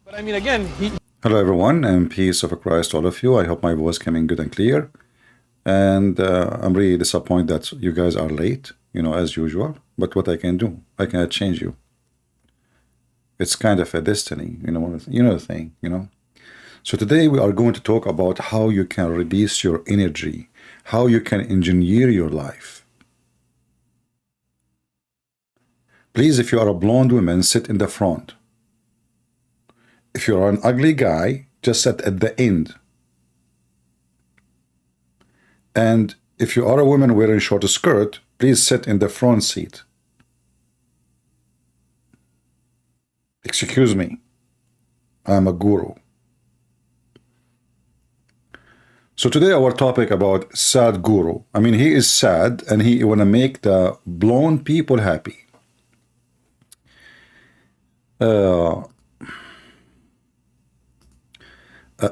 But I mean, again, Hello, everyone, and peace of Christ, all of you. I hope my voice coming good and clear. And I'm really disappointed that you guys are late, as usual. But what I can do, I cannot change you. It's kind of a destiny, the thing. So today we are going to talk about how you can release your energy, how you can engineer your life. Please, if you are a blonde woman, sit in the front. If you are an ugly guy, just sit at the end. And if you are a woman wearing short skirt, please sit in the front seat. Excuse me, I'm a guru. So today our topic about Sadhguru. I mean, he is sad and he want to make the blonde people happy.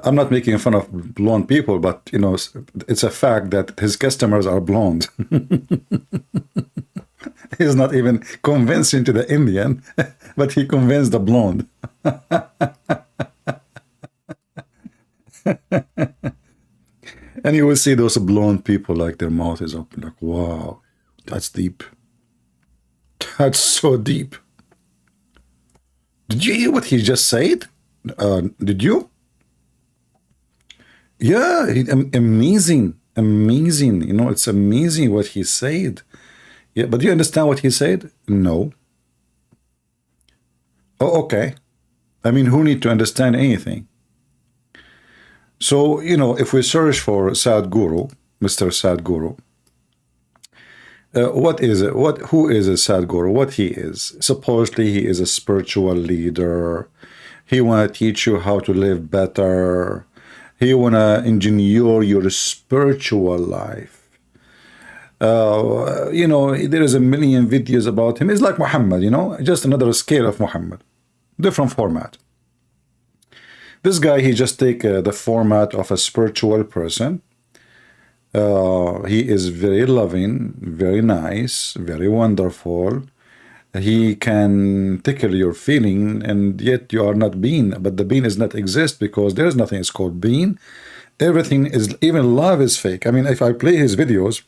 I'm not making fun of blonde people, but it's a fact that his customers are blonde. He's not even convincing to the Indian, but he convinced the blonde. And you will see those blonde people like their mouth is open, like, wow, that's deep. That's so deep. Did you hear what he just said? Did you? Yeah, amazing. It's amazing what he said. Yeah, but do you understand what he said? No. Oh, okay. I mean, who need to understand anything? So, if we search for Sadhguru, Mr. Sadhguru, what is it? Who is a Sadhguru? What he is? Supposedly, he is a spiritual leader. He want to teach you how to live better. He want to engineer your spiritual life. There is a million videos about him. It's like Muhammad, just another scale of Muhammad. Different format. This guy, he just take the format of a spiritual person. He is very loving, very nice, very wonderful. He can tickle your feeling, and yet you are not being. But the being is not exist because there is nothing is called being. Everything is, even love is fake. I mean, if I play his videos,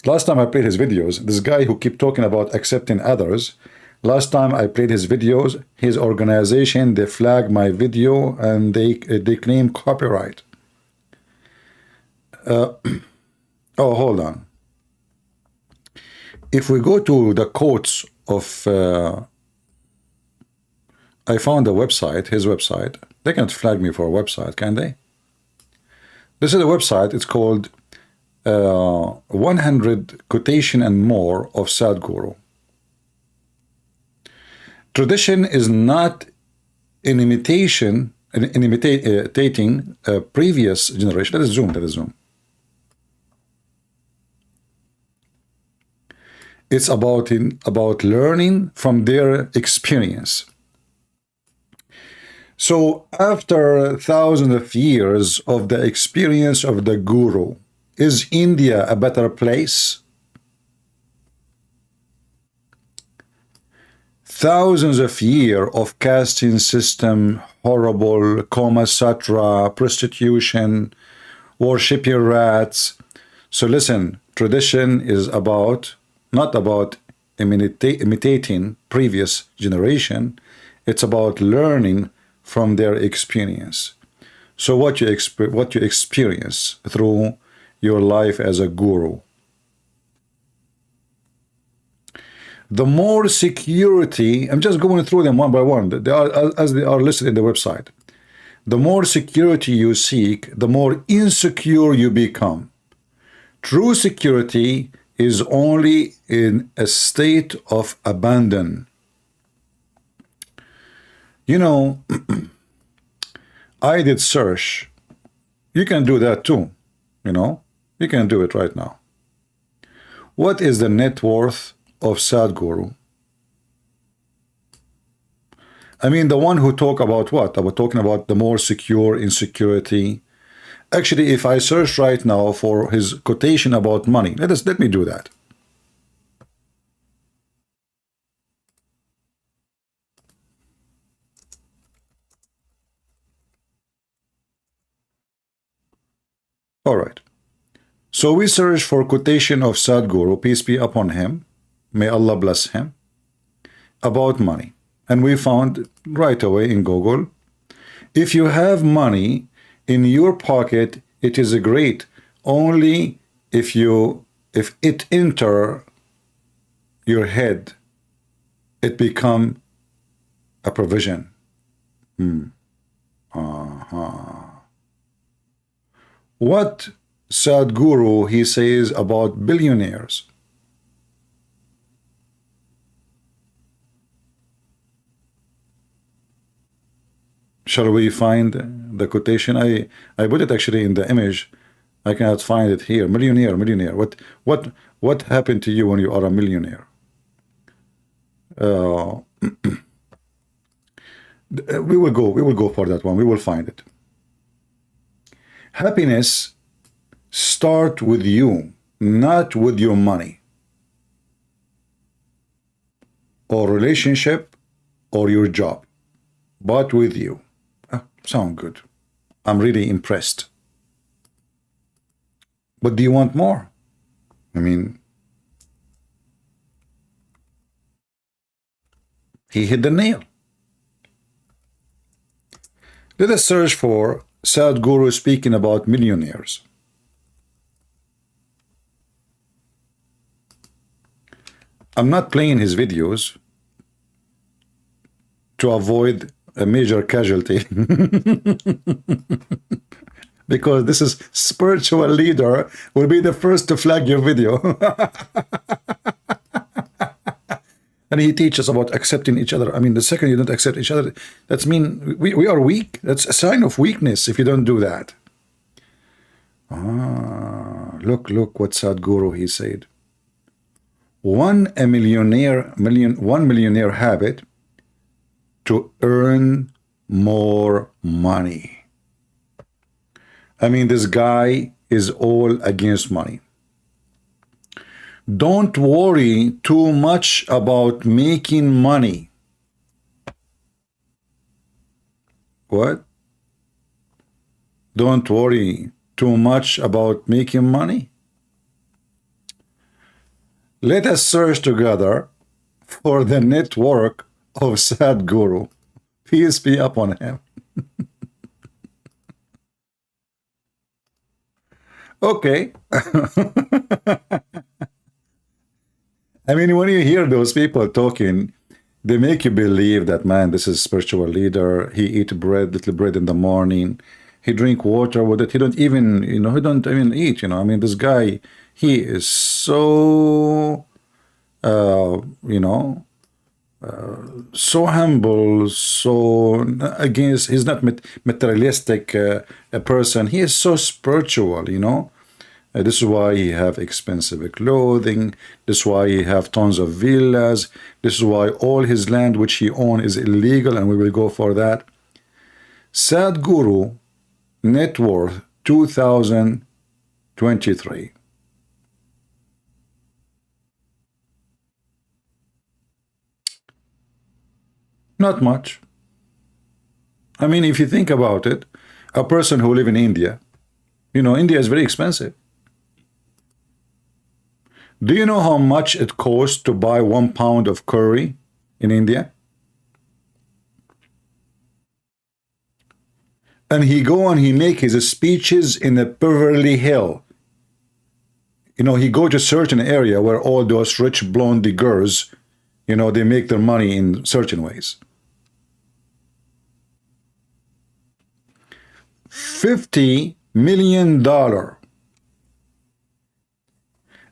last time I played his videos, this guy who keep talking about accepting others, last time I played his videos, his organization, they flag my video and they claim copyright. Oh, hold on. If we go to the quotes of, I found a website, his website. They can't flag me for a website, can they? This is a website. It's called 100 Quotation and More of Sadhguru. Tradition is not an imitation, imitating a previous generation. Let us zoom. It's about learning from their experience. So after thousands of years of the experience of the guru, is India a better place? Thousands of years of casting system, horrible, Kama Sutra, prostitution, worshiping rats. So listen, tradition is not about imitating previous generation. It's about learning from their experience. So what you experience through your life as a guru. The more security, I'm just going through them one by one, they are, as they are listed in the website. The more security you seek, the more insecure you become. True security is only in a state of abandon. I did search. You can do that too. You can do it right now. What is the net worth of Sadhguru? I mean, the one who talk about what? I was talking about the more secure insecurity. Actually, if I search right now for his quotation about money, let me do that. All right. So we searched for quotation of Sadhguru, peace be upon him, may Allah bless him, about money. And we found right away in Google, if you have money in your pocket, it is great. Only if it enter your head, it become a provision. What Sadhguru he says about billionaires? Shall we find the quotation? I put it actually in the image. I cannot find it here. Millionaire. What happened to you when you are a millionaire? We will go for that one. We will find it. Happiness start with you, not with your money or relationship or your job, but with you. Sound good. I'm really impressed. But do you want more? I mean, he hit the nail. Let us search for Sadhguru speaking about millionaires. I'm not playing his videos to avoid a major casualty because this is spiritual leader will be the first to flag your video. And he teaches about accepting each other. I mean, the second you don't accept each other, that's mean we are weak. That's a sign of weakness if you don't do that. Look what Sadhguru he said. One millionaire habit to earn more money. I mean, this guy is all against money. Don't worry too much about making money. What? Don't worry too much about making money? Let us search together for the network of Sadhguru. Peace be upon him. Okay. I mean, when you hear those people talking, they make you believe that, man, this is a spiritual leader. He eat bread, little bread in the morning. He drink water with it. He don't even, he don't even eat, I mean, this guy, he is so, so humble, so against, he's not materialistic a person. He is so spiritual, this is why he have expensive clothing. This is why he have tons of villas. This is why all his land which he own is illegal, and we will go for that. Sadhguru net worth 2023. Not much. I mean, if you think about it, a person who live in India, India is very expensive. Do you know how much it costs to buy 1 pound of curry in India? And he go and he make his speeches in a Beverly Hill. He go to certain area where all those rich blonde girls, they make their money in certain ways. $50 million.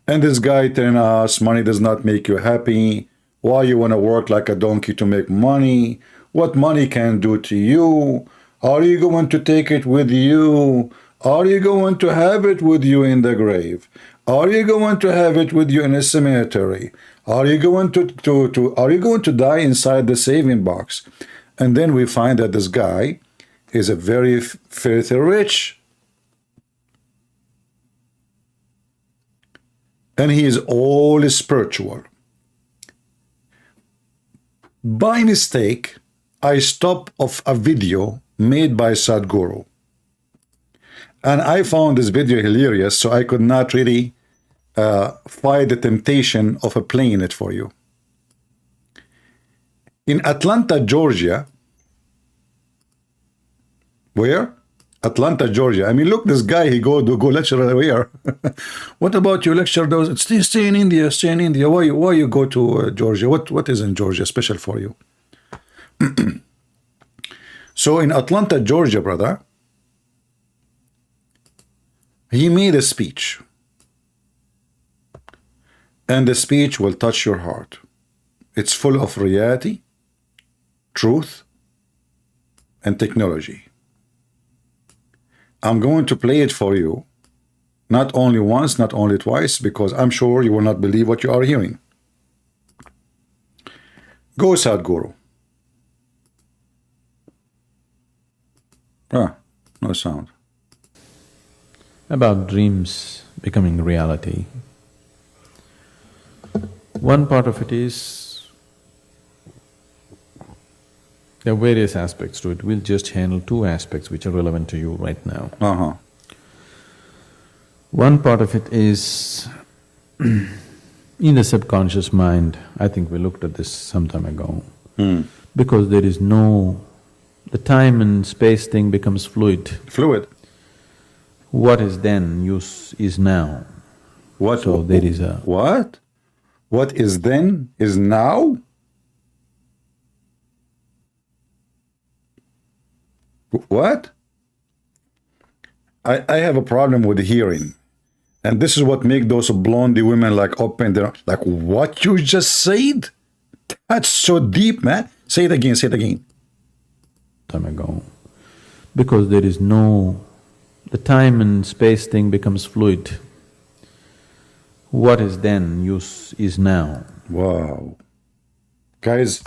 And this guy telling us money does not make you happy. Why you want to work like a donkey to make money? What money can do to you? Are you going to take it with you? Are you going to have it with you in the grave? Are you going to have it with you in a cemetery? Are you going to die inside the saving box? And then we find that this guy is a very filthy rich. And he is all spiritual. By mistake, I stopped off a video made by Sadhguru. And I found this video hilarious, so I could not really fight the temptation of playing it for you. In Atlanta, Georgia, where? Atlanta, Georgia. I mean, look, this guy, he go lecture where? What about you lecture those? Stay in India, stay in India. Why you go to Georgia? What is in Georgia special for you? So in Atlanta, Georgia, brother, he made a speech. And the speech will touch your heart. It's full of reality, truth, and technology. I'm going to play it for you, not only once, not only twice, because I'm sure you will not believe what you are hearing. Go, Sadhguru. Ah, no sound. About dreams becoming reality. One part of it is, there are various aspects to it. We'll just handle two aspects which are relevant to you right now. One part of it is in the subconscious mind. I think we looked at this some time ago. Because there is no… the time and space thing becomes fluid. Fluid. What is then is now. What? So there is a… What? What is then is now? What? I have a problem with hearing. And this is what make those blondie women like open their… like, what you just said? That's so deep, man. Say it again, say it again. Time ago. Because there is no… the time and space thing becomes fluid. What is then is now. Wow. Guys,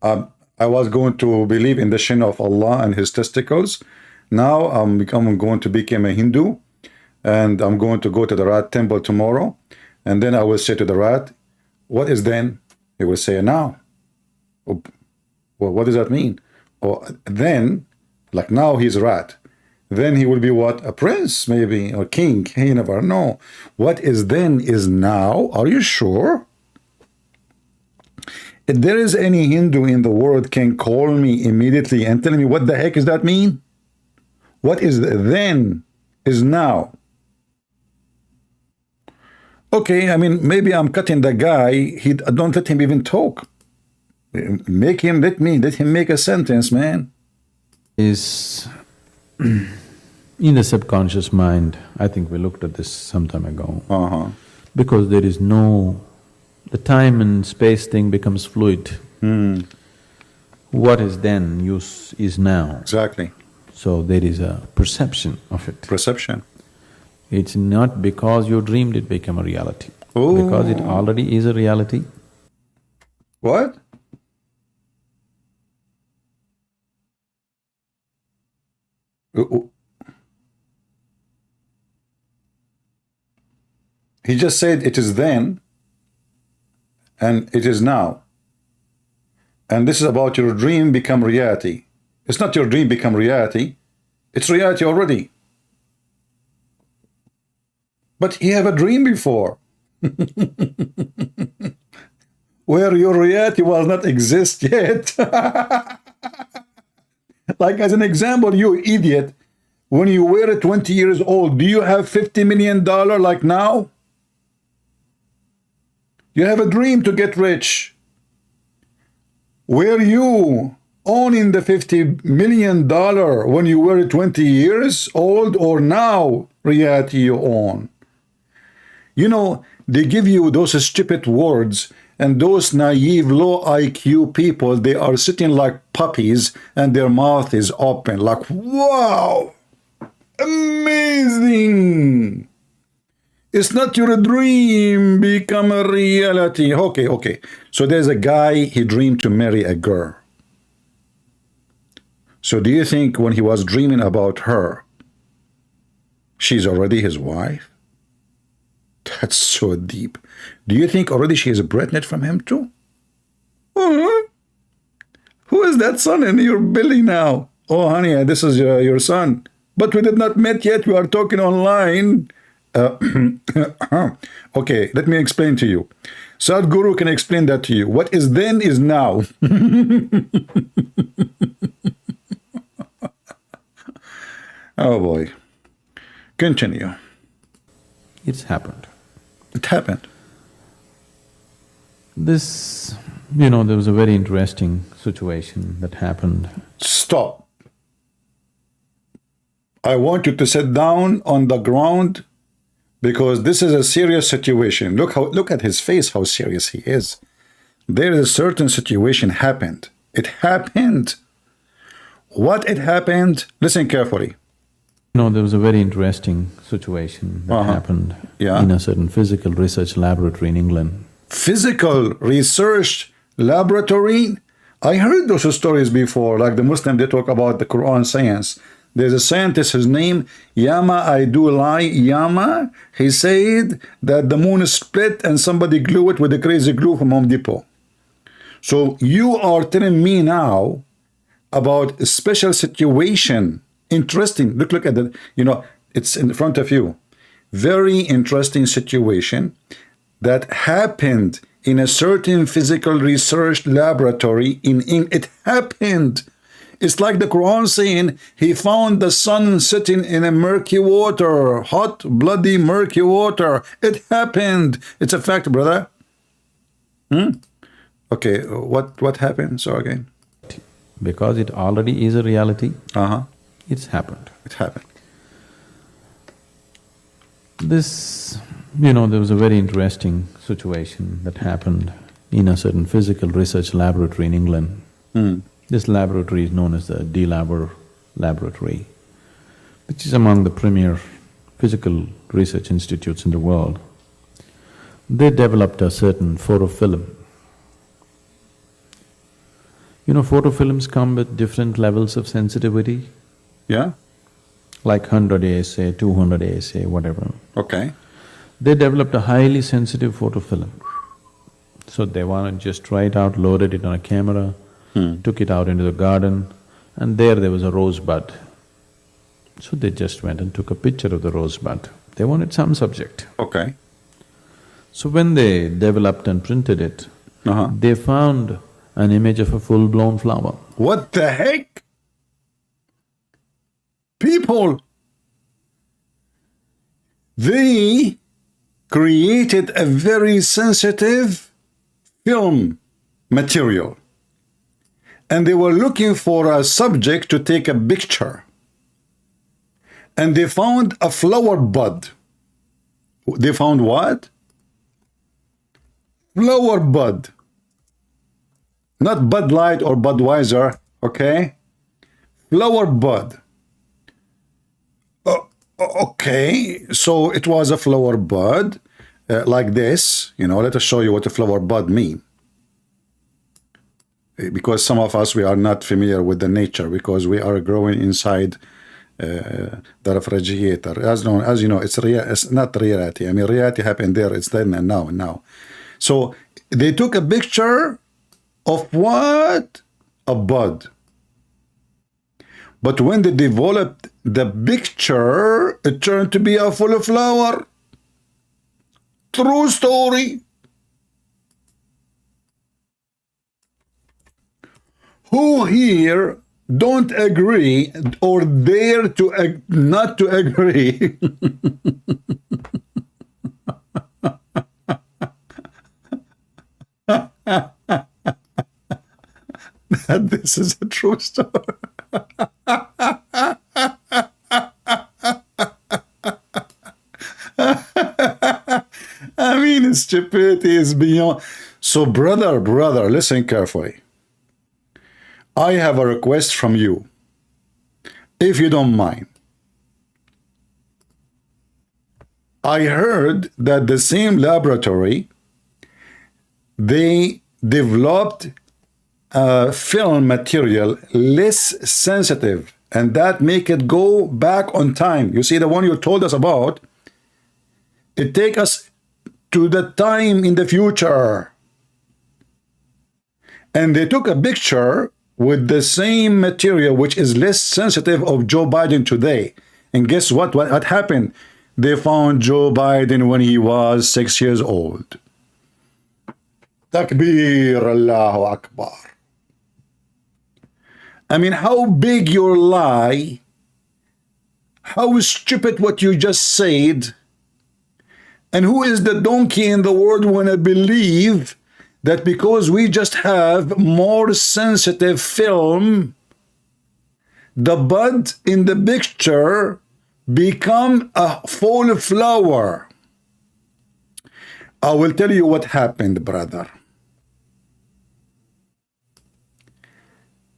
I was going to believe in the shin of Allah and his testicles. Now I'm going to become a Hindu, and I'm going to go to the rat temple tomorrow, and then I will say to the rat, what is then? He will say now. Well, what does that mean? Or then, like now he's a rat. Then he will be what? A prince, maybe, or king. You never know. What is then is now. Are you sure? If there is any Hindu in the world can call me immediately and tell me what the heck does that mean? What is then is now. Okay, I mean, maybe I'm cutting the guy. Don't let him even talk. Let him make a sentence, man. Is in the subconscious mind. I think we looked at this some time ago. Because there is no… the time and space thing becomes fluid. What is then is now. Exactly. So there is a perception of it. Perception. It's not because you dreamed it became a reality. Oh. Because it already is a reality. What? He just said it is then and it is now. And this is about your dream become reality. It's not your dream become reality. It's reality already. But he have a dream before where your reality was not exist yet. Like as an example, you idiot, when you were 20 years old, do you have $50 million like now? You have a dream to get rich. Were you owning the $50 million when you were 20 years old, or now reality you own? You know, they give you those stupid words, and those naive, low IQ people, they are sitting like puppies and their mouth is open like, wow, amazing. It's not your dream become a reality. Okay. So there's a guy, he dreamed to marry a girl. So do you think when he was dreaming about her, she's already his wife? That's so deep. Do you think already she is pregnant from him too? Who is that son in your belly now? Oh, honey, this is your son. but we did not met yet. We are talking online. Okay, let me explain to you. Sadhguru can explain that to you. What is then is now. Oh boy. Continue. It's happened. It happened. This, there was a very interesting situation that happened. Stop. I want you to sit down on the ground because this is a serious situation. Look at his face, how serious he is. There is a certain situation happened. It happened. What it happened? Listen carefully. There was a very interesting situation that happened in a certain physical research laboratory in England. Physical research laboratory? I heard those stories before, like the Muslim, they talk about the Qur'an science. There's a scientist, his name, Yama Aidulai Yama. He said that the moon is split and somebody glue it with a crazy glue from Home Depot. So you are telling me now about a special situation. Interesting. Look at it. It's in front of you. Very interesting situation that happened in a certain physical research laboratory in England. It happened. It's like the Quran saying he found the sun sitting in a murky water, hot, bloody, murky water. It happened. It's a fact, brother. Okay, what happened? So again. Because it already is a reality. It's happened. It happened. This, there was a very interesting situation that happened in a certain physical research laboratory in England. This laboratory is known as the D-Labor laboratory, which is among the premier physical research institutes in the world. They developed a certain photofilm. Photofilms come with different levels of sensitivity. Yeah? Like 100 ASA, 200 ASA, whatever. Okay. They developed a highly sensitive photofilm. So they wanted to just try it out, loaded it on a camera, took it out into the garden, and there was a rosebud. So they just went and took a picture of the rosebud. They wanted some subject. Okay. So when they developed and printed it, they found an image of a full-blown flower. What the heck? People, they created a very sensitive film material and they were looking for a subject to take a picture and they found a flower bud. They found what? Flower bud. Not Bud Light or Budweiser, okay? Flower bud. Okay, so it was a flower bud like this. Let us show you what a flower bud means. Because some of us, we are not familiar with the nature because we are growing inside the refrigerator. As you know, it's not reality. I mean, reality happened there, it's then and now. So they took a picture of what? A bud. But when they developed the picture, it turned to be a full flower. True story. Who here don't agree or dare to not to agree? That this is a true story. I mean, stupidity is beyond. So brother, listen carefully. I have a request from you, if you don't mind. I heard that the same laboratory, they developed a film material less sensitive, and that make it go back on time. You see, the one you told us about, it take us to the time in the future. And they took a picture with the same material, which is less sensitive of Joe Biden today. And guess what? What happened? They found Joe Biden when he was 6 years old. Takbir, Allahu Akbar. I mean, how big your lie, how stupid what you just said, and who is the donkey in the world when I believe that because we just have more sensitive film, the bud in the picture become a full flower. I will tell you what happened, brother.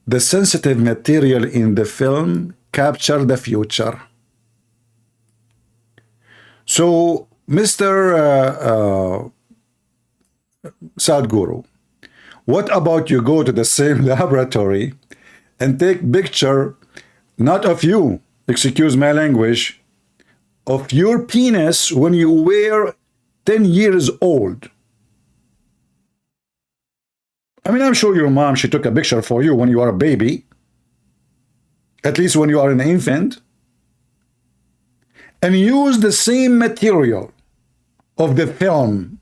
The sensitive material in the film captured the future. So, Mr. Sadhguru, what about you go to the same laboratory and take picture, not of you, excuse my language, of your penis when you were 10 years old? I mean, I'm sure your mom, she took a picture for you when you are a baby, at least when you are an infant, and use the same material of the film.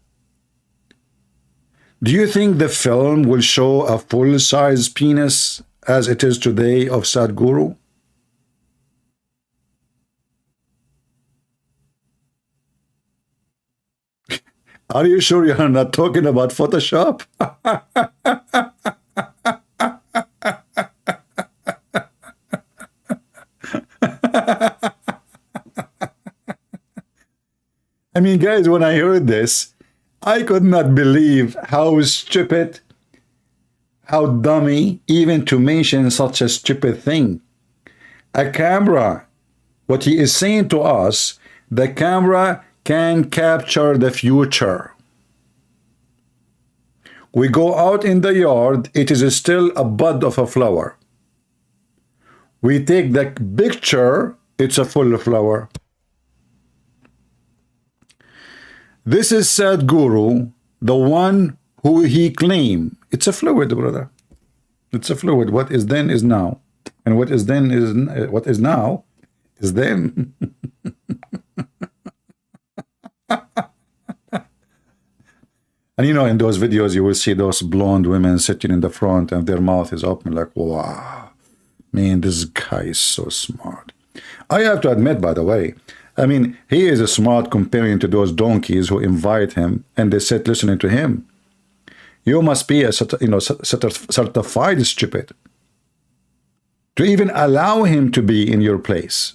Do you think the film will show a full-size penis as it is today of Sadhguru? Are you sure you're not talking about Photoshop? I mean, guys, when I heard this, I could not believe how stupid, how dummy, even to mention such a stupid thing. A camera, what he is saying to us, the camera can capture the future. We go out in the yard, it is still a bud of a flower. We take the picture, it's a full flower. This is Sadhguru, the one who he claimed. It's a fluid, brother. It's a fluid. What is then is now. And what is then is what is now is then. And you know, in those videos, you will see those blonde women sitting in the front and their mouth is open like, wow, man, this guy is so smart. I have to admit, by the way, I mean, he is a smart comparing to those donkeys who invite him and they sit listening to him. You must be a certified stupid to even allow him to be in your place.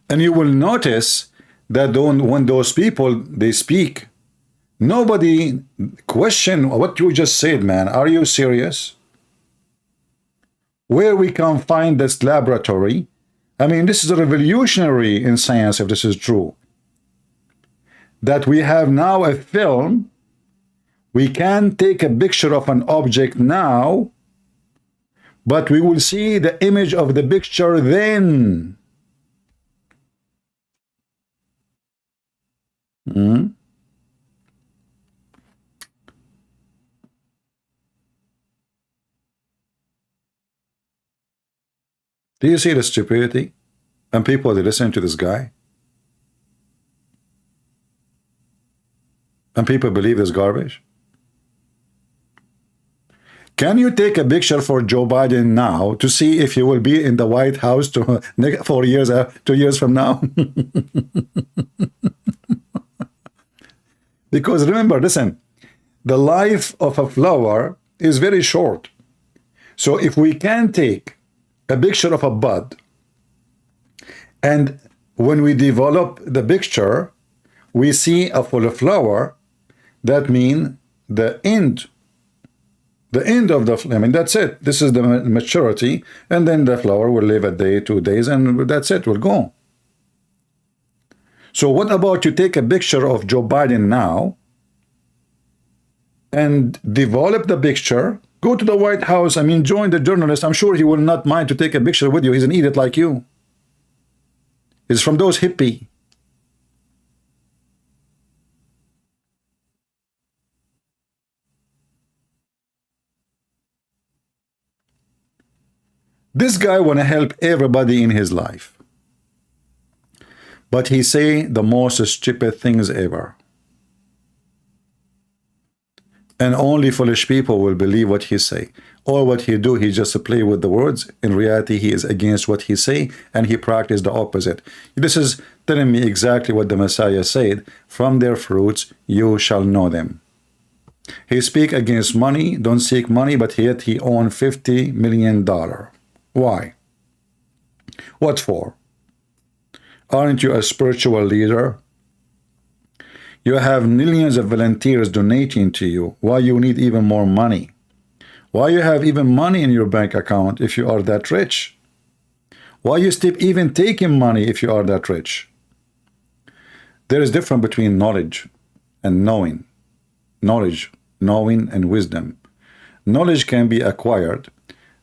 And you will notice that when those people, they speak, nobody question what you just said, man. Are you serious? Where we can find this laboratory? I mean, this is a revolutionary in science, if this is true. That we have now a film, we can take a picture of an object now, but we will see the image of the picture then. Do you see the stupidity? And people, they listen to this guy. And people believe this garbage. Can you take a picture for Joe Biden now to see if he will be in the White House 4 years, 2 years from now? Because remember, listen, the life of a flower is very short. So if we can take a picture of a bud, and when we develop the picture, we see a full flower, that means the end of the, I mean, that's it. This is the maturity, and then the flower will live a day, 2 days, and that's it, will go. So what about you take a picture of Joe Biden now and develop the picture, go to the White House, I mean, join the journalist. I'm sure he will not mind to take a picture with you. He's an idiot like you. He's from those hippie. This guy want to help everybody in his life, but he say the most stupid things ever. And only foolish people will believe what he say. All what he do, he just play with the words. In reality, he is against what he say, and he practice the opposite. This is telling me exactly what the Messiah said. From their fruits, you shall know them. He speak against money, don't seek money, but yet he own $50 million. Why? What for? Aren't you a spiritual leader? You have millions of volunteers donating to you. Why you need even more money? Why you have even money in your bank account if you are that rich? Why you still even taking money if you are that rich? There is difference between knowledge and knowing. Knowledge, knowing, and wisdom. Knowledge can be acquired.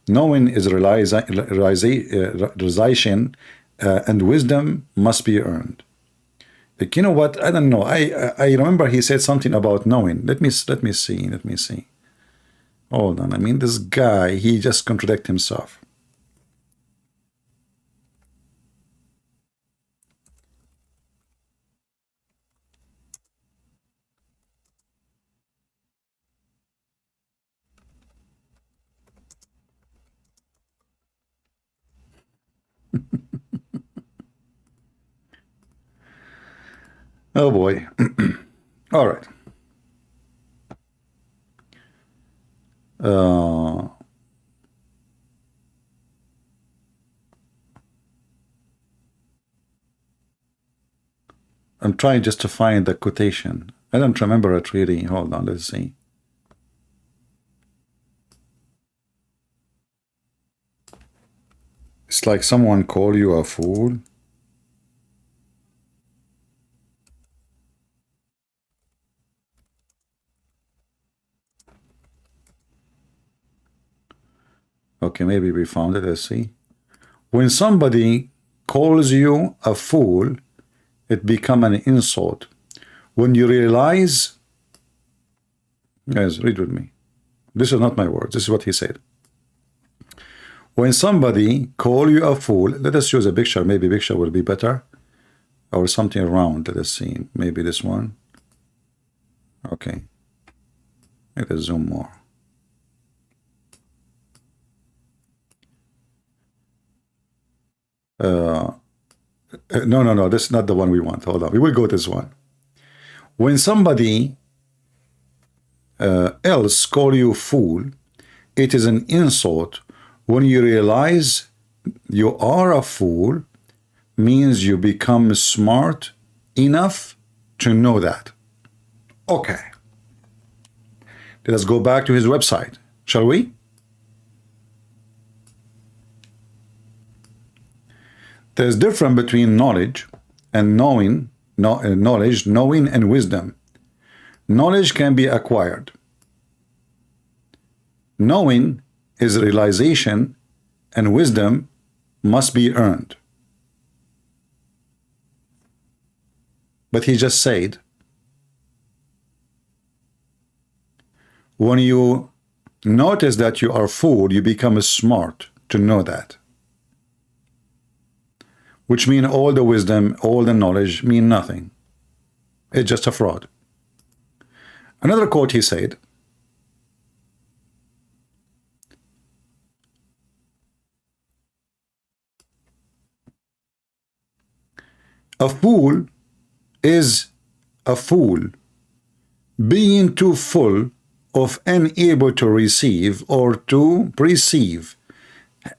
Knowing is realization, and wisdom must be earned. Like, you know what? I don't know. I remember he said something about knowing. Let me see. Hold on. I mean, this guy, he just contradict himself. Oh boy. All right. I'm trying just to find the quotation. I don't remember it really. Hold on, let's see. It's like someone call you a fool. Okay, maybe we found it. Let's see. When somebody calls you a fool, it becomes an insult. When you realize, guys, read with me. This is not my words. This is what he said. When somebody call you a fool, let us use a picture. Maybe picture will be better, or something around. Let us see. Maybe this one. Okay. Let us zoom more. No, this is not the one we want. Hold on, we will go this one. When somebody else call you fool, it is an insult. When you realize you are a fool, means you become smart enough to know that. Okay. Let us go back to his website, shall we? There's difference between knowledge and knowing, knowing and wisdom. Knowledge can be acquired. Knowing is realization, and wisdom must be earned. But he just said, when you notice that you are fooled, you become smart to know that. Which means all the wisdom, all the knowledge mean nothing. It's just a fraud. Another quote he said, a fool is a fool, being too full of unable to receive or to perceive,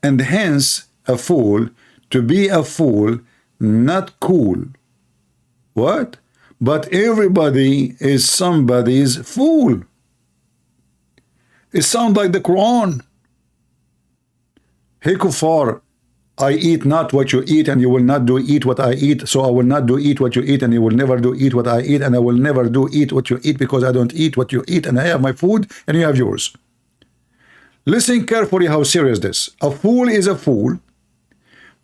and hence a fool. To be a fool, not cool. What? But everybody is somebody's fool. It sounds like the Quran. Hey kuffar, I eat not what you eat, and you will not do eat what I eat, so I will not do eat what you eat, and you will never do eat what I eat, and I will never do eat what you eat, because I don't eat what you eat, and I have my food, and you have yours. Listen carefully how serious this. A fool is a fool,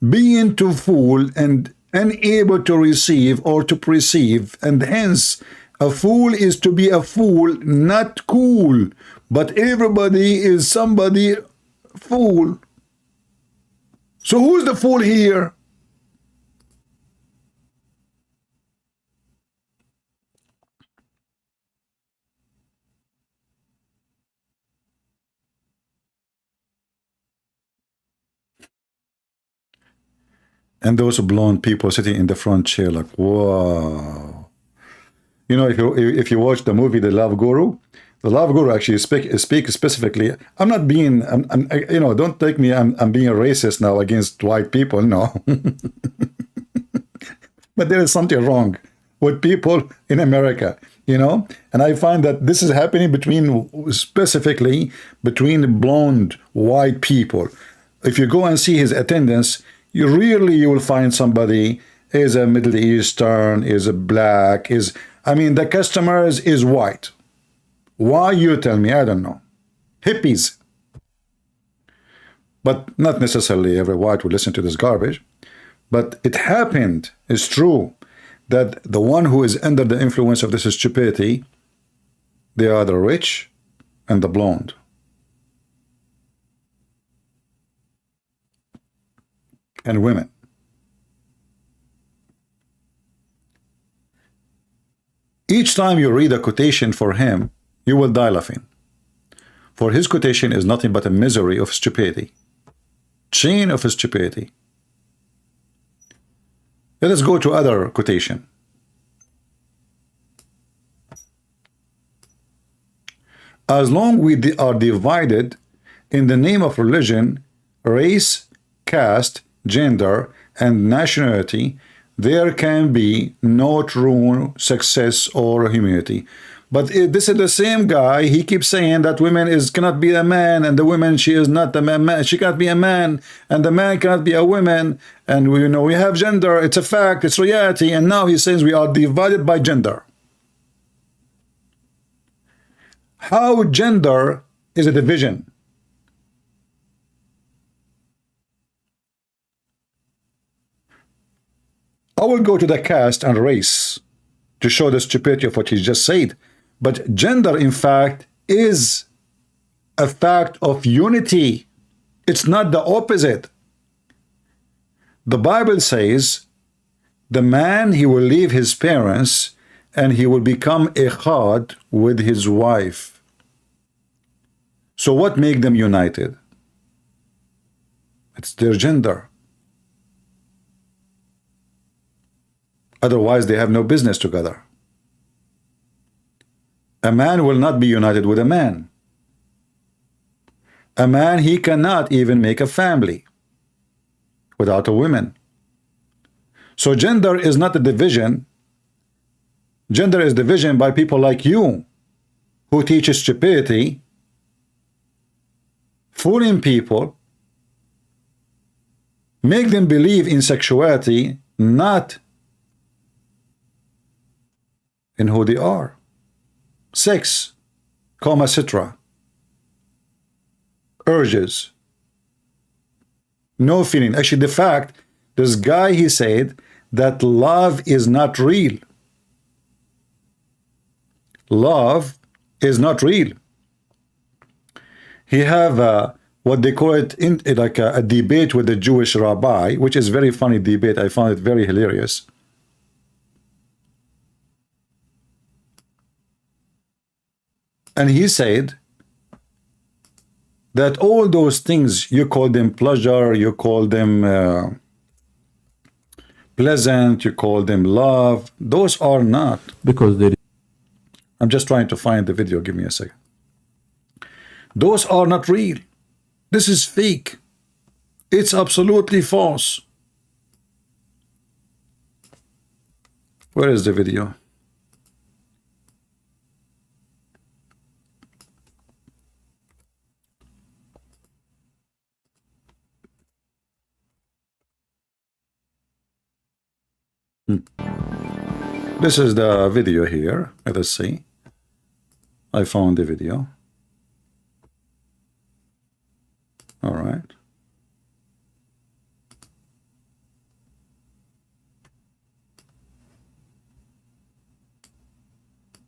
being too full and unable to receive or to perceive, and hence a fool is to be a fool, not cool, but everybody is somebody fool. So who's the fool here? And those blonde people sitting in the front chair like, whoa. You know, if you watch the movie The Love Guru, the Love Guru actually speak specifically. I'm not being, you know, don't take me, I'm being a racist now against white people, no. But there is something wrong with people in America, you know? And I find that this is happening specifically between blonde white people. If you go and see his attendance, you will find somebody is a Middle Eastern, is a black, I mean, the customers is white. Why, you tell me? I don't know. Hippies. But not necessarily every white will listen to this garbage. But it happened, it's true, that the one who is under the influence of this stupidity, they are the rich and the blonde. And women. Each time you read a quotation for him, you will die laughing. For his quotation is nothing but a misery of stupidity. Chain of stupidity. Let us go to other quotation. As long we are divided in the name of religion, race, caste, gender, and nationality, there can be no true success or humanity. But this is the same guy, he keeps saying that women cannot be a man, and the woman, she is not a man, she cannot be a man, and the man cannot be a woman, and we have gender, it's a fact, it's reality, and now he says we are divided by gender. How gender is a division? I will go to the caste and race to show the stupidity of what he just said. But gender, in fact, is a fact of unity. It's not the opposite. The Bible says the man, he will leave his parents and he will become echad with his wife. So what makes them united? It's their gender. Otherwise, they have no business together. A man will not be united with a man. A man, he cannot even make a family without a woman. So gender is not a division. Gender is division by people like you who teach stupidity, fooling people, make them believe in sexuality, not in who they are. Sex, etc. Urges. No feeling. Actually, the fact, this guy, he said that love is not real. Love is not real. He have what they call it like a debate with the Jewish rabbi, which is very funny debate. I found it very hilarious. And he said that all those things, you call them pleasure, you call them pleasant, you call them love, those are not. Because there is. I'm just trying to find the video, give me a second. Those are not real. This is fake. It's absolutely false. Where is the video? This is the video here. Let us see. I found the video. All right.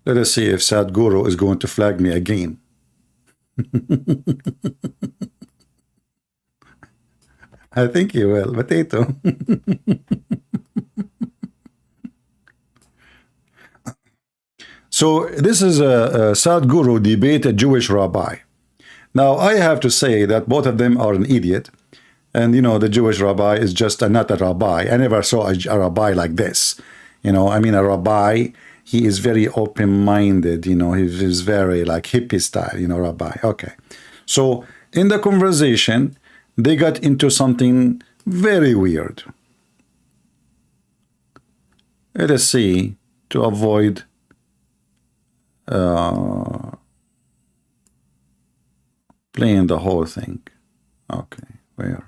Let us see if Sadhguru is going to flag me again. I think you will, potato. So this is a Sadhguru debate a Jewish rabbi. Now I have to say that both of them are an idiot. And you know, the Jewish rabbi is just not a rabbi. I never saw a rabbi like this. You know, I mean, a rabbi, he is very open-minded, you know, he's very like hippie style, you know, rabbi. Okay. So in the conversation, they got into something very weird. Let us see, to avoid playing the whole thing. Okay, where?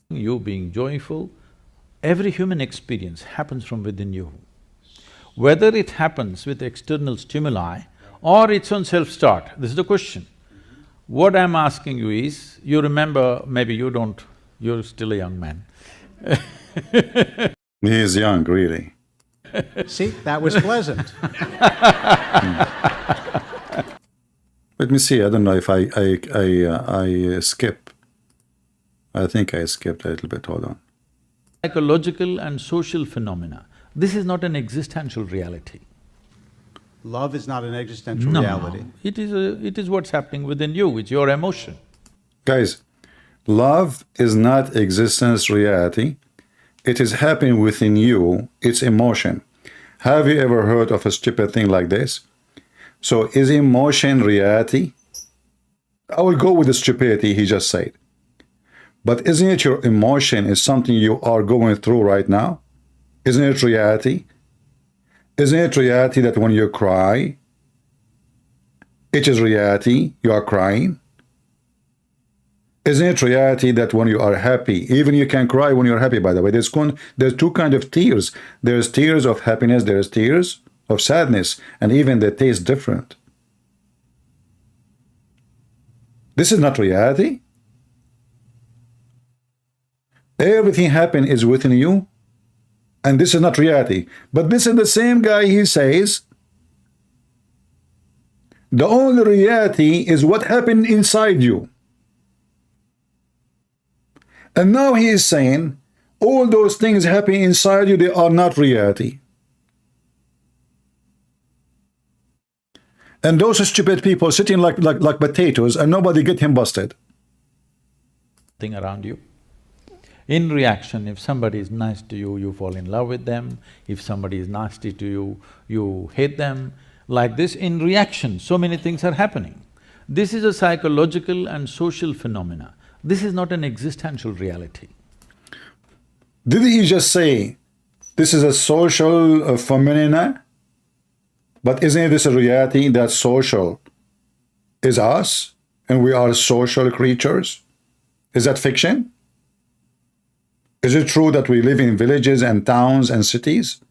You being joyful, every human experience happens from within you. Whether it happens with external stimuli or its own self-start, this is the question. What I'm asking you is, you remember, maybe you don't, you're still a young man. He is young, really. See, that was pleasant. Let me see, I don't know if I skip. I think I skipped a little bit, hold on. Psychological and social phenomena. This is not an existential reality. Love is not an existential reality. It is what's happening within you, it's your emotion. Guys, love is not existence reality. It is happening within you, it's emotion. Have you ever heard of a stupid thing like this? So is emotion reality? I will go with the stupidity he just said. But isn't it your emotion is something you are going through right now? Isn't it reality? Isn't it reality that when you cry, it is reality, you are crying? Isn't it reality that when you are happy, even you can cry when you're happy, by the way, there's two kinds of tears. There's tears of happiness, there's tears of sadness, and even they taste different. This is not reality. Everything happening is within you, and this is not reality. But this is the same guy, he says, the only reality is what happened inside you. And now he is saying, all those things happening inside you, they are not reality. And those stupid people sitting like potatoes, and nobody get him busted. Thing around you. In reaction, if somebody is nice to you, you fall in love with them. If somebody is nasty to you, you hate them. Like this, in reaction, so many things are happening. This is a psychological and social phenomena. This is not an existential reality. Did he just say, this is a social phenomena? But isn't this a reality that social is us, and we are social creatures? Is that fiction? Is it true that we live in villages and towns and cities?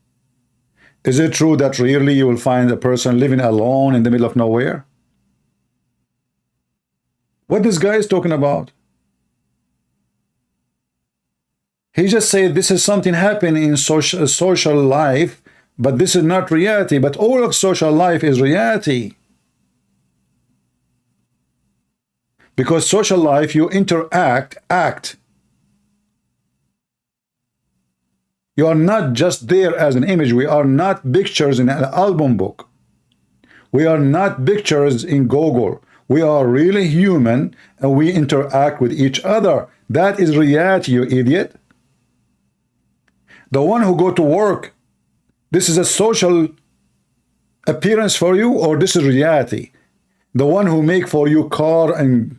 Is it true that rarely you will find a person living alone in the middle of nowhere? What this guy is talking about? He just said this is something happening in social life, but this is not reality. But all of social life is reality. Because social life, you interact, act. You are not just there as an image. We are not pictures in an album book. We are not pictures in Google. We are really human, and we interact with each other. That is reality, you idiot. The one who go to work, this is a social appearance for you, or this is reality? The one who make for you car and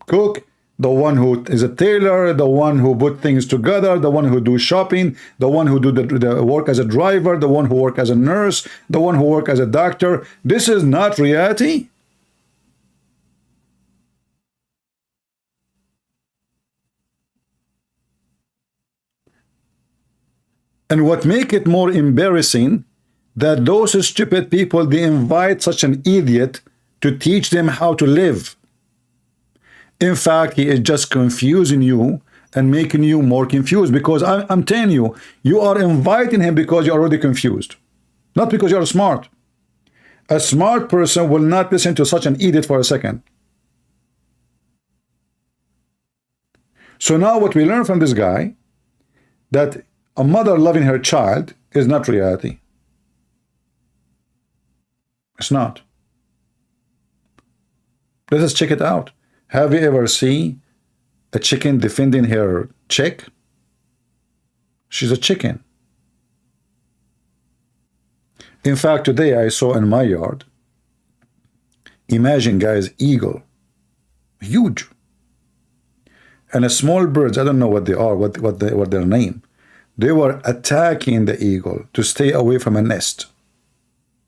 cook, the one who is a tailor, the one who put things together, the one who do shopping, the one who do the work as a driver, the one who work as a nurse, the one who work as a doctor. This is not reality. And what make it more embarrassing, that those stupid people, they invite such an idiot to teach them how to live. In fact, he is just confusing you and making you more confused, because I'm telling you, you are inviting him because you're already confused. Not because you're smart. A smart person will not listen to such an idiot for a second. So now what we learn from this guy, that a mother loving her child is not reality. It's not. Let us check it out. Have you ever seen a chicken defending her chick? She's a chicken. In fact, today I saw in my yard, imagine guys, eagle, huge, and a small birds, I don't know what they are, what their name. They were attacking the eagle to stay away from a nest.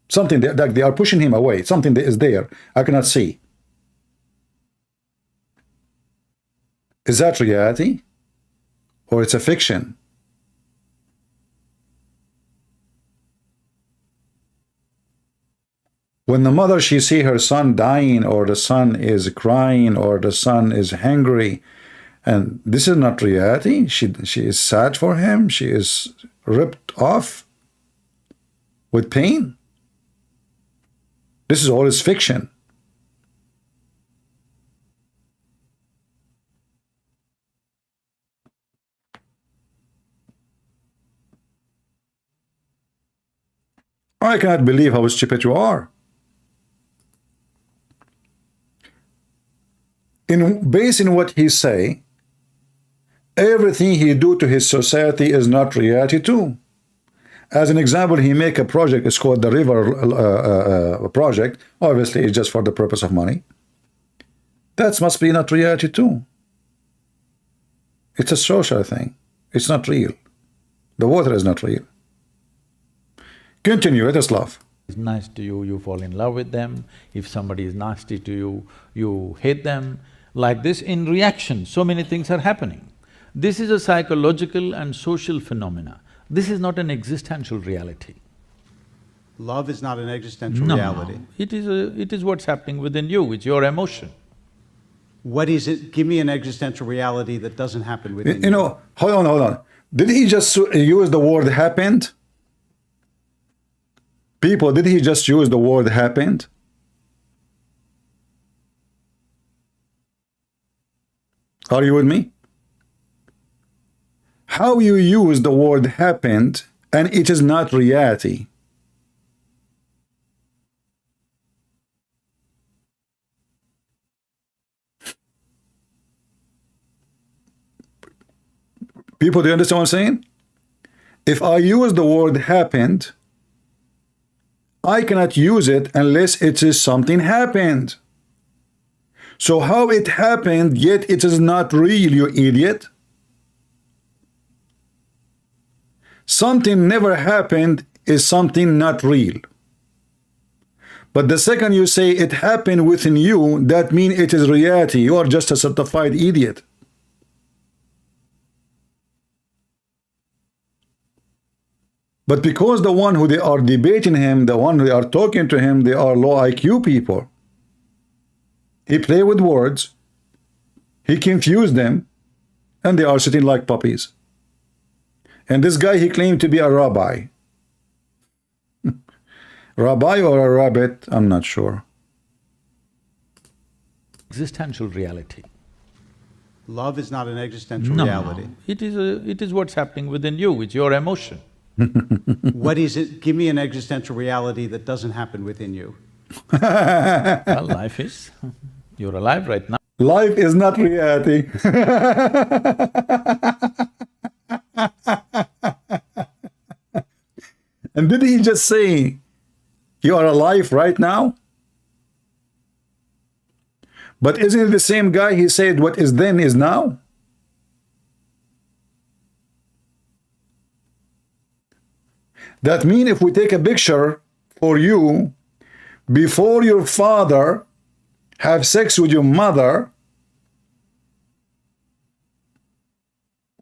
Something that they are pushing him away. Something that is there I cannot see. Is that reality? Or it's a fiction? When the mother, she see her son dying, or the son is crying, or the son is hungry, and this is not reality. She is sad for him. She is ripped off with pain. This is all is fiction. I cannot believe how stupid you are. Based on what he say, everything he do to his society is not reality too. As an example, he make a project, it's called the river project. Obviously, it's just for the purpose of money. That must be not reality too. It's a social thing. It's not real. The water is not real. Continue, let us laugh. Is nice to you, you fall in love with them. If somebody is nasty to you, you hate them. Like this, in reaction, so many things are happening. This is a psychological and social phenomena. This is not an existential reality. Love is not an existential reality. It is what's happening within you, it's your emotion. What is it? Give me an existential reality that doesn't happen within you. You know, hold on. Did he just use the word happened? People, did he just use the word happened? Are you with me? How you use the word happened and it is not reality? People, do you understand what I'm saying? If I use the word happened, I cannot use it unless it is something happened. So how it happened, yet it is not real, you idiot? Something never happened is something not real. But the second you say it happened within you, that means it is reality. You are just a certified idiot. But because the one who they are debating him, the one who they are talking to him, they are low IQ people. He played with words, he confused them, and they are sitting like puppies. And this guy, he claimed to be a rabbi. Rabbi or a rabbit, I'm not sure. Existential reality. Love is not an existential reality. It is what's happening within you, it's your emotion. What is it? Give me an existential reality that doesn't happen within you. Well, life is. You're alive right now. Life is not reality. And did he just say, you are alive right now? But isn't it the same guy he said, what is then is now? That means if we take a picture for you, before your father have sex with your mother,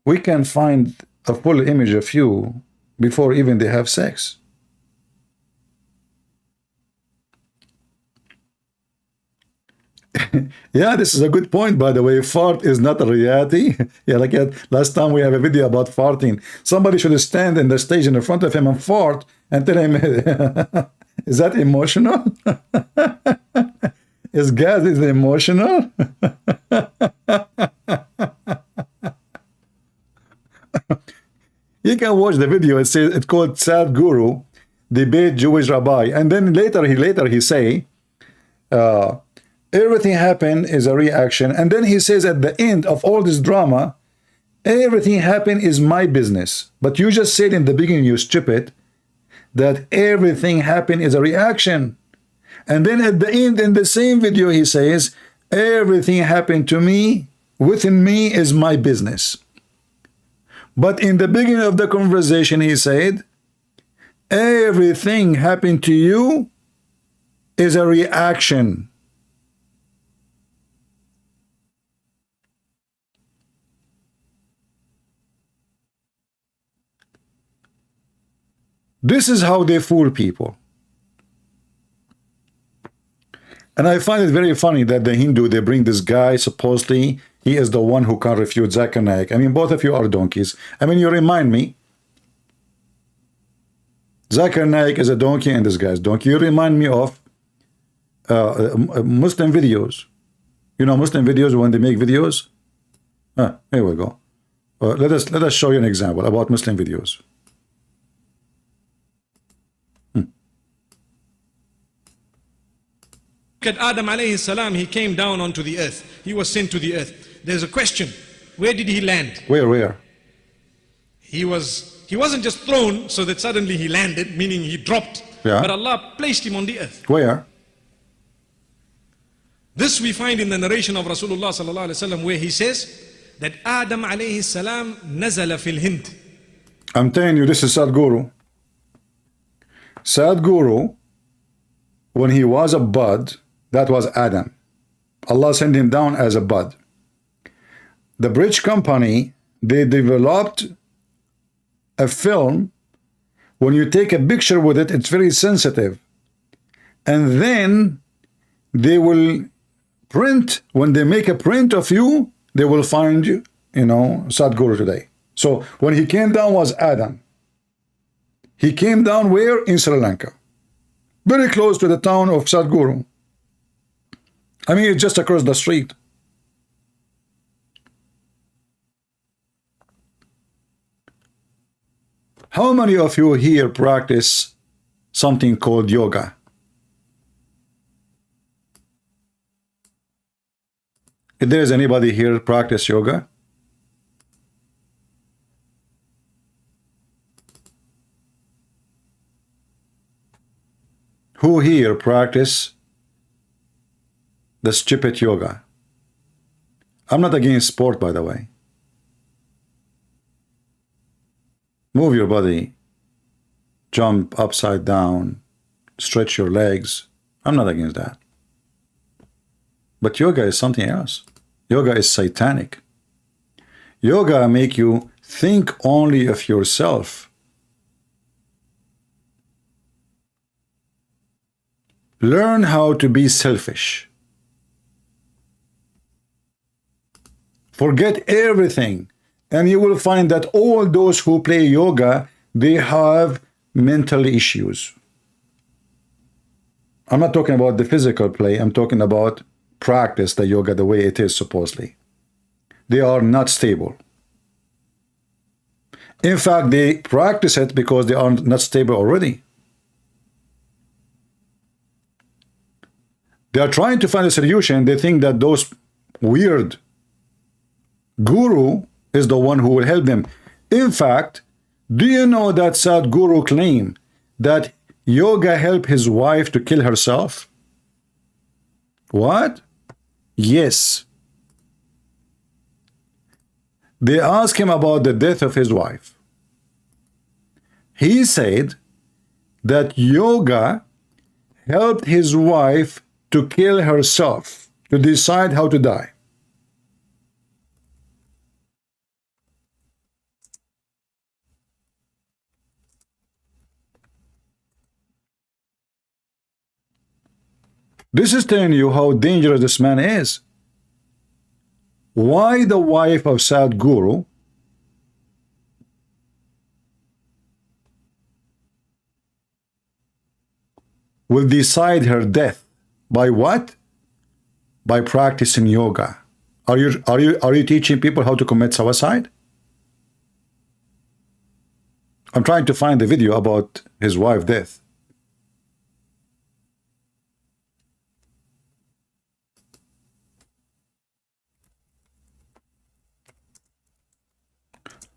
we can find a full image of you before even they have sex. Yeah, this is a good point, by the way. Fart is not a reality. Yeah, like last time we have a video about farting. Somebody should stand in the stage in front of him and fart and tell him, is that emotional? Is gas is emotional? You can watch the video. It says it's called Sadhguru debate Jewish rabbi, and then later he say everything happened is a reaction, and then he says at the end of all this drama, everything happened is my business. But you just said in the beginning, you stupid, that everything happened is a reaction. And then at the end, in the same video, he says, everything happened to me, within me is my business. But in the beginning of the conversation, he said, everything happened to you is a reaction. This is how they fool people. And I find it very funny that the Hindu, they bring this guy, supposedly he is the one who can refute Zakir Naik. I mean, both of you are donkeys. I mean, you remind me, Zakir Naik is a donkey and this guy is donkey. You remind me of Muslim videos. You know Muslim videos when they make videos? Here we go. Let us show you an example about Muslim videos. At Adam alayhi salam, he came down onto the earth. He was sent to the earth. There's a question. Where did he land? Where? He wasn't just thrown so that suddenly he landed, meaning he dropped. Yeah. But Allah placed him on the earth. Where? This we find in the narration of Rasulullah sallallahu alaihi wasallam, where he says that Adam alayhi salam nazala fil Hind. I'm telling you, this is Sadhguru. Sadhguru, when he was a bud, that was Adam. Allah sent him down as a bud. The British company, they developed a film. When you take a picture with it, it's very sensitive. And then they will print, when they make a print of you, they will find you, Sadhguru today. So when he came down was Adam. He came down where? In Sri Lanka. Very close to the town of Sadhguru. I mean, it's just across the street. How many of you here practice something called yoga? If there is anybody here practice yoga? Who here practice the stupid yoga? I'm not against sport, by the way. Move your body, jump upside down, stretch your legs. I'm not against that. But yoga is something else. Yoga is satanic. Yoga make you think only of yourself. Learn how to be selfish. Forget everything, and you will find that all those who play yoga, they have mental issues. I'm not talking about the physical play. I'm talking about practice the yoga the way it is supposedly. They are not stable. In fact, they practice it because they are not stable already. They are trying to find a solution. They think that those weird guru is the one who will help them. In fact, do you know that Sadhguru claimed that yoga helped his wife to kill herself? What? Yes. They asked him about the death of his wife. He said that yoga helped his wife to kill herself, to decide how to die. This is telling you how dangerous this man is. Why the wife of Sadhguru will decide her death by what? By practicing yoga. Are you teaching people how to commit suicide? I'm trying to find the video about his wife's death.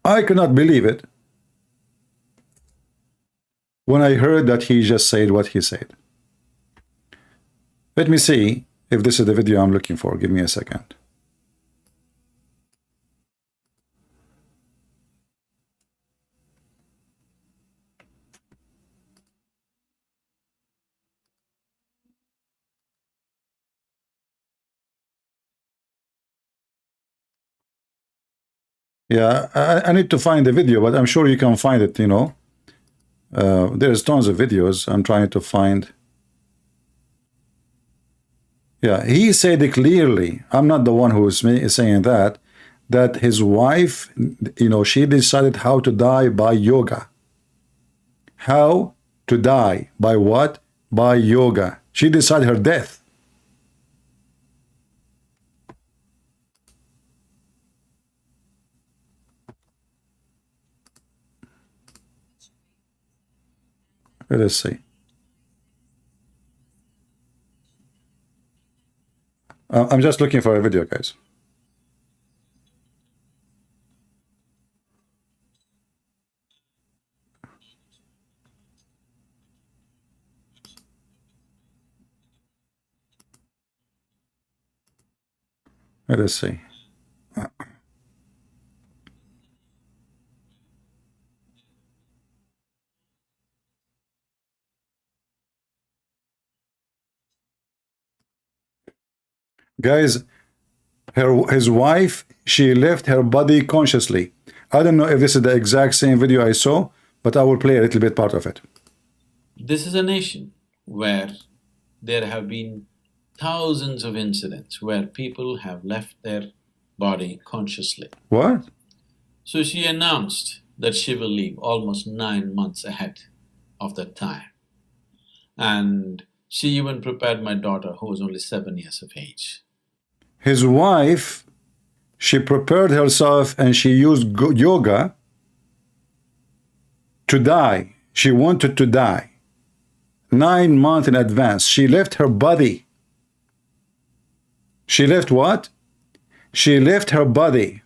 I could not believe it when I heard that he just said what he said. Let me see if this is the video I'm looking for. Give me a second. Yeah, I need to find the video, but I'm sure you can find it, you know. There's tons of videos. I'm trying to find. Yeah, he said it clearly. I'm not the one who is saying that his wife, you know, she decided how to die by yoga. How to die by what? By yoga. She decided her death. Let us see. I'm just looking for a video, guys. Let us see. Guys, his wife, she left her body consciously. I don't know if this is the exact same video I saw, but I will play a little bit part of it. This is a nation where there have been thousands of incidents where people have left their body consciously. What? So she announced that she will leave almost 9 months ahead of that time. And she even prepared my daughter, who was only 7 years of age. His wife, she prepared herself and she used yoga to die. She wanted to die. 9 months in advance. She left her body. She left what? She left her body.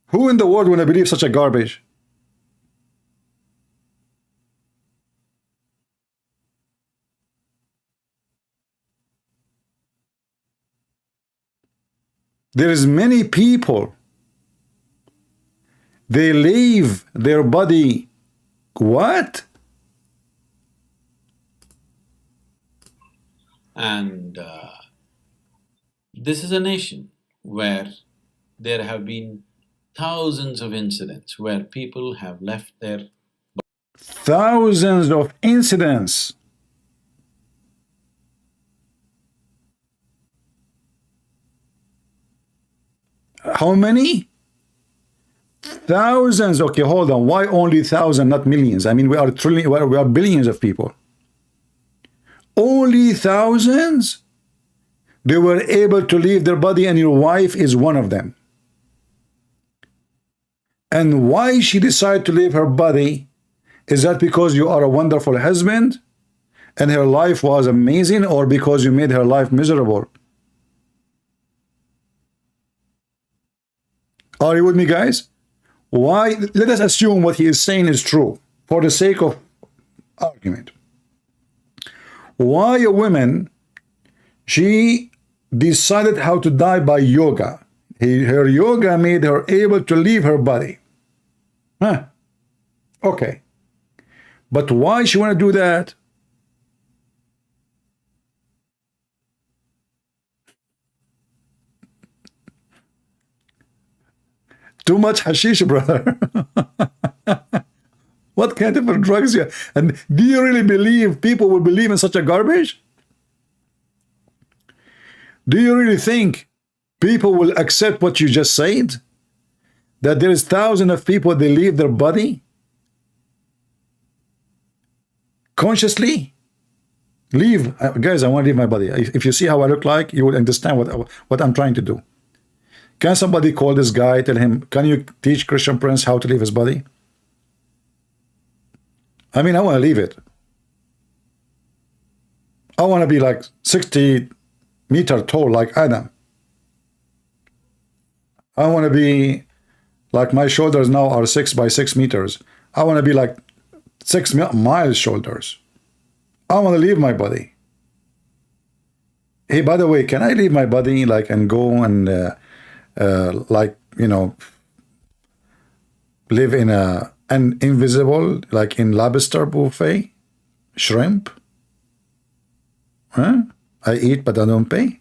Who in the world would believe such a garbage? There is many people, they leave their body. What? And this is a nation where there have been thousands of incidents where people have left their Thousands of incidents. How many? Thousands. Okay, hold on. Why only thousands, not millions? I mean, we are billions of people. Only thousands? They were able to leave their body, and your wife is one of them. And why she decided to leave her body? Is that because you are a wonderful husband and her life was amazing, or because you made her life miserable? Are you with me, guys? Why? Let us assume what he is saying is true for the sake of argument. Why a woman, she decided how to die by yoga. Her yoga made her able to leave her body. Huh. Okay. But why she want to do that? Too much hashish, brother. What kind of drugs you? And do you really believe people will believe in such a garbage? Do you really think people will accept what you just said? That there is thousands of people, they leave their body consciously? Leave, guys, I want to leave my body. If you see how I look like, you will understand what I'm trying to do. Can somebody call this guy, tell him, can you teach Christian Prince how to leave his body? I mean, I want to leave it. I want to be like 60 meters tall like Adam. I want to be like my shoulders now are 6 by 6 meters. I want to be like 6 miles shoulders. I want to leave my body. Hey, by the way, can I leave my body like and go and like, you know, live in an invisible, like in lobster buffet, shrimp? Huh? I eat but I don't pay.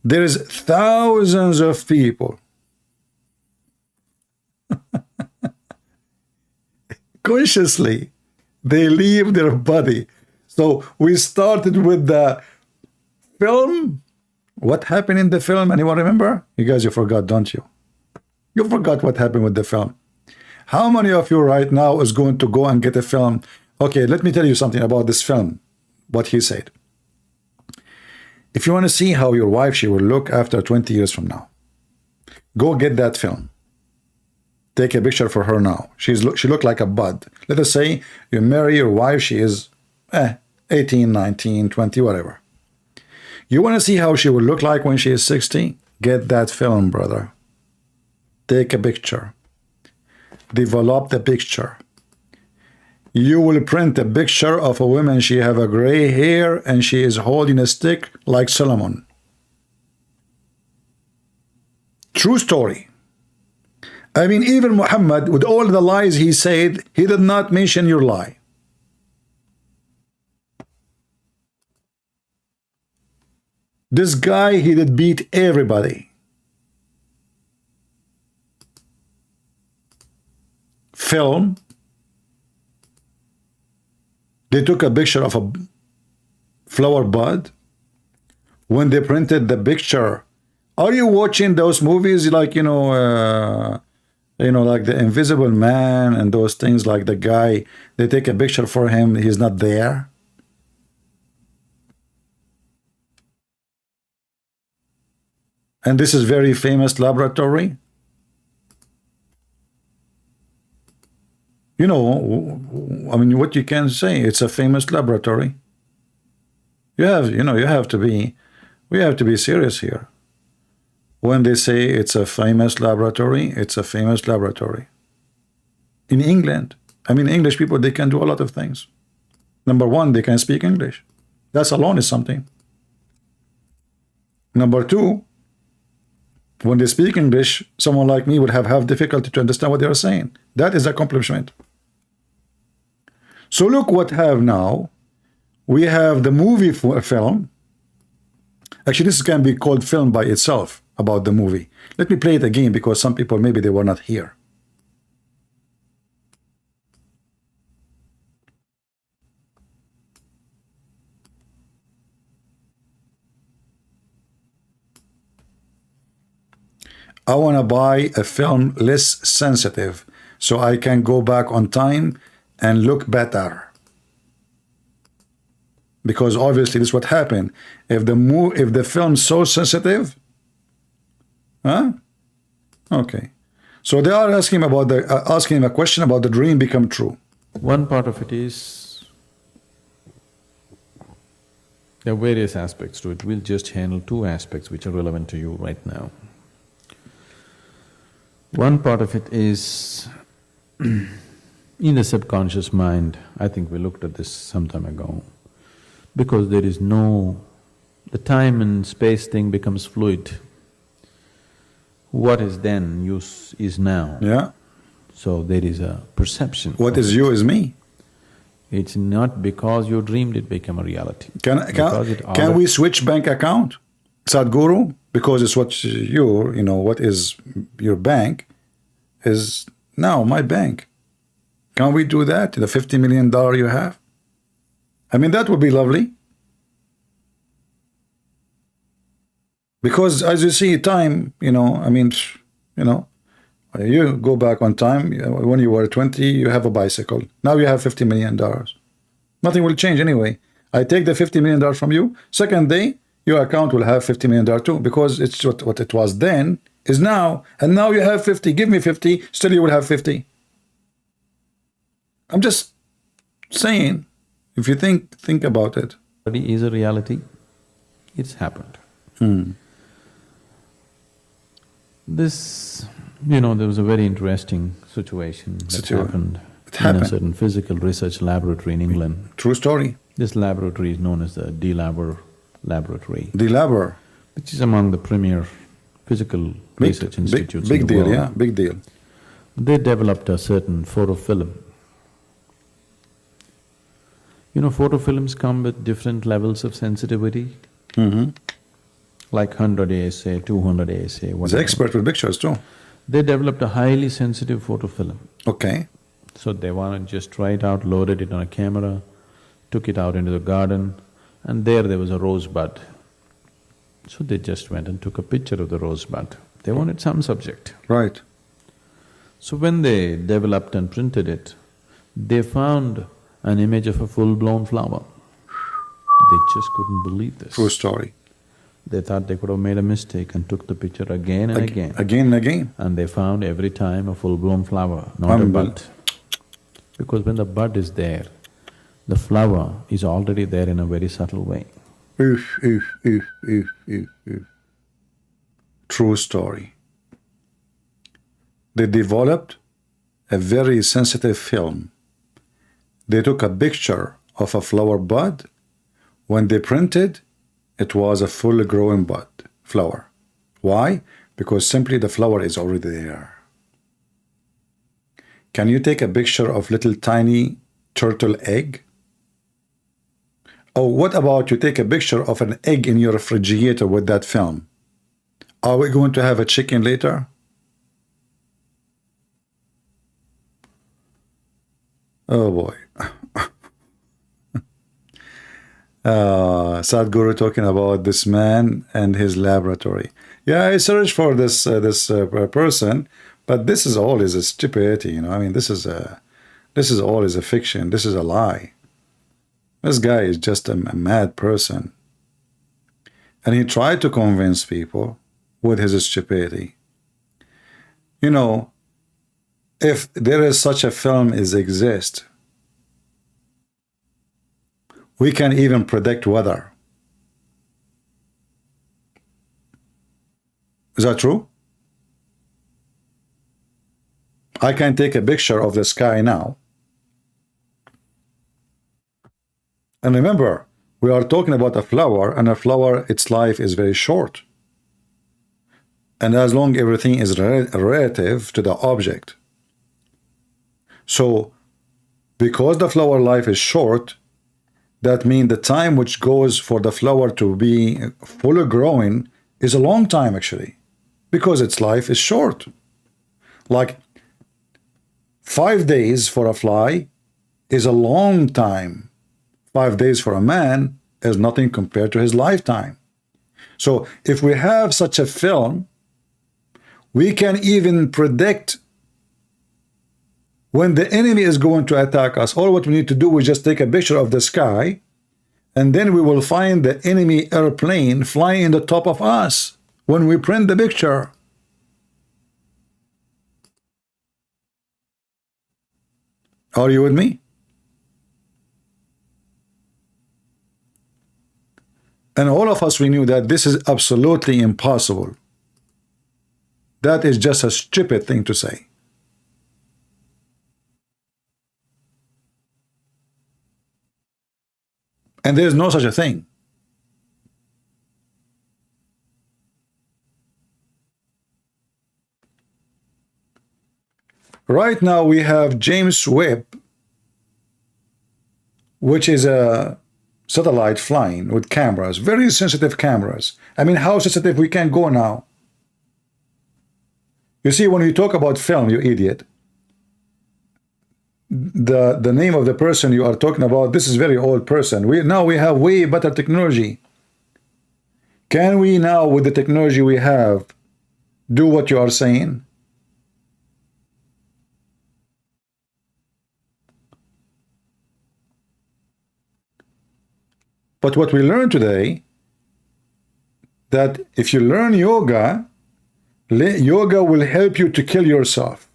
There is thousands of people consciously they leave their body. So we started with the film. What happened in the film? Anyone remember? You guys, you forgot, don't you? You forgot what happened with the film. How many of you right now is going to go and get a film? Okay, let me tell you something about this film, what he said. If you want to see how your wife, she will look after 20 years from now, go get that film. Take a picture for her now. She looked like a bud. Let us say you marry your wife, she is 18, 19, 20, whatever. You want to see how she will look like when she is 60? Get that film, brother. Take a picture. Develop the picture. You will print a picture of a woman, she have a gray hair and she is holding a stick like Solomon. True story. I mean, even Muhammad, with all the lies he said, he did not mention your lie. This guy, he did beat everybody. Film. They took a picture of a flower bud. When they printed the picture, are you watching those movies like, you know, like the Invisible Man and those things, like the guy, they take a picture for him, he's not there? And this is very famous laboratory. You know, I mean, what you can say, it's a famous laboratory. You have, you know, we have to be serious here. When they say it's a famous laboratory, it's a famous laboratory. In England, I mean, English people, they can do a lot of things. Number one, they can speak English. That alone is something. Number two, when they speak English, someone like me would have difficulty to understand what they are saying. That is an accomplishment. So look what we have now. We have the movie film. Actually, this can be called film by itself about the movie. Let me play it again because some people, maybe they were not here. I want to buy a film less sensitive so I can go back on time and look better. Because obviously this is what happened. If the film's so sensitive, huh? Okay. So they are asking about asking him a question about the dream become true. One part of it is there are various aspects to it. We'll just handle two aspects which are relevant to you right now. One part of it is in the subconscious mind. I think we looked at this some time ago. Because there is no… the time and space thing becomes fluid. What is then is now. Yeah. So there is a perception. What is you is me. It's not because you dreamed it became a reality. Can we switch bank account, Sadhguru? Because it's what you know, what is your bank is now, my bank. Can we do that? The $50 million you have? I mean, that would be lovely. Because as you see, time, you know, I mean, you know, you go back on time, when you were 20, you have a bicycle. Now you have $50 million. Nothing will change anyway. I take the $50 million from you, second day, your account will have $50 million too, because it's what it was then is now, and now you have 50. Give me 50, still you will have 50. I'm just saying, if you think about it. Is a reality. It's happened. This, you know, there was a very interesting situation that happened in a certain physical research laboratory in England. True story. This laboratory is known as the DeLabor Laboratory. DeLabor. Which is among the premier physical research institutes big in the deal, world. yeah, big deal. They developed a certain photofilm. You know, photofilms come with different levels of sensitivity. Like 100 ASA, 200 ASA, whatever. He's an expert with pictures too. They developed a highly sensitive photofilm. Okay. So they wanted to just try it out, loaded it on a camera, took it out into the garden, and there was a rosebud. So they just went and took a picture of the rosebud. They wanted some subject. Right. So when they developed and printed it, they found an image of a full-blown flower. They just couldn't believe this. True story. They thought they could have made a mistake and took the picture again and again. Again and again. And they found every time a full-blown flower, not a bud. Because when the bud is there, the flower is already there in a very subtle way. True story. They developed a very sensitive film. They took a picture of a flower bud. When they printed, it was a full-grown bud, flower. Why? Because simply the flower is already there. Can you take a picture of little tiny turtle egg? Oh, what about you take a picture of an egg in your refrigerator with that film? Are we going to have a chicken later? Oh boy. Sadhguru talking about this man and his laboratory. Yeah, I searched for this person, but this is all is a stupidity, you know. I mean, this is all is a fiction. This is a lie. This guy is just a mad person, and he tried to convince people with his stupidity. You know, if there is such a film exists, we can even predict weather. Is that true? I can take a picture of the sky now. And remember, we are talking about a flower, and a flower, its life is very short. And as long everything is relative to the object. So, because the flower life is short, that means the time which goes for the flower to be fully growing is a long time actually, because its life is short. Like 5 days for a fly is a long time. 5 days for a man is nothing compared to his lifetime. So if we have such a film, we can even predict when the enemy is going to attack us. All what we need to do is just take a picture of the sky, and then we will find the enemy airplane flying in the top of us when we print the picture. Are you with me? And all of us, we knew that this is absolutely impossible. That is just a stupid thing to say. And there is no such a thing. Right now we have James Webb, which is a satellite flying with cameras, very sensitive cameras. I mean, how sensitive we can go now. You see, when you talk about film, you idiot, the name of the person you are talking about, this is very old person. Now we have way better technology. Can we now, with the technology we have, do what you are saying? But what we learn today, that if you learn yoga, yoga will help you to kill yourself.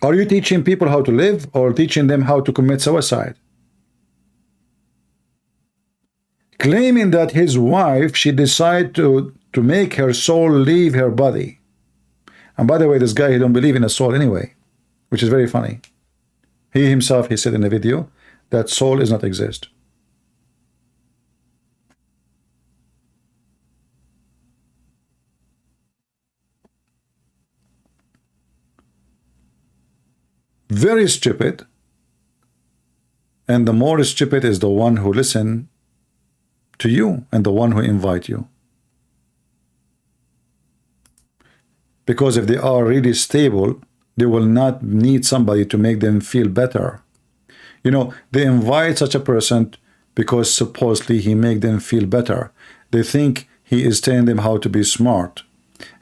Are you teaching people how to live or teaching them how to commit suicide? Claiming that his wife, she decided to make her soul leave her body. And by the way, this guy, he don't believe in a soul anyway, which is very funny. He himself, he said in the video that soul does not exist. Very stupid. And the more stupid is the one who listen to you and the one who invite you. Because if they are really stable, they will not need somebody to make them feel better. You know, they invite such a person because supposedly he make them feel better. They think he is telling them how to be smart.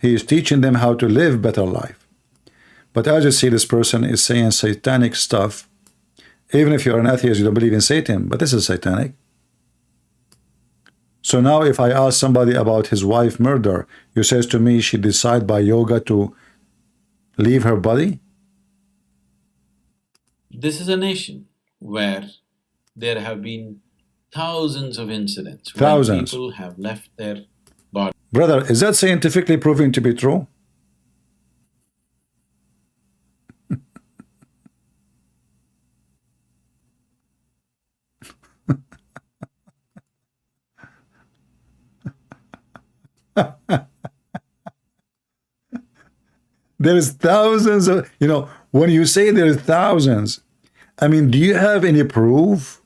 He is teaching them how to live better life. But as you see, this person is saying satanic stuff. Even if you're an atheist, you don't believe in Satan, but this is satanic. So now if I ask somebody about his wife murder, you says to me she decide by yoga to leave her body? This is a nation where there have been thousands of incidents Thousands. where people have left their body. Brother, is that scientifically proven to be true? There is thousands of, you know, when you say there are thousands, I mean, do you have any proof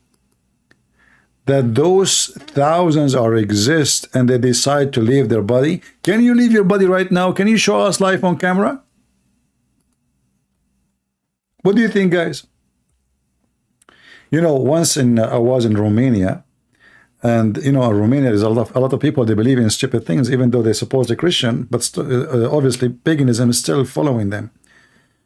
that those thousands are exist and they decide to leave their body? Can you leave your body right now? Can you show us live on camera? What do you think, guys? You know, once I was in Romania, and you know, in Romania there's a lot of people, they believe in stupid things, even though they're supposedly Christian, but obviously paganism is still following them.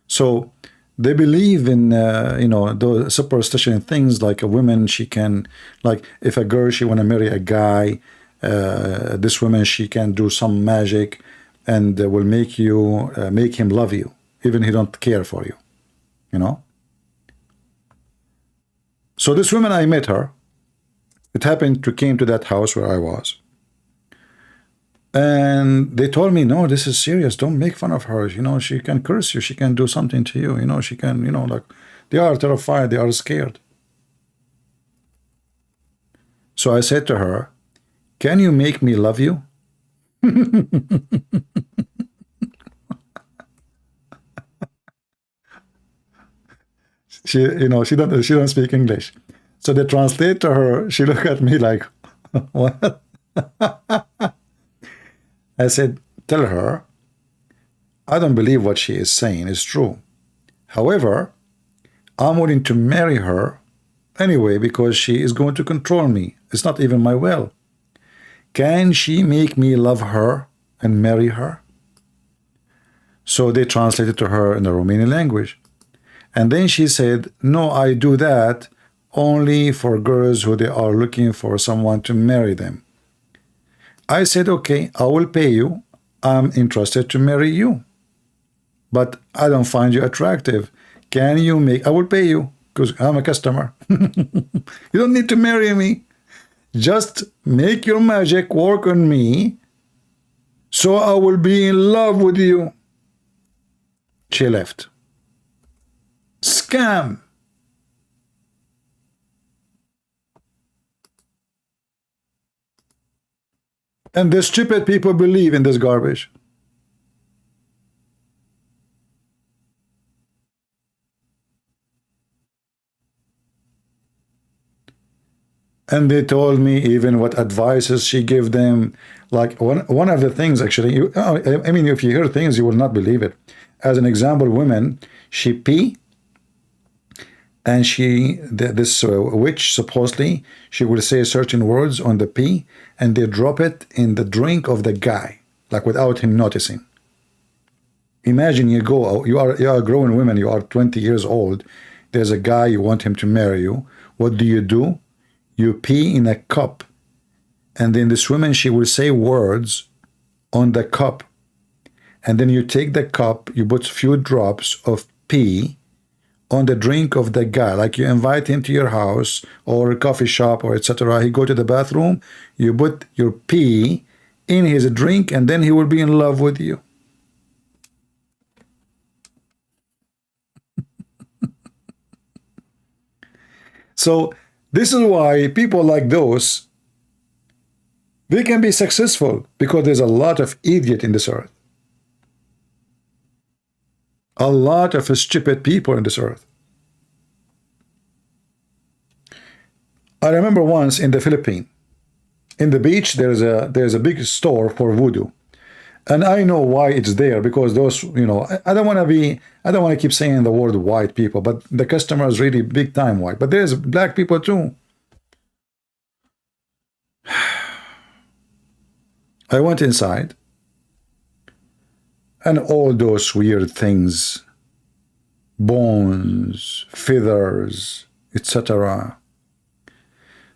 So they believe in you know, those superstition things, like a woman, she can, like if a girl, she want to marry a guy, this woman, she can do some magic and will make you make him love you, even he don't care for you, you know. So this woman, I met her. It happened to came to that house where I was. And they told me, no, this is serious. Don't make fun of her. You know, she can curse you. She can do something to you. You know, she can, you know, like, they are terrified. They are scared. So I said to her, can you make me love you? She, you know, she don't speak English. So they translate to her. She looked at me like, what? I said, tell her, I don't believe what she is saying is true. However, I'm willing to marry her anyway because she is going to control me. It's not even my will. Can she make me love her and marry her? So they translated to her in the Romanian language. And then she said, no, I do that only for girls who they are looking for someone to marry them. I said, okay, I will pay you. I'm interested to marry you. But I don't find you attractive. Can you make, I will pay you because I'm a customer. You don't need to marry me. Just make your magic work on me so I will be in love with you. She left. Scam. And the stupid people believe in this garbage. And they told me even what advices she gave them. Like one of the things, actually, I mean, if you hear things, you will not believe it. As an example, women, she pee, and this witch, supposedly, she will say certain words on the pee, and they drop it in the drink of the guy, like without him noticing. Imagine you are a grown woman, you are 20 years old, there's a guy, you want him to marry you. What do? You pee in a cup, and then this woman, she will say words on the cup, and then you take the cup, you put a few drops of pee on the drink of the guy, like you invite him to your house or a coffee shop or etc. He go to the bathroom, you put your pee in his drink, and then he will be in love with you. So this is why people like those, they can be successful, because there's a lot of idiot in this earth. A lot of stupid people in this earth. I remember once in the Philippines, in the beach, there's a big store for voodoo. And I know why it's there, because those, I don't want to keep saying the word white people, but the customer is really big time white. But there's black people too. I went inside, and all those weird things, bones, feathers, etc.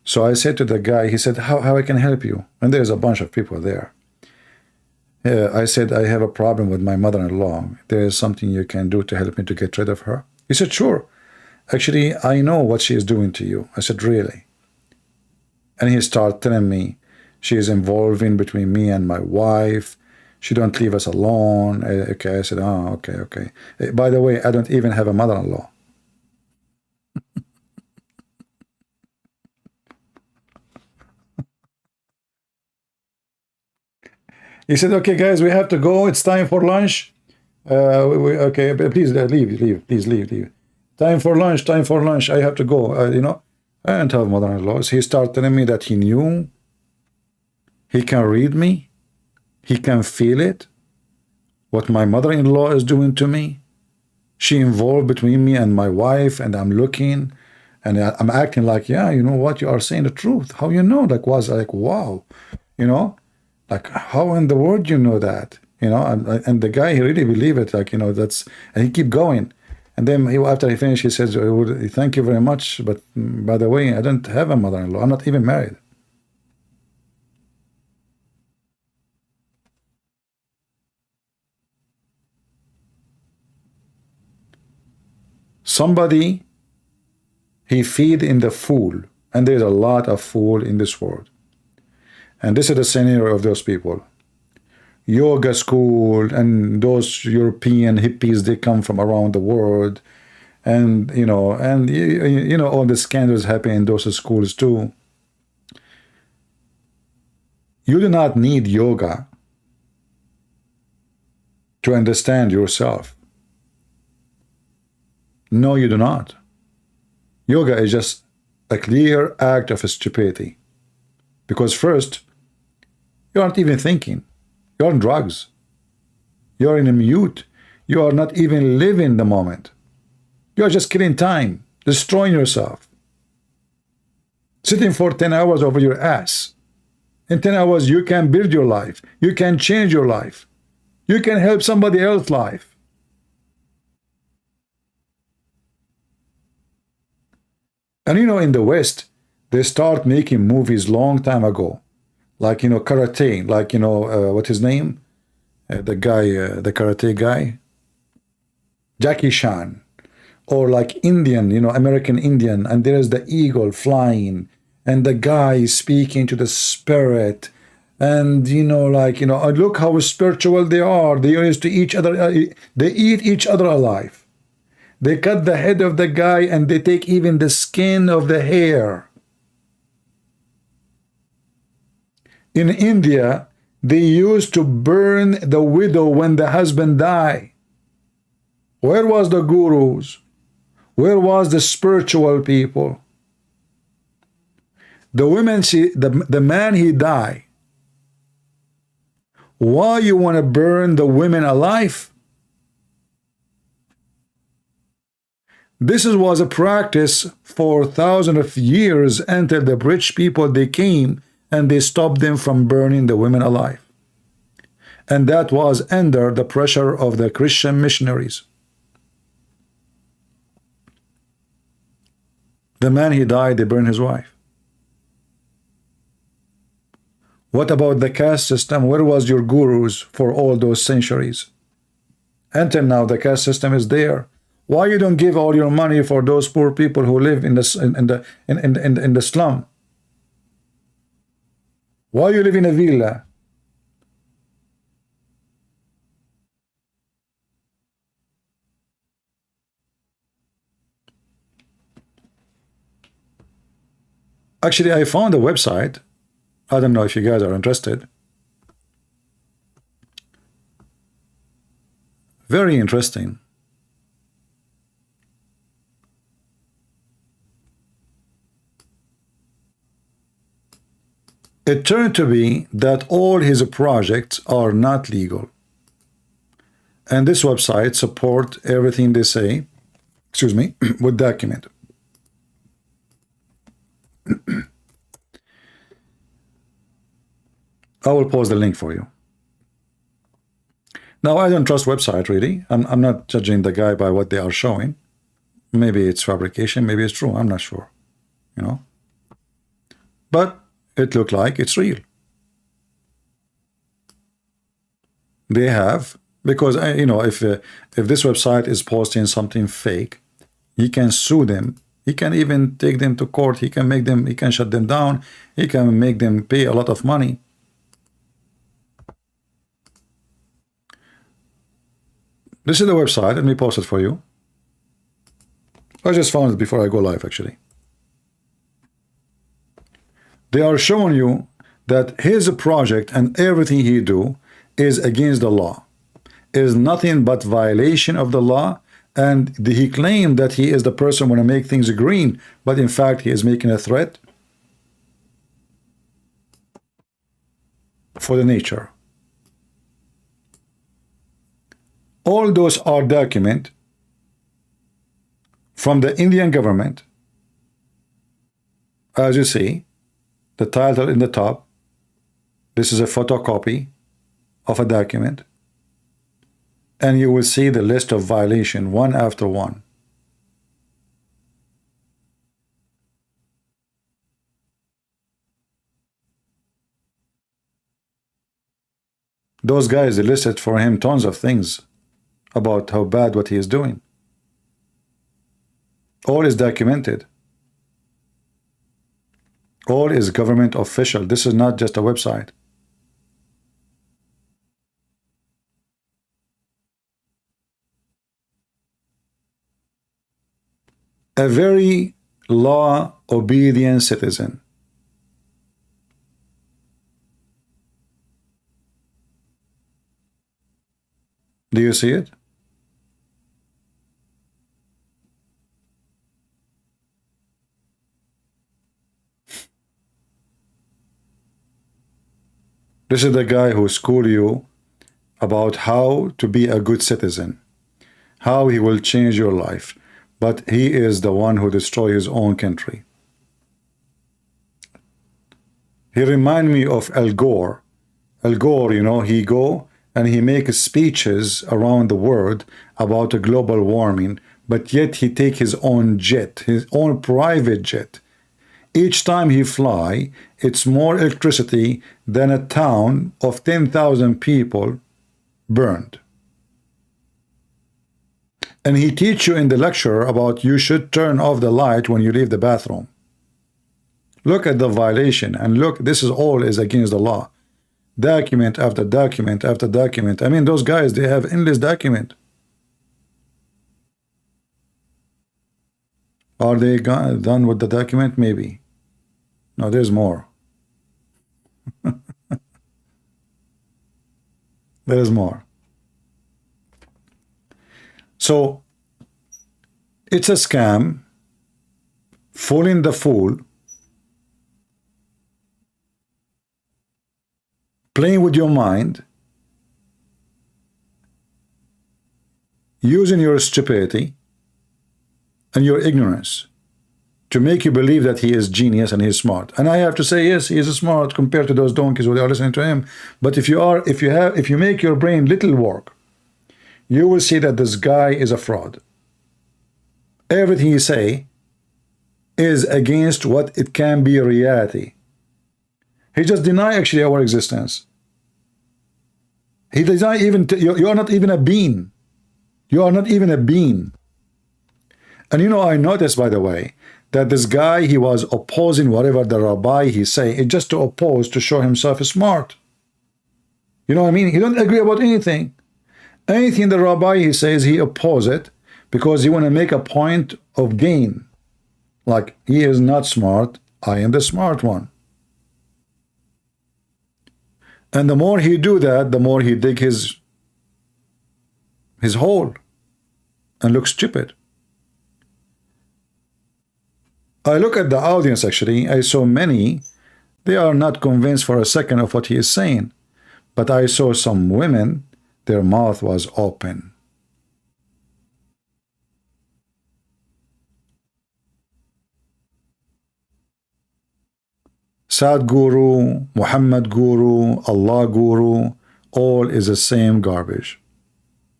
So I said to the guy, he said, how I can help you? And there's a bunch of people there. I said, I have a problem with my mother-in-law. There is something you can do to help me to get rid of her? He said, sure. Actually, I know what she is doing to you. I said, really? And he started telling me, she is involving between me and my wife. She don't leave us alone. Okay, I said, oh, okay. By the way, I don't even have a mother-in-law. He said, okay, guys, we have to go. It's time for lunch. Okay, please leave. Please leave. Time for lunch. I have to go. I don't have mother-in-laws. He started telling me that he knew. He can read me. He can feel it. What my mother-in-law is doing to me. She involved between me and my wife, and I'm looking, and I'm acting like, yeah, you know what? You are saying the truth. How you know? Wow. Like, how in the world you know that? And the guy, he really believed it. That's, and he keep going. And then after he finished, he says, thank you very much. But by the way, I don't have a mother-in-law. I'm not even married. Somebody, he feed in the fool. And there's a lot of fool in this world. And this is the scenario of those people. Yoga school and those European hippies, they come from around the world. And, all the scandals happen in those schools too. You do not need yoga to understand yourself. No, you do not. Yoga is just a clear act of stupidity. Because first, you aren't even thinking. You're on drugs. You're in a mute. You are not even living the moment. You are just killing time, destroying yourself. Sitting for 10 hours over your ass. In 10 hours, you can build your life. You can change your life. You can help somebody else's life. And in the West, they start making movies long time ago. Like, karate, like, what's his name? The guy, the karate guy? Jackie Chan. Or like Indian, American Indian, and there's the eagle flying, and the guy speaking to the spirit, and, look how spiritual they are. They used to eat each other alive. They cut the head of the guy, and they take even the skin of the hair. In India, they used to burn the widow when the husband died. Where was the gurus? Where was the spiritual people? The women, the man, he died. Why you want to burn the women alive? This was a practice for thousands of years until the British people, they came and they stopped them from burning the women alive. And that was under the pressure of the Christian missionaries. The man, he died, they burned his wife. What about the caste system? Where was your gurus for all those centuries? Until now, the caste system is there. Why you don't give all your money for those poor people who live in the slum? Why you live in a villa? Actually, I found a website. I don't know if you guys are interested. Very interesting. It turned to be that all his projects are not legal. And this website support everything they say, excuse me, with document. I will post the link for you. Now, I don't trust website really. I'm not judging the guy by what they are showing. Maybe it's fabrication, maybe it's true, I'm not sure, you know. But it looked like it's real. They have, because you know, if this website is posting something fake, he can sue them. He can even take them to court. He can make them, he can shut them down. He can make them pay a lot of money. This is the website. Let me post it for you. I just found it before I go live, actually. They are showing you that his project and everything he do is against the law, is nothing but violation of the law, and he claimed that he is the person who want to make things green, but in fact he is making a threat for the nature. All those are documents from the Indian government. As you see, the title in the top, this is a photocopy of a document, and you will see the list of violation one after one. Those guys, they listed for him tons of things about how bad what he is doing. All is documented. All is government official. This is not just a website. A very law-obedient citizen. Do you see it? This is the guy who schooled you about how to be a good citizen, how he will change your life, but he is the one who destroyed his own country. He reminds me of Al Gore. Al Gore, you know, he go and he makes speeches around the world about a global warming, but yet he take his own jet, his own private jet. Each time he fly, it's more electricity than a town of 10,000 people burned. And he teach you in the lecture about you should turn off the light when you leave the bathroom. Look at the violation, and look, this is all is against the law. Document after document after document. I mean, those guys, they have endless document. Are they done with the document? Maybe. No, there's more. There is more. So, it's a scam, fooling the fool, playing with your mind, using your stupidity, and your ignorance to make you believe that he is genius and he's smart. And I have to say, yes, he is smart compared to those donkeys who are listening to him. But if you make your brain little work, you will see that this guy is a fraud. Everything he say is against what it can be reality. He just deny actually our existence. He deny even you are not even a being. You are not even a being. And you know, I noticed, by the way, that this guy, he was opposing whatever the rabbi he's saying, it just to oppose, to show himself smart. You know what I mean? He don't agree about anything. Anything the rabbi he says, he oppose it because he want to make a point of gain. Like, he is not smart, I am the smart one. And the more he do that, the more he dig his hole and look stupid. I look at the audience actually, I saw many, they are not convinced for a second of what he is saying. But I saw some women, their mouth was open. Sadhguru, Muhammad Guru, Allah Guru, all is the same garbage.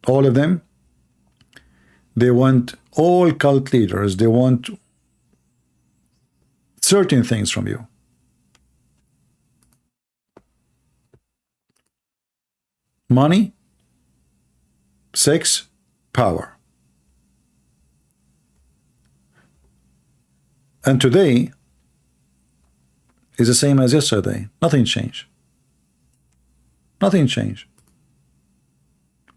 All of them, they want, all cult leaders, they want certain things from you. Money, sex, power. And today is the same as yesterday. Nothing changed. Nothing changed.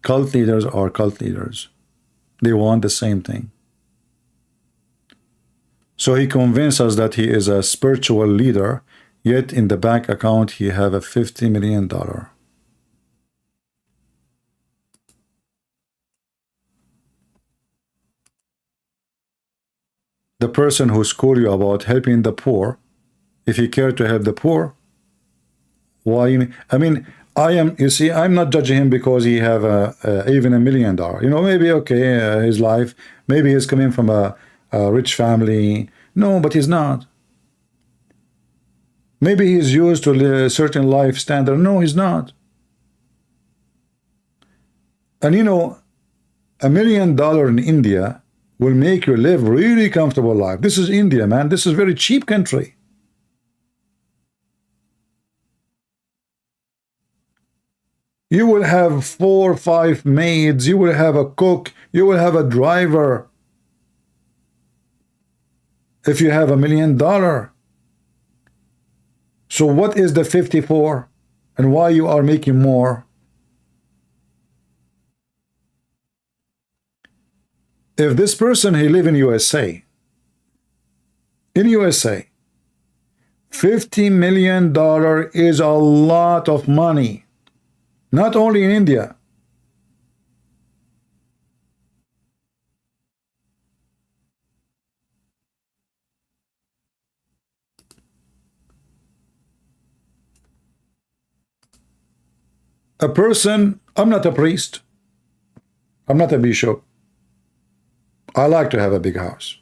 Cult leaders are cult leaders. They want the same thing. So he convinced us that he is a spiritual leader, yet in the bank account he have a $50 million. The person who schooled you about helping the poor, if he cared to help the poor, why? I mean, you see, I'm not judging him because he have even $1 million. You know, maybe, okay, his life, maybe he's coming from a rich family. No, but he's not. Maybe he's used to a certain life standard. No, he's not. And you know, $1 million in India will make you live really comfortable life. This is India, man. This is a very cheap country. You will have 4 or 5 maids. You will have a cook. You will have a driver. If you have $1 million. So what is the 54 and why you are making more? If this person, he live in USA, $50 million is a lot of money, not only in India. A person, I'm not a priest, I'm not a bishop. I like to have a big house.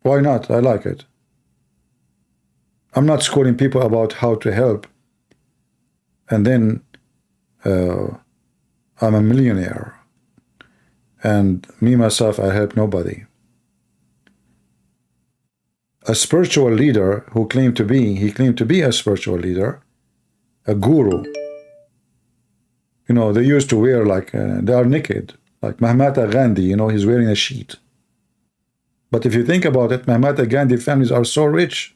Why not? I like it. I'm not schooling people about how to help. And then I'm a millionaire. And me, myself, I help nobody. A spiritual leader who claimed to be a spiritual leader, a guru. You know, they used to wear like, they are naked. Like Mahatma Gandhi, you know, he's wearing a sheet. But if you think about it, Mahatma Gandhi families are so rich.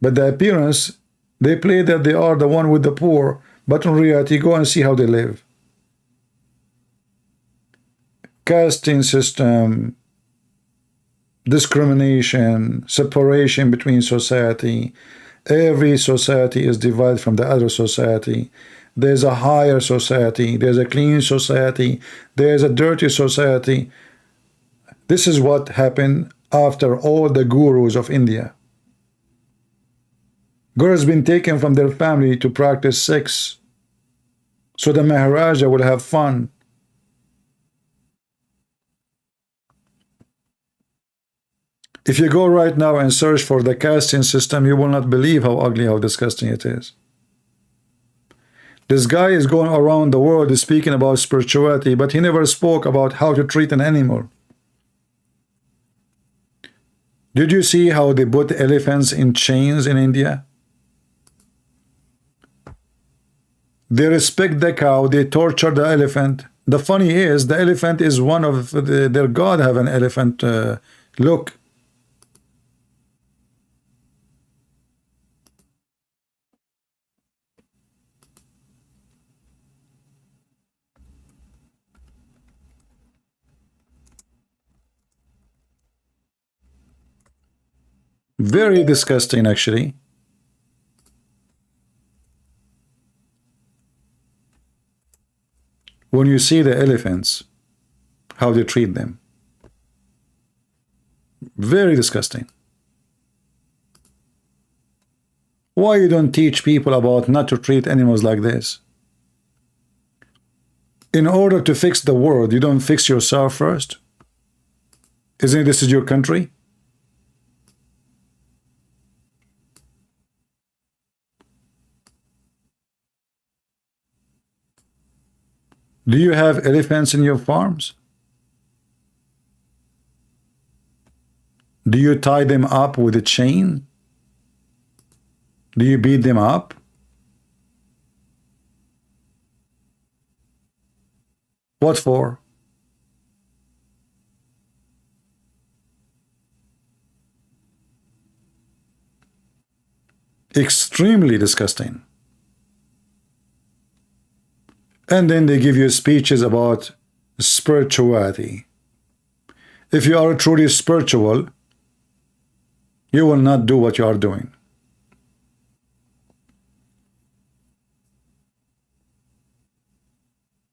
But the appearance, they play that they are the one with the poor. But in reality, go and see how they live. Casting system, discrimination, separation between society. Every society is divided from the other society. There's a higher society, there's a clean society, there's a dirty society. This is what happened after all the gurus of India. Girls been taken from their family to practice sex, so the Maharaja will have fun. If you go right now and search for the casting system, you will not believe how ugly, how disgusting it is. This guy is going around the world speaking about spirituality, but he never spoke about how to treat an animal. Did you see how they put elephants in chains in India? They respect the cow, they torture the elephant. The funny is, the elephant is one of their god have an elephant look. Very disgusting, actually. When you see the elephants, how they treat them. Very disgusting. Why you don't teach people about not to treat animals like this? In order to fix the world, you don't fix yourself first? Isn't this your country? Do you have elephants in your farms? Do you tie them up with a chain? Do you beat them up? What for? Extremely disgusting. And then they give you speeches about spirituality. If you are truly spiritual, you will not do what you are doing.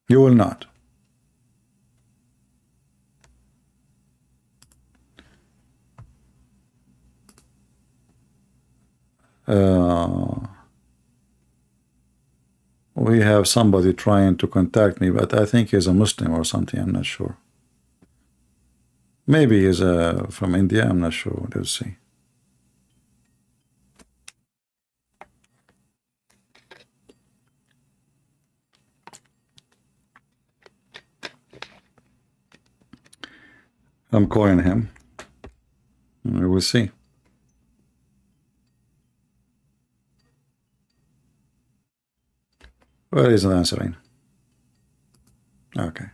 You will not. We have somebody trying to contact me, but I think he's a Muslim or something. I'm not sure. Maybe he's from India. I'm not sure. Let's see. I'm calling him. We will see. Well, he's not answering. Okay.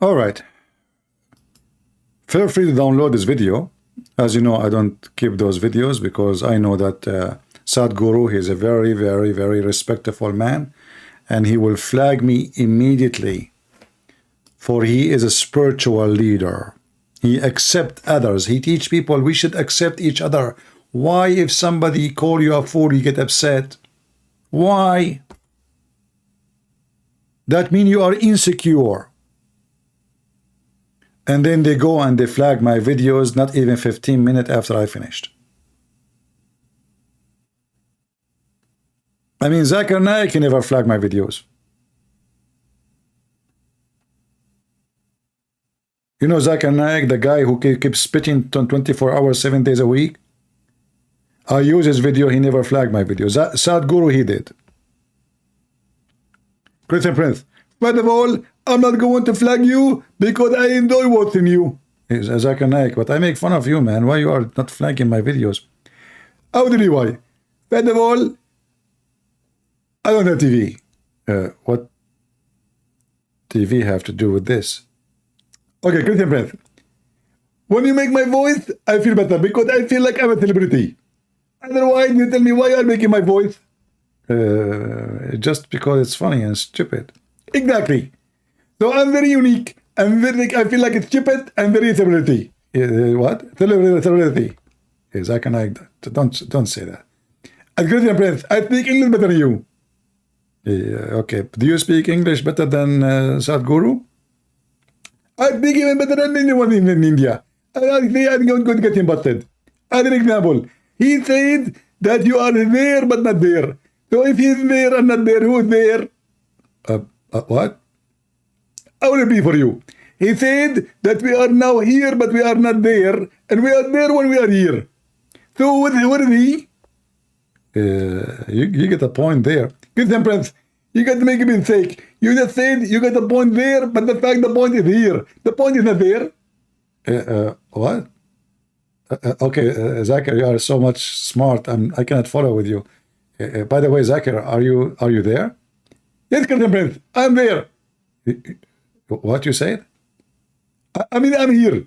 All right. Feel free to download this video. As you know, I don't keep those videos because I know that Sadhguru, he is a very, very, very respectful man, and he will flag me immediately, for he is a spiritual leader. He accepts others. He teach people we should accept each other. Why, if somebody call you a fool, you get upset? Why? That means you are insecure. And then they go and they flag my videos not even 15 minutes after I finished. I mean, Zakir Naik, he never flagged my videos. You know Zakir Naik, the guy who keeps spitting 24 hours, 7 days a week? I use his video, he never flagged my video. Sadhguru, he did. Christian Prince, first of all, I'm not going to flag you because I enjoy watching you. He's Zakir Naik, but I make fun of you, man. Why you are not flagging my videos? How did you why? First of all, I don't have TV. What TV have to do with this? Okay, Christian Prince. When you make my voice, I feel better because I feel like I'm a celebrity. Otherwise, you tell me why you are making my voice. Just because it's funny and stupid. Exactly. So I'm very unique. I feel like it's stupid and very celebrity. What? Celebrity. Yes, I can like that. Don't say that. As Christian Prince, I speak English better than you. Okay. Do you speak English better than Sadhguru? I speak even better than anyone in India. I'm going to get him busted. As an example, he said that you are there but not there. So if he's there and not there, who is there? What? I will repeat for you. He said that we are now here, but we are not there, and we are there when we are here. So what is he? You get a point there. Good Prince. You got to make a mistake. You just said you got a point there, but the fact the point is here. The point is not there. What? Okay, Zakir, you are so much smart. I cannot follow with you. By the way, Zakir, are you there? Yes, Captain Prince, I'm there. What you said? I mean, I'm here.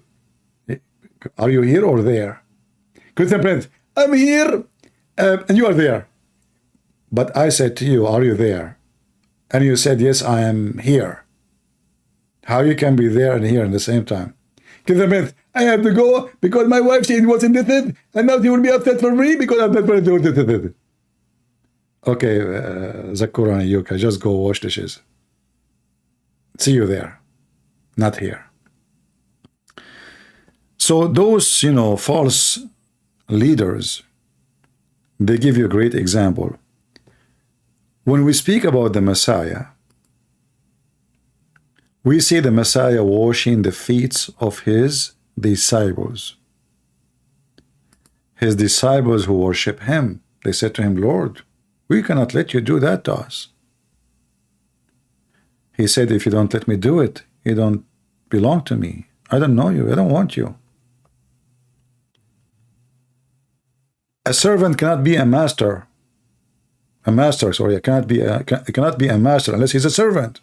Are you here or there? Captain Prince, I'm here, and you are there. But I said to you, are you there? And you said, yes, I am here. How you can be there and here at the same time? Captain Prince, I have to go because my wife, she was in this, and now she will be upset for me because I'm not going to do this. Okay, Zakura and Yuka, just go wash dishes. See you there, not here. So those, false leaders, they give you a great example. When we speak about the Messiah, we see the Messiah washing the feet of his disciples. His disciples who worship him, they said to him, Lord, we cannot let you do that to us. He said, if you don't let me do it, you don't belong to me. I don't know you. I don't want you. A servant cannot be a master. A master, sorry, cannot be a master unless he's a servant.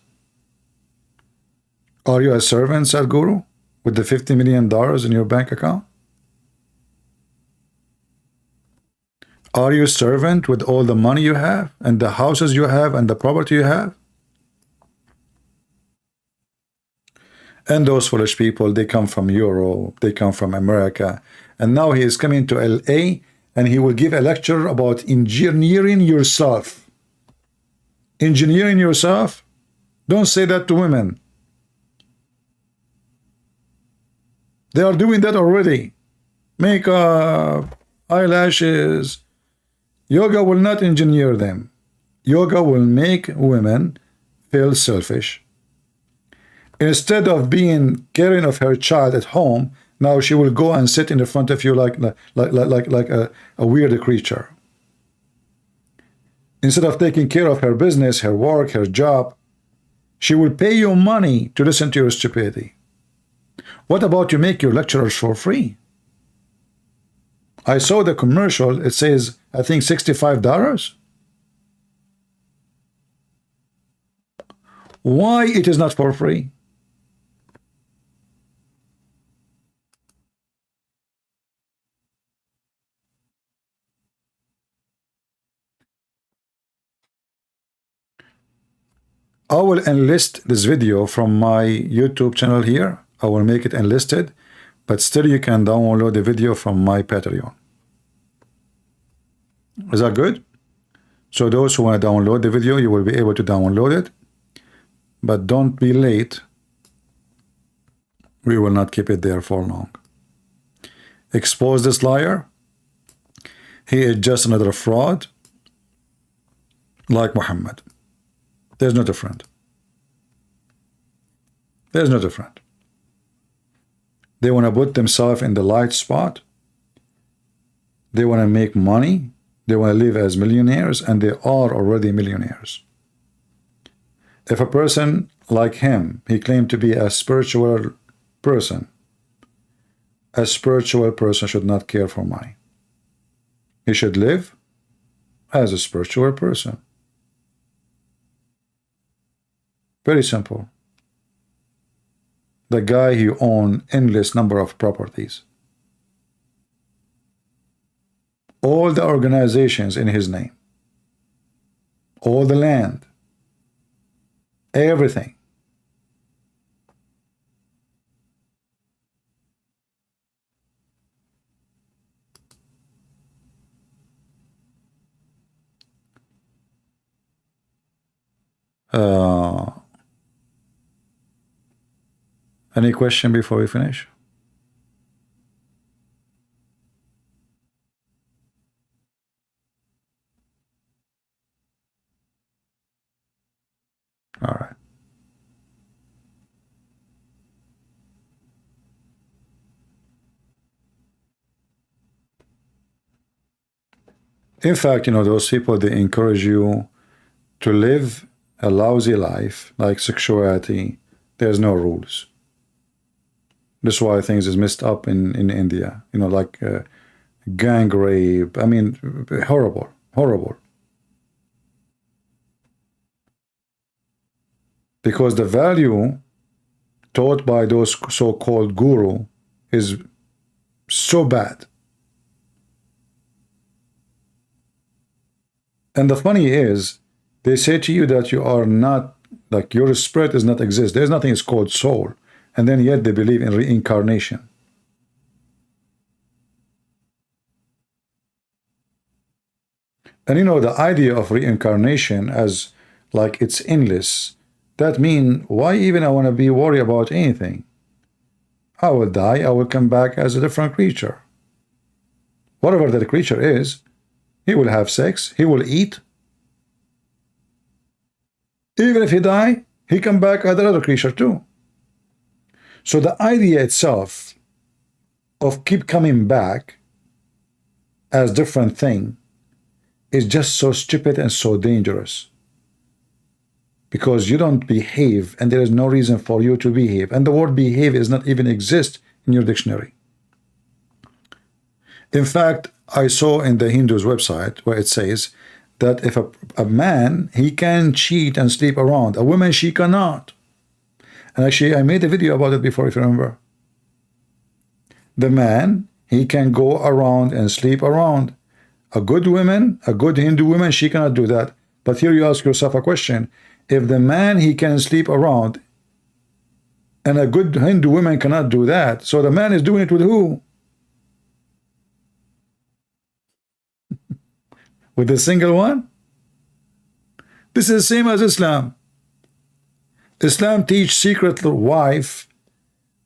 Are you a servant, Sadhguru, with the $50 million in your bank account? Are you a servant with all the money you have and the houses you have and the property you have? And those foolish people, they come from Europe, they come from America, and now he is coming to LA and he will give a lecture about engineering yourself. Engineering yourself? Don't say that to women. They are doing that already. Makeup, eyelashes. Yoga will not engineer them. Yoga will make women feel selfish. Instead of being caring of her child at home, now she will go and sit in the front of you like a weird creature. Instead of taking care of her business, her work, her job, she will pay you money to listen to your stupidity. What about you make your lecturers for free? I saw the commercial, it says, I think $65. Why it is not for free? I will enlist this video from my YouTube channel here. I will make it enlisted, but still you can download the video from my Patreon. Is that good? So those who want to download the video, you will be able to download it, but don't be late. We will not keep it there for long. Expose this liar. He is just another fraud like Muhammad. There's no different. There's no different. They want to put themselves in the light spot. They want to make money. They want to live as millionaires, and they are already millionaires. If a person like him, he claimed to be a spiritual person should not care for money. He should live as a spiritual person. Very simple. The guy who owned endless number of properties. All the organizations in his name. All the land. Everything. Any question before we finish? All right. In fact, those people, they encourage you to live a lousy life, like sexuality. There's no rules. That's why things is messed up in India. Like gang rape. I mean, horrible, horrible. Because the value taught by those so-called guru is so bad. And the funny is, they say to you that you are not, like your spirit does not exist. There's nothing is called soul. And then yet they believe in reincarnation. And the idea of reincarnation as like it's endless, that means why even I want to be worried about anything? I will die, I will come back as a different creature. Whatever that creature is, he will have sex, he will eat. Even if he die, he come back as another creature too. So the idea itself of keep coming back as different thing is just so stupid and so dangerous. Because you don't behave and there is no reason for you to behave. And the word behave is not even exist in your dictionary. In fact, I saw in the Hindu's website where it says that if a man, he can cheat and sleep around. A woman, she cannot. And actually, I made a video about it before, if you remember. The man, he can go around and sleep around. A good woman, a good Hindu woman, she cannot do that. But here you ask yourself a question. If the man, he can sleep around, and a good Hindu woman cannot do that, so the man is doing it with who? With the single one? This is the same as Islam. Islam teach secret wife.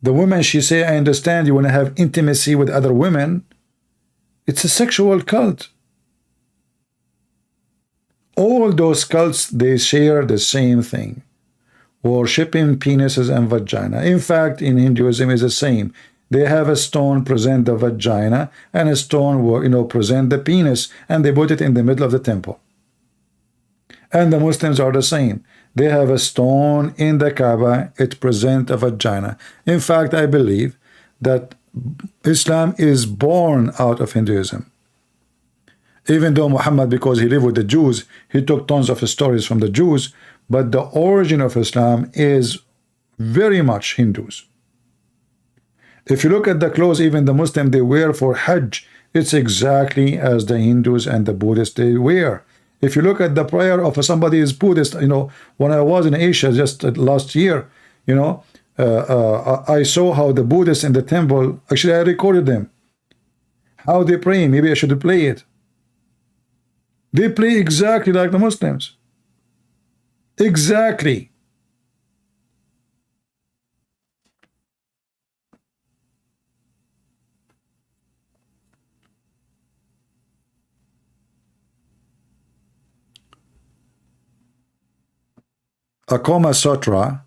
The woman, she say, I understand you want to have intimacy with other women. It's a sexual cult. All those cults, they share the same thing. Worshipping penises and vagina. In fact, in Hinduism is the same. They have a stone present the vagina and a stone present the penis, and they put it in the middle of the temple. And the Muslims are the same. They have a stone in the Kaaba, it present a vagina. In fact, I believe that Islam is born out of Hinduism. Even though Muhammad, because he lived with the Jews, he took tons of stories from the Jews, but the origin of Islam is very much Hindus. If you look at the clothes even the Muslim they wear for Hajj, it's exactly as the Hindus and the Buddhists they wear. If you look at the prayer of somebody is Buddhist, when I was in Asia just last year, I saw how the Buddhists in the temple, actually I recorded them, how they pray. Maybe I should play it. They play exactly like the Muslims. Exactly. A Kama Sutra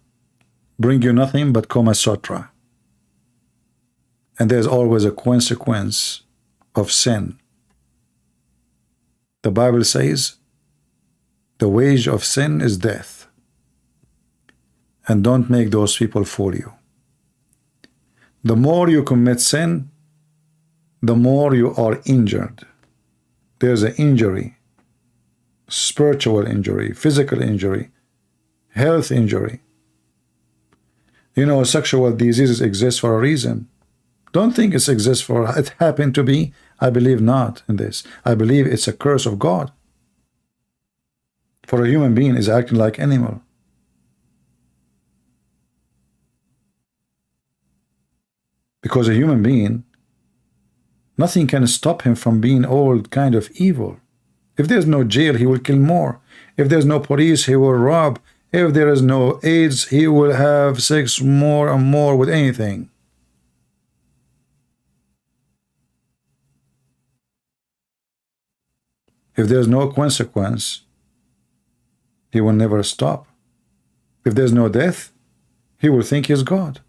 bring you nothing but Kama Sutra. And there's always a consequence of sin. The Bible says, the wage of sin is death. And don't make those people fool you. The more you commit sin, the more you are injured. There's an injury, spiritual injury, physical injury, health injury. Sexual diseases exist for a reason. Don't think it exists for it happened to be. I believe not in this. I believe it's a curse of God. For a human being is acting like animal. Because a human being, nothing can stop him from being all kind of evil. If there's no jail, he will kill more. If there's no police, he will rob. If there is no AIDS, he will have sex more and more with anything. If there's no consequence, he will never stop. If there's no death, he will think he's God.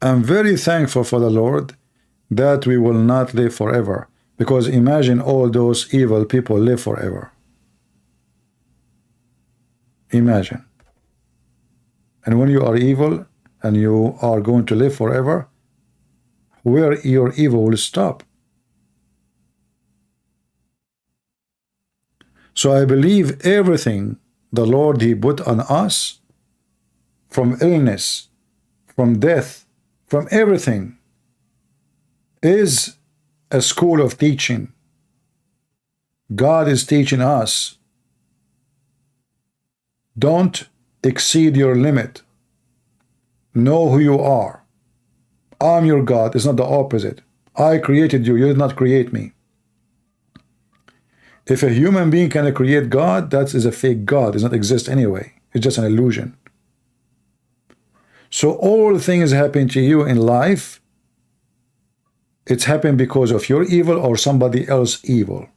I'm very thankful for the Lord that we will not live forever. Because imagine all those evil people live forever. Imagine. And when you are evil and you are going to live forever, where your evil will stop. So I believe everything the Lord He put on us, from illness, from death, from everything, is a school of teaching. God is teaching us. Don't exceed your limit. Know who you are. I'm your God. It's not the opposite. I created you. You did not create me. If a human being can create God, that is a fake God. It does not exist anyway. It's just an illusion. So all things happen to you in life, it's happened because of your evil or somebody else's evil.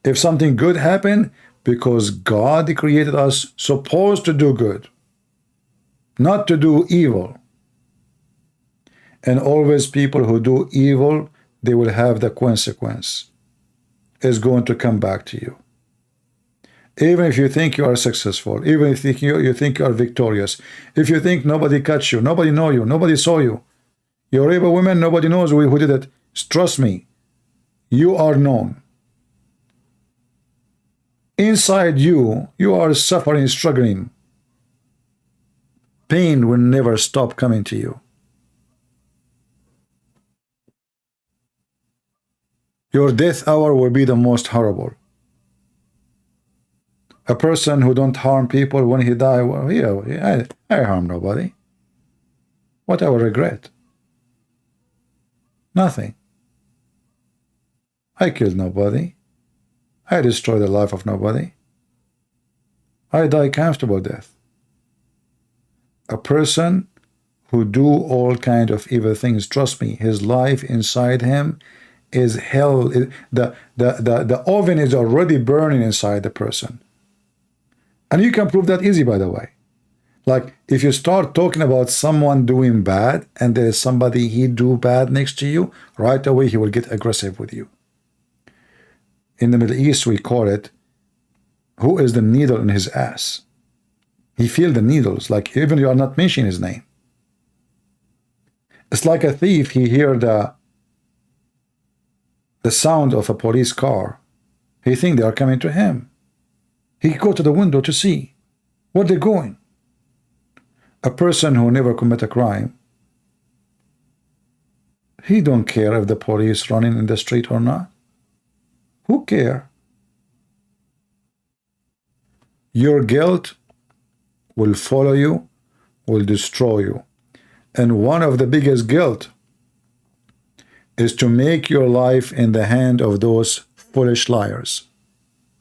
If something good happened, because God created us supposed to do good, not to do evil. And always people who do evil, they will have the consequence. It's going to come back to you. Even if you think you are successful, even if you think you are victorious, if you think nobody catch you, nobody know you, nobody saw you, you're able woman, nobody knows who did it. Trust me, you are known. Inside you, you are suffering, struggling. Pain will never stop coming to you. Your death hour will be the most horrible. A person who don't harm people, when he die, well, yeah, I harm nobody. What I will regret? Nothing. I killed nobody. I destroyed the life of nobody. I die comfortable death. A person who do all kind of evil things, trust me, his life inside him is hell. The oven is already burning inside the person. And you can prove that easy, by the way. Like, if you start talking about someone doing bad and there is somebody he do bad next to you, right away he will get aggressive with you. In the Middle East, we call it, who is the needle in his ass? He feel the needles, like even you are not mentioning his name. It's like a thief, he hear the sound of a police car. He think they are coming to him. He go to the window to see where they're going. A person who never commit a crime, he don't care if the police running in the street or not. Who care? Your guilt will follow you, will destroy you. And one of the biggest guilt is to make your life in the hand of those foolish liars.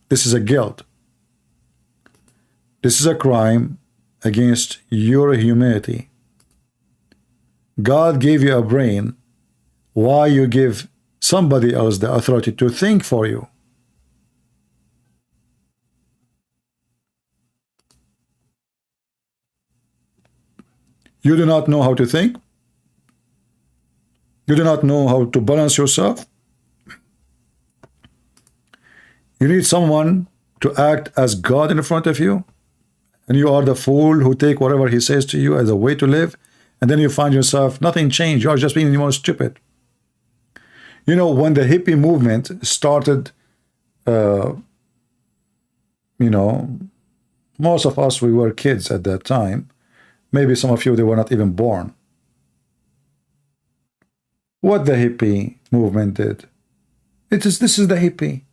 This is a guilt. This is a crime against your humanity. God gave you a brain. Why you give somebody else the authority to think for you? You do not know how to think? You do not know how to balance yourself? You need someone to act as God in front of you? And you are the fool who take whatever he says to you as a way to live, and then you find yourself, nothing changed, you are just being more stupid. You know, when the hippie movement started, you know, most of us, we were kids at that time. Maybe some of you, they were not even born. What the hippie movement did, this is the hippie.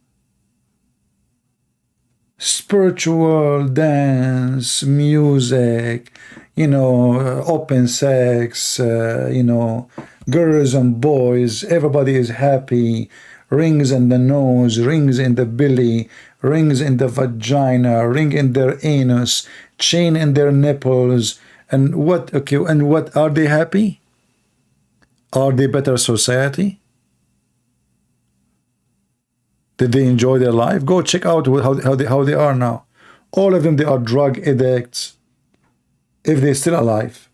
Spiritual, dance, music, you know, open sex, you know, girls and boys, everybody is happy, rings in the nose, rings in the belly, rings in the vagina, ring in their anus, chain in their nipples, and what, okay, and what, are they happy? Are they better society? Did they enjoy their life? Go check out how they are now. All of them, they are drug addicts. If they're still alive.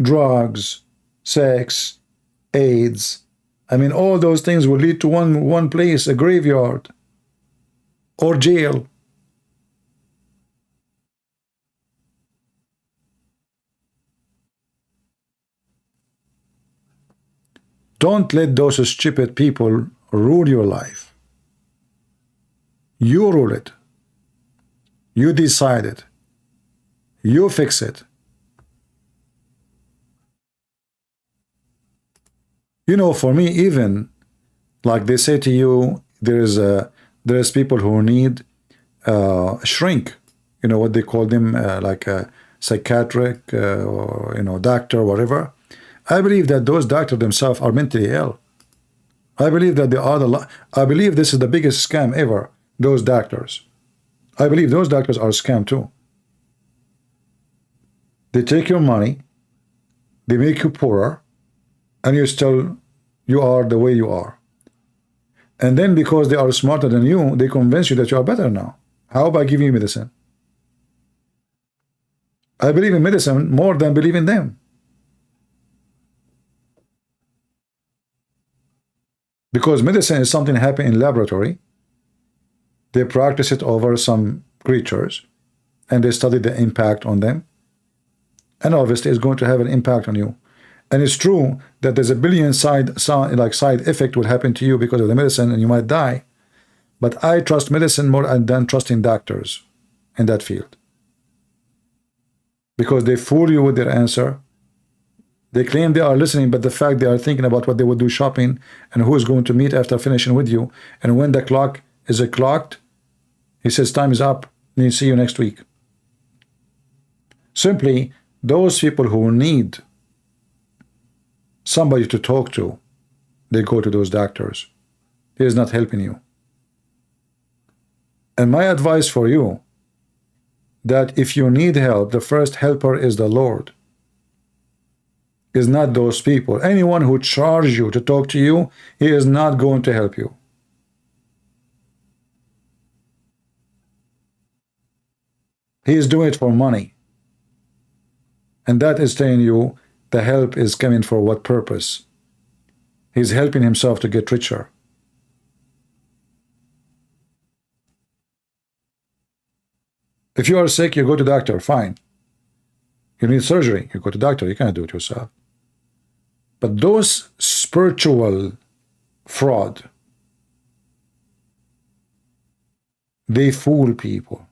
drugs, sex, AIDS. I mean, all those things will lead to one place, a graveyard or jail. Don't let those stupid people rule your life. You rule it. You decide it. You fix it. You know, for me, even like they say to you, there's people who need shrink. You know what they call them, like a psychiatric or doctor, whatever. I believe that those doctors themselves are mentally ill. I believe that they are I believe this is the biggest scam ever. Those doctors. I believe those doctors are scam too. They take your money, they make you poorer, and you are the way you are. And then because they are smarter than you, they convince you that you are better now. How by giving you medicine? I believe in medicine more than believe in them. Because medicine is something happening in laboratory. They practice it over some creatures and they study the impact on them. And obviously it's going to have an impact on you. And it's true that there's a billion side effect will happen to you because of the medicine and you might die. But I trust medicine more than trusting doctors in that field. Because they fool you with their answer. They claim they are listening, but the fact they are thinking about what they would do shopping and who is going to meet after finishing with you. And when the clock is clocked, he says time is up and he'll see you next week. Simply, those people who need somebody to talk to, they go to those doctors. He is not helping you. And my advice for you, that if you need help, the first helper is the Lord. Is not those people. Anyone who charges you to talk to you, he is not going to help you. He is doing it for money. And that is telling you the help is coming for what purpose? He's helping himself to get richer. If you are sick, you go to doctor, fine. You need surgery, you go to doctor, you can't do it yourself. But those spiritual fraud, they fool people.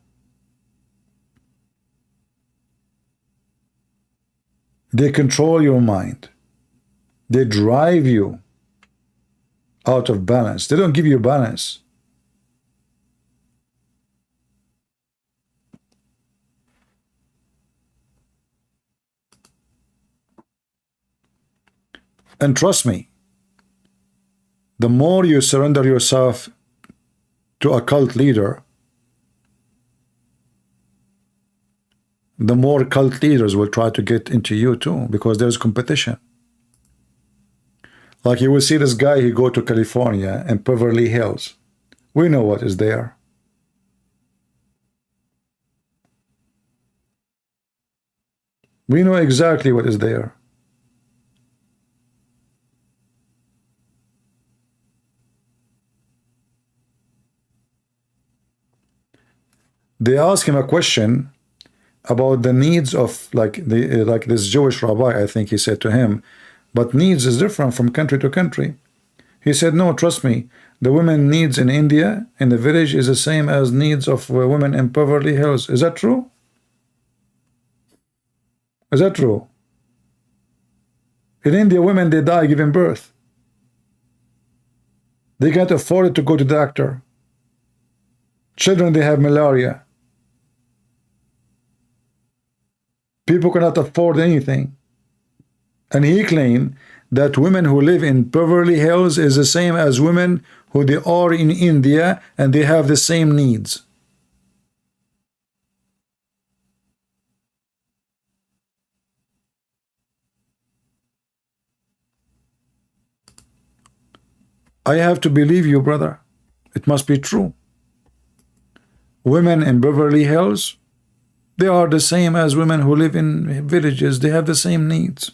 They control your mind. They drive you out of balance. They don't give you balance. And trust me, the more you surrender yourself to a cult leader, the more cult leaders will try to get into you too, because there's competition. Like you will see this guy, he go to California and Beverly Hills. We know what is there. We know exactly what is there. They ask him a question about the needs of like this Jewish rabbi, I think he said to him, but needs is different from country to country. He said, no, trust me, the women needs in India in the village is the same as needs of women in Beverly Hills. Is that true? Is that true? In India, women, they die giving birth. They can't afford it to go to the doctor. Children, they have malaria. People cannot afford anything. And he claimed that women who live in Beverly Hills is the same as women who they are in India and they have the same needs. I have to believe you, brother. It must be true. Women in Beverly Hills, they are the same as women who live in villages. They have the same needs.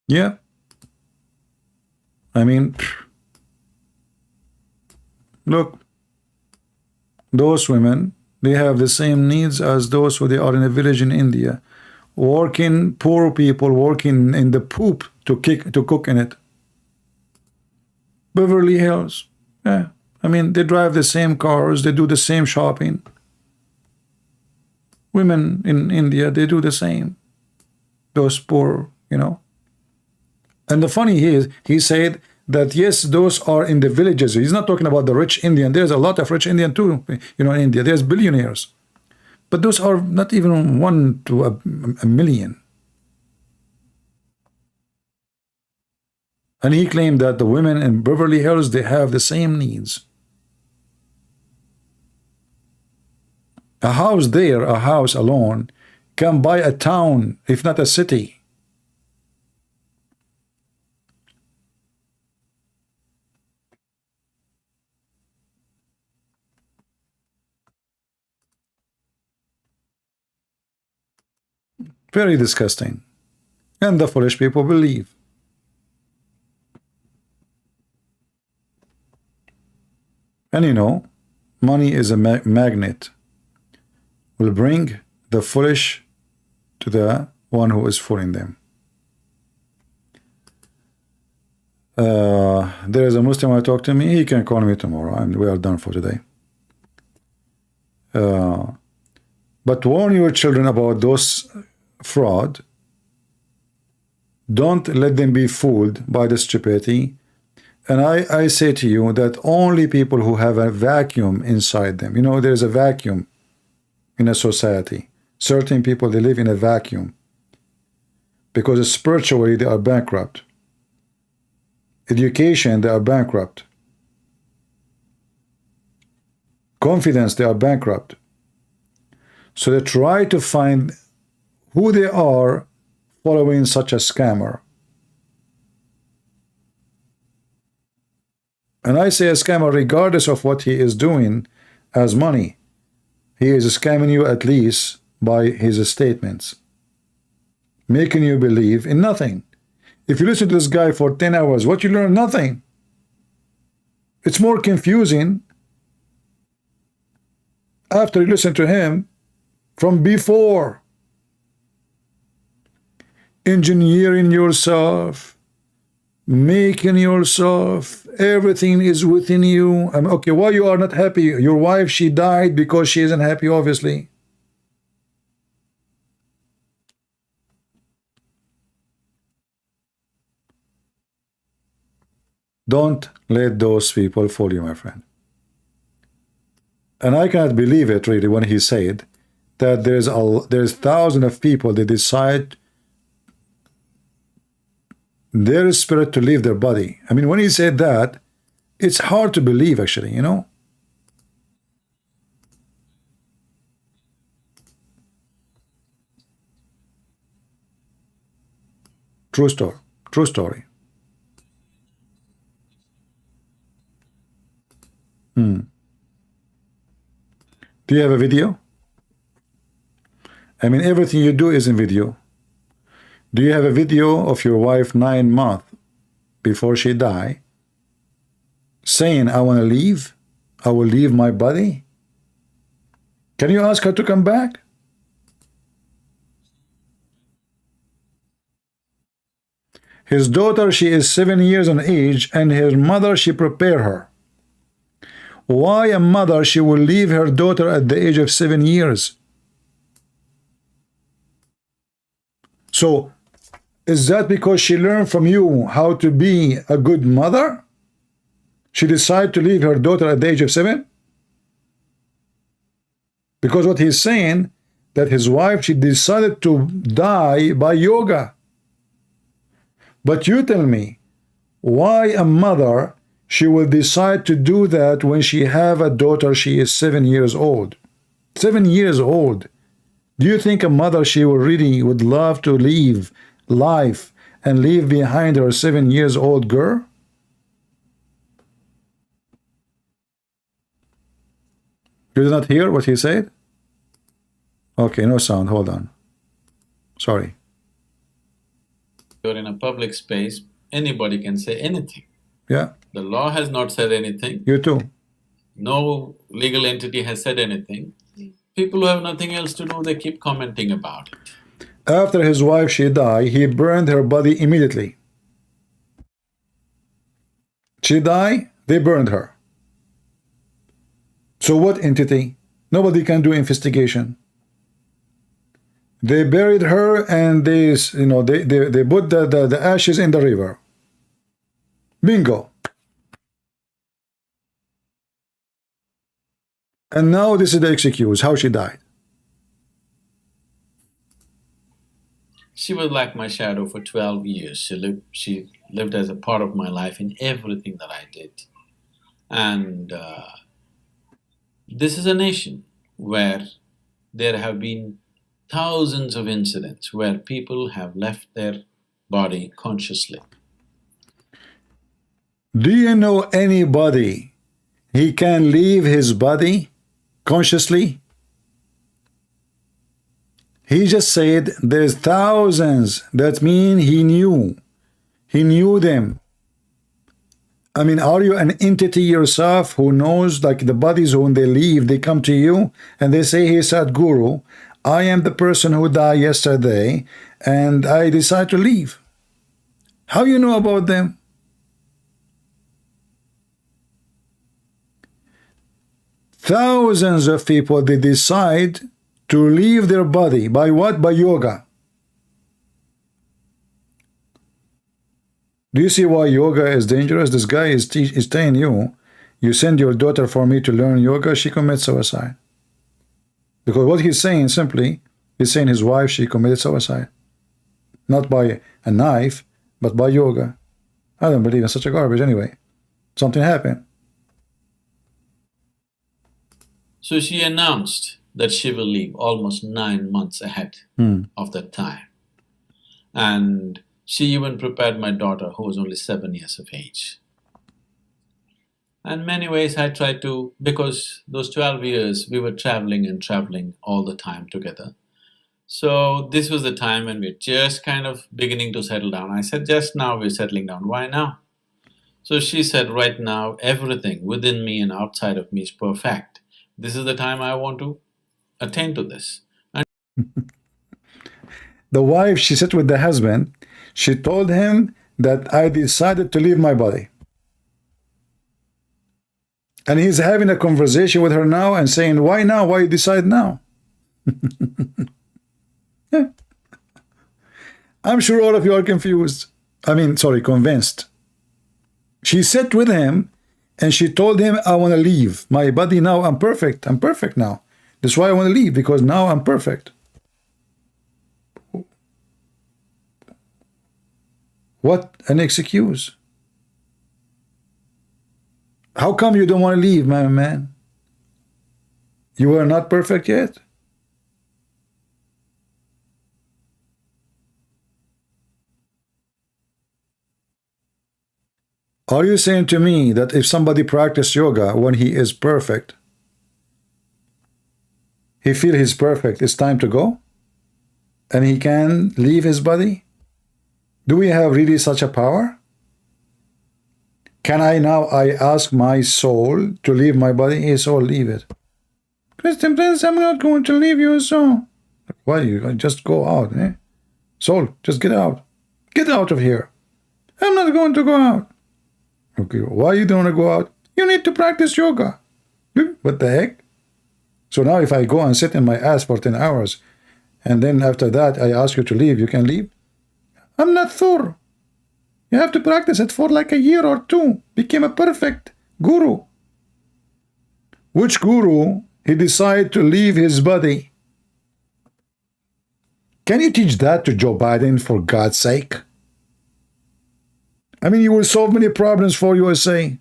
Yeah. I mean, look, those women, they have the same needs as those who they are in a village in India, working, poor people working in the poop to cook in it. Beverly Hills, yeah. I mean, they drive the same cars, they do the same shopping. Women in India, they do the same. Those poor, you know. And the funny is, he said that yes, those are in the villages. He's not talking about the rich Indian. There's a lot of rich Indian too, you know, in India. There's billionaires. But those are not even 1 to a million. And he claimed that the women in Beverly Hills, they have the same needs. A house there, a house alone, can buy a town, if not a city. Very disgusting. And the foolish people believe. And you know, money is a magnet. Will bring the foolish to the one who is fooling them. There is a Muslim who talked to me. He can call me tomorrow. We are done for today. But warn your children about those fraud. Don't let them be fooled by the stupidity. And I say to you that only people who have a vacuum inside them, you know, there's a vacuum in a society. Certain people, they live in a vacuum because spiritually they are bankrupt. Education, they are bankrupt. Confidence, they are bankrupt. So they try to find who they are following such a scammer. And I say a scammer regardless of what he is doing as money. He is scamming you at least by his statements, making you believe in nothing. If you listen to this guy for 10 hours, what you learn? Nothing. It's more confusing after you listen to him from before. Engineering yourself, making yourself, everything is within you. Okay, why you are not happy? Your wife, she died because she isn't happy, obviously. Don't let those people fool you, my friend. And I cannot believe it really when he said that there's thousands of people that decide their spirit to leave their body. I mean, when he said that, it's hard to believe actually, you know. True story. True story. Do you have a video? I mean, everything you do is in video. Do you have a video of your wife 9 months before she died saying, I want to leave? I will leave my body? Can you ask her to come back? His daughter, she is 7 years of age, and her mother, she prepared her. Why a mother, she will leave her daughter at the age of 7 years? So, is that because she learned from you how to be a good mother? She decided to leave her daughter at the age of 7? Because what he's saying, that his wife, she decided to die by yoga. But you tell me, why a mother, she will decide to do that when she have a daughter, she is 7 years old? 7 years old. Do you think a mother, she will really would love to leave life and leave behind her 7 years old girl? You did not hear what he said? Okay, no sound, hold on. Sorry. you're in a public space, anybody can say anything. Yeah, The law has not said anything, you too. no legal entity has said anything. People who have nothing else to do, they keep commenting about it. After his wife she died, he burned her body immediately. She died, they burned her. So what entity? Nobody can do investigation. They buried her and they put the ashes in the river. Bingo. And now this is the excuse, how she died. She was like my shadow for 12 years. She lived as a part of my life in everything that I did. And this is a nation where there have been thousands of incidents where people have left their body consciously. Do you know anybody he can leave his body consciously? He just said there's thousands. That means he knew. He knew them. I mean, are you an entity yourself who knows, like the bodies when they leave, they come to you and they say, hey, Sadhguru, I am the person who died yesterday and I decide to leave. How you know about them? Thousands of people, they decide to leave their body. By what? By yoga. Do you see why yoga is dangerous? This guy is telling you, you send your daughter for me to learn yoga, she commits suicide. Because what he's saying simply, he's saying his wife, she committed suicide. Not by a knife, but by yoga. I don't believe in such a garbage anyway. Something happened. So she announced that she will leave almost 9 months ahead of that time. And she even prepared my daughter, who was only 7 years of age. And many ways I tried to, because those 12 years we were traveling and traveling all the time together. So this was the time when we're just kind of beginning to settle down. I said, just now we're settling down. Why now? So she said, right now everything within me and outside of me is perfect. This is the time I want to attain to this. And the wife, she sat with the husband. She told him that I decided to leave my body. And he's having a conversation with her now and saying, why now? Why you decide now? Yeah. I'm sure all of you are confused. Convinced. She sat with him and she told him, I want to leave my body now. I'm perfect. I'm perfect now. That's why I want to leave, because now I'm perfect. What an excuse. How come you don't want to leave, my man? You are not perfect yet? Are you saying to me that if somebody practices yoga when he is perfect, he feels he's perfect, it's time to go? And he can leave his body? Do we have really such a power? Can I ask my soul to leave my body? Hey, soul, leave it. Christian Prince, I'm not going to leave your soul. Why? You just go out, eh? Soul, just get out. Get out of here. I'm not going to go out. Okay, why you don't want to go out? You need to practice yoga. What the heck? So now if I go and sit in my ass for 10 hours, and then after that I ask you to leave, you can leave? I'm not Thor. You have to practice it for like a year or two. Become a perfect guru. Which guru? He decided to leave his body. Can you teach that to Joe Biden, for God's sake? I mean, you will solve many problems for USA.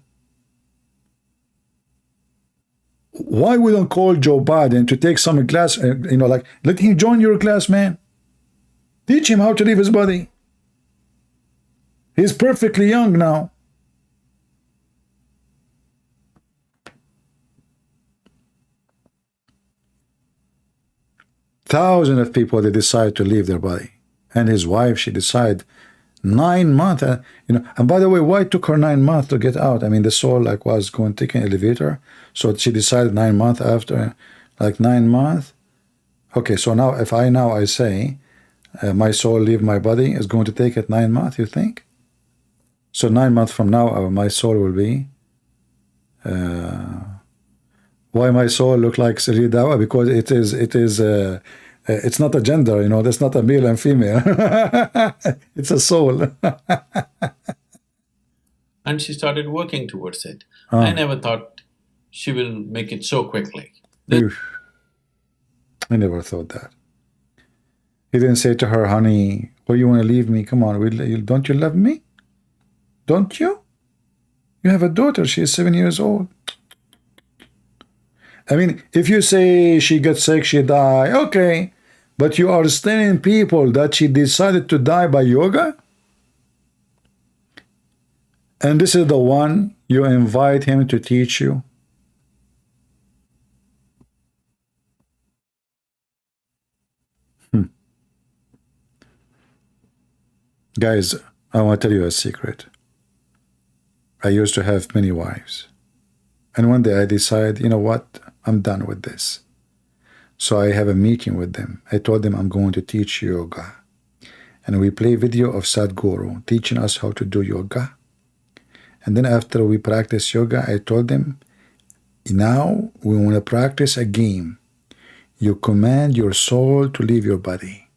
Why we don't call Joe Biden to take some class, let him join your class, man. Teach him how to leave his body. He's perfectly young now. Thousands of people, they decide to leave their body. And his wife, she decided 9 months, and by the way, why it took her 9 months to get out? I mean, the soul like was going to take an elevator, so she decided 9 months after, like 9 months. Okay, so now if I say my soul leave my body, is going to take it 9 months, you think? So 9 months from now, my soul will be why my soul look like Sri Dawa? Because it's not a gender, that's not a male and female. It's a soul. And she started working towards it. I never thought she will make it so quickly. I never thought that. He didn't say to her, honey, why you want to leave me? Come on, don't you love me? Don't you? You have a daughter, she is 7 years old. I mean, if you say she gets sick, she die, okay. But you are telling people that she decided to die by yoga? And this is the one you invite him to teach you? Guys, I want to tell you a secret. I used to have many wives. And one day I decided, you know what? I'm done with this. So I have a meeting with them. I told them I'm going to teach yoga. And we play video of Sadhguru teaching us how to do yoga. And then after we practice yoga, I told them, now we want to practice a game. You command your soul to leave your body.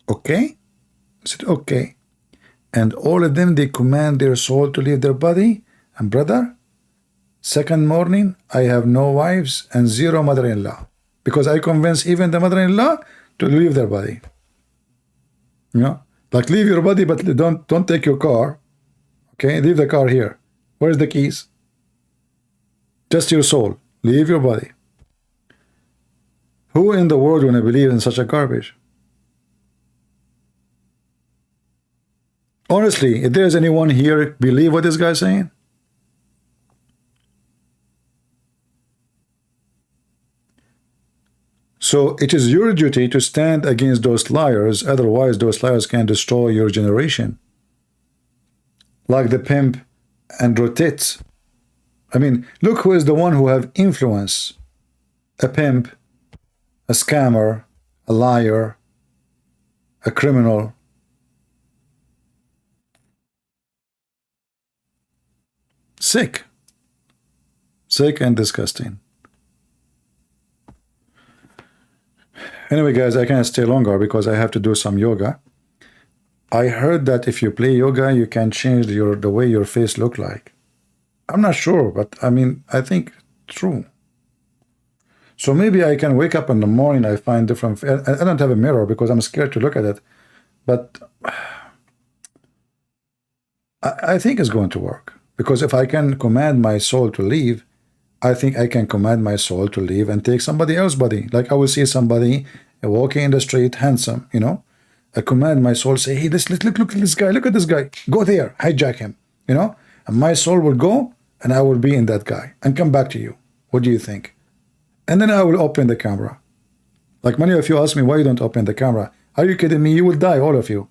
Okay? I said, okay. And all of them, they command their soul to leave their body. And brother, second morning, I have no wives and 0 mother-in-law. Because I convince even the mother-in-law to leave their body. Like leave your body, but don't take your car. Okay, leave the car here. Where's the keys? Just your soul. Leave your body. Who in the world want to believe in such a garbage? Honestly, if there's anyone here believe what this guy's saying? So it is your duty to stand against those liars, otherwise those liars can destroy your generation. Like the pimp and rotate. I mean, look who is the one who have influence. A pimp, a scammer, a liar, a criminal. Sick. Sick and disgusting. Anyway, guys, I can't stay longer because I have to do some yoga. I heard that if you play yoga, you can change the way your face look like. I'm not sure, but I mean, I think true. So maybe I can wake up in the morning, I find different. I don't have a mirror because I'm scared to look at it, but I think it's going to work. Because if I can command my soul to leave, I think I can command my soul to leave and take somebody else's body. Like I will see somebody walking in the street, handsome, I command my soul, say, hey, look at this guy, look at this guy. Go there, hijack him, And my soul will go and I will be in that guy and come back to you. What do you think? And then I will open the camera. Like many of you ask me, why you don't open the camera? Are you kidding me? You will die, all of you.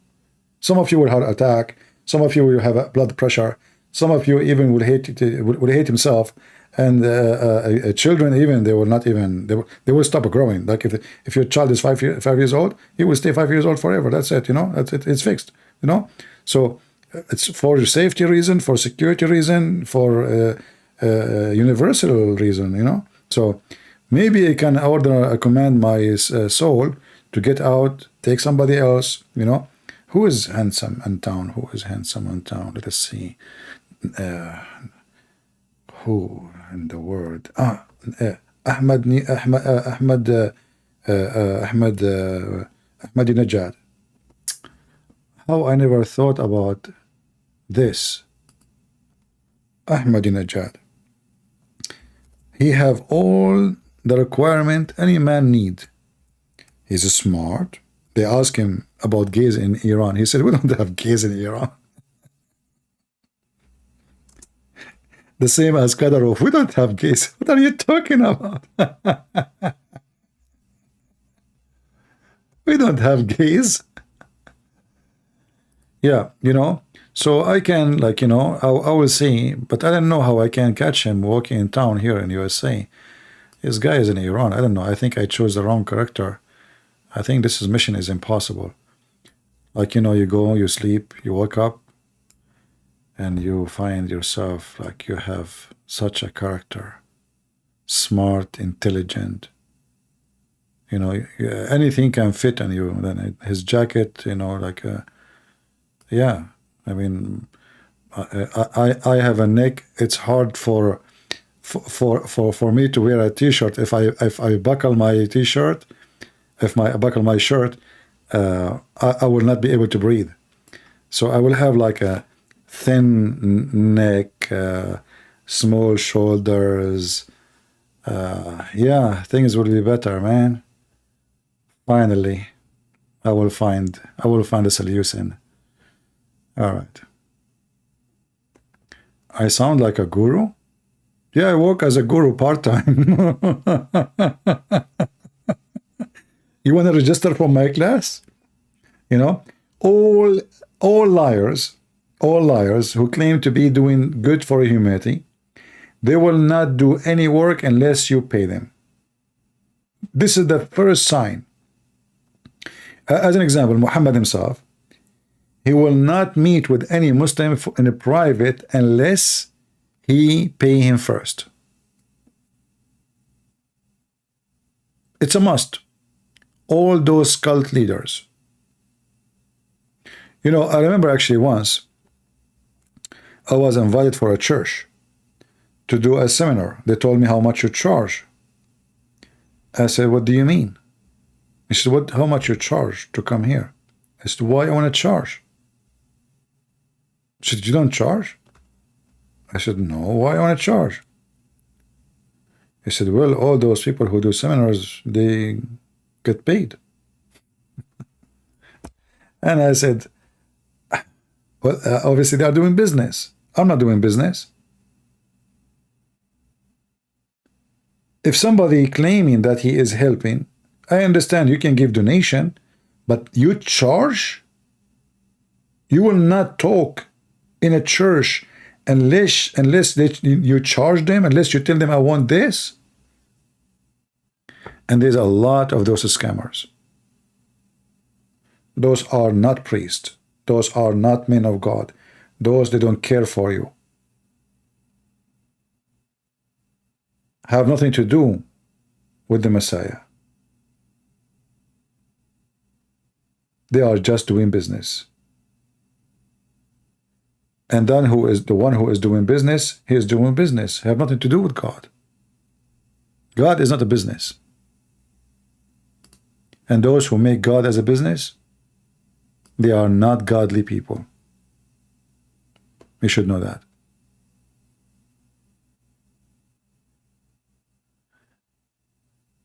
Some of you will have an attack. Some of you will have blood pressure. Some of you even will hate himself. And children even, they will not even, they will stop growing. Like if your child is 5 years old, he will stay 5 years old forever. That's it, That's it. It's fixed, So it's for safety reason, for security reason, for universal reason, So maybe I can command my soul to get out, take somebody else, Who is handsome in town? Who is handsome in town? Let us see. Who in the world? Ahmadinejad. How I never thought about this. Ahmadinejad. He have all the requirement any man need. He's smart. They ask him about gays in Iran. He said, we don't have gays in Iran. The same as Kadarov. We don't have gays. What are you talking about? We don't have gays. Yeah, you know, so I can, like, you know, I will see, but I don't know how I can catch him walking in town here in USA. This guy is in Iran. I don't know. I think I chose the wrong character. I think this mission is impossible. Like, you know, you go, you sleep, you wake up, and you find yourself like you have such a character, smart, intelligent. You know, anything can fit on you. Then his jacket, you know, like, yeah. I mean, I have a neck. It's hard for me to wear a t-shirt. If I buckle my t-shirt, if I buckle my shirt, I will not be able to breathe. So I will have like a thin neck, small shoulders. Yeah, things will be better, man. Finally, I will find a solution. All right. I sound like a guru? Yeah, I work as a guru part-time. You want to register for my class? You know, all liars who claim to be doing good for humanity, they will not do any work unless you pay them. This is the first sign. As an example, Muhammad himself, he will not meet with any Muslim in a private unless he pay him first. It's a must. All those cult leaders. You know, I remember actually once I was invited for a church to do a seminar. They told me how much you charge. I said, what do you mean? He said, how much you charge to come here? I said, why I want to charge? He said, you don't charge? I said, no, why I want to charge? He said, well, all those people who do seminars, they get paid. And I said, well, obviously they are doing business. I'm not doing business. If somebody claiming that he is helping, I understand you can give donation, but you charge? You will not talk in a church unless you charge them, unless you tell them I want this. And there's a lot of those scammers. Those are not priests. Those are not men of God. Those, they don't care for you. Have nothing to do with the Messiah. They are just doing business. And then who is the one who is doing business? He is doing business. Have nothing to do with God. God is not a business. And those who make God as a business, they are not godly people. You should know that.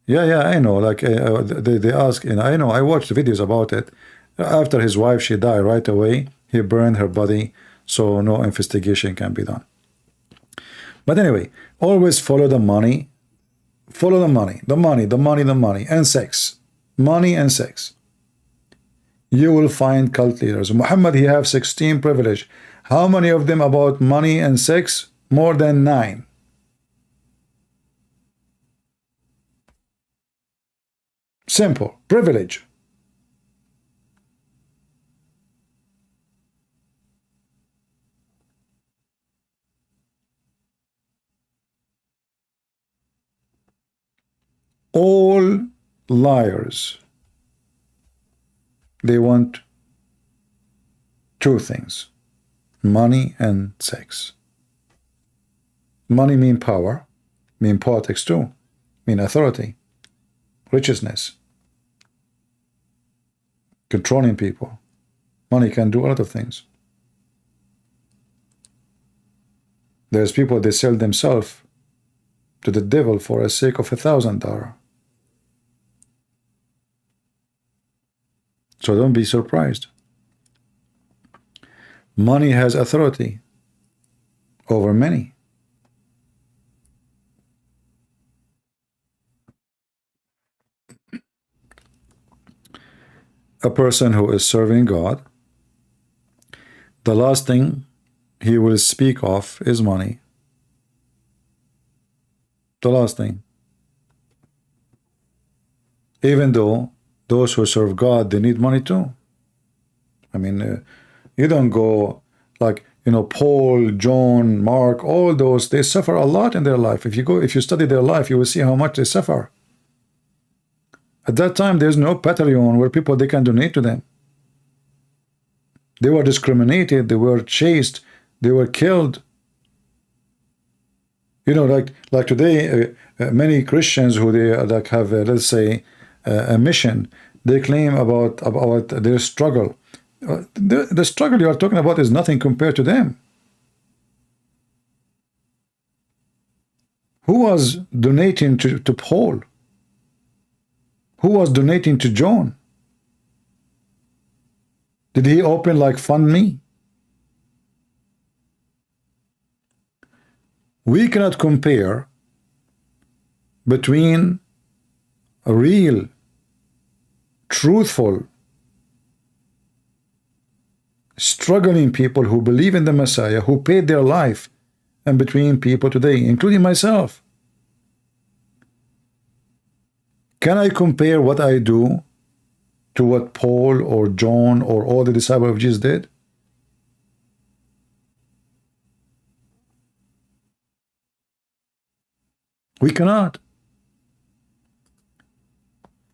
Yeah, I know. Like they ask, and I know. I watched videos about it. After his wife, she died right away. He burned her body, so no investigation can be done. But anyway, always follow the money. Follow the money, and sex. Money and sex. You will find cult leaders. Muhammad, he have 16 privilege. How many of them about money and sex? More than 9. Simple. Privilege. All liars, they want 2 things: money and sex. Money mean power, mean politics too, mean authority, righteousness, controlling people. Money can do a lot of things. There's people, they sell themselves to the devil for the sake of $1,000. So don't be surprised. Money has authority over many. A person who is serving God, the last thing he will speak of is money. The last thing. Even though those who serve God, they need money too. I mean, you don't go like, you know, Paul, John, Mark, all those, they suffer a lot in their life. If you study their life, you will see how much they suffer. At that time, there's no Patreon where people, they can donate to them. They were discriminated, they were chased, they were killed. You know, like today, many Christians who they like have, let's say, a mission, they claim about their struggle. The struggle you are talking about is nothing compared to them. Who was donating to Paul? Who was donating to John? Did he open like Fund Me? We cannot compare between a real, truthful, struggling people who believe in the Messiah, who paid their life, and between people today, including myself. Can I compare what I do to what Paul or John or all the disciples of Jesus did? We cannot.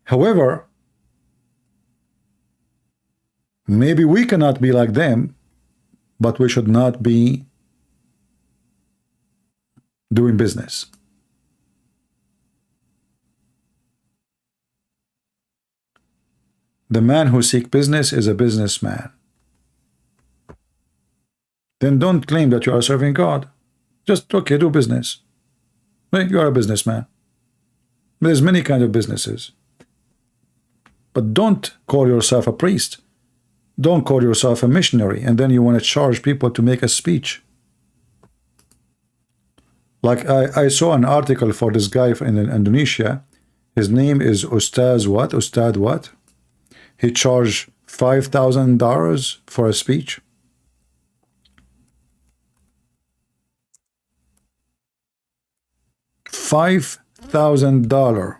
However, maybe we cannot be like them, but we should not be doing business. The man who seeks business is a businessman. Then don't claim that you are serving God. Just, okay, do business. You are a businessman. There's many kinds of businesses. But don't call yourself a priest. Don't call yourself a missionary, and then you want to charge people to make a speech. Like I saw an article for this guy in Indonesia. His name is Ustad what? He charged $5,000 for a speech. $5,000.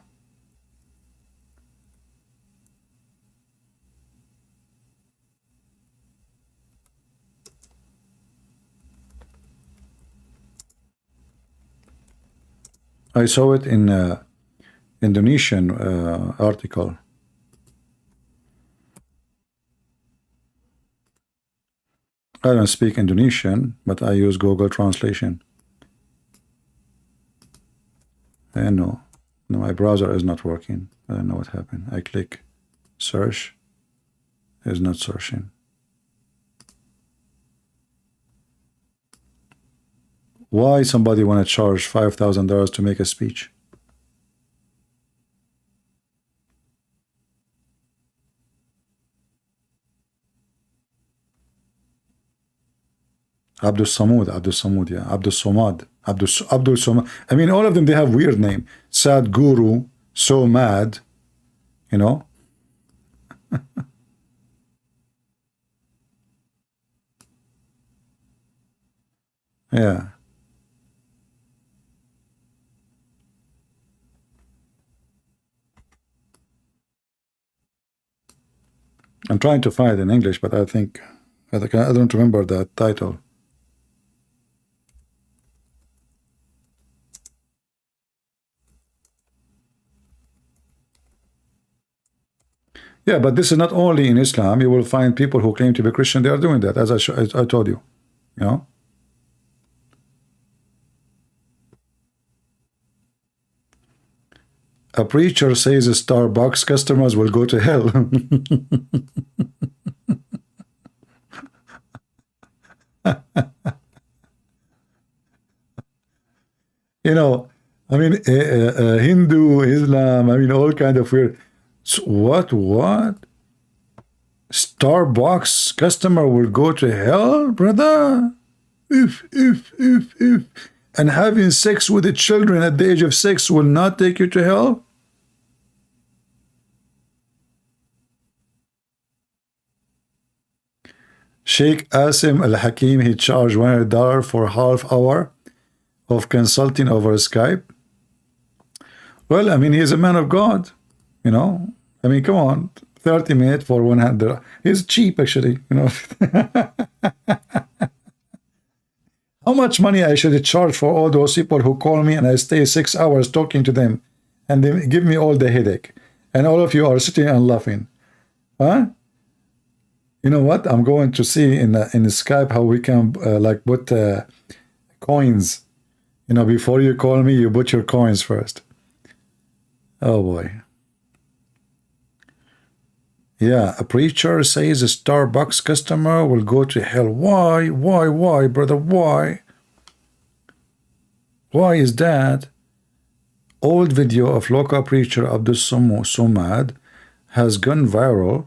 I saw it in Indonesian article. I don't speak Indonesian, but I use Google Translation. And no, my browser is not working. I don't know what happened. I click search, it's not searching. Why somebody want to charge $5,000 to make a speech? Abdul Samad. I mean, all of them, they have weird name. Sadhguru, so mad, you know. Yeah. I'm trying to find it in English, but I think I don't remember that title. Yeah, but this is not only in Islam. You will find people who claim to be Christian, they are doing that, as I told you, you know. A preacher says Starbucks customers will go to hell. You know, I mean, Hindu, Islam, I mean, all kind of weird. What? Starbucks customer will go to hell, brother? If. And having sex with the children at the age of 6 will not take you to hell? Sheikh Asim Al-Hakim, he charged $100 for half hour of consulting over Skype. Well, I mean, he's a man of God, you know. I mean, come on, 30 minutes for $100. He's cheap, actually, you know. How much money I should charge for all those people who call me and I stay 6 hours talking to them and they give me all the headache, and all of you are sitting and laughing, huh? You know what? I'm going to see in Skype how we can like put coins. You know, before you call me, you put your coins first. Oh boy. Yeah, a preacher says a Starbucks customer will go to hell. Why? Why, brother? Why? Why is that? Old video of local preacher Abdul Somad has gone viral.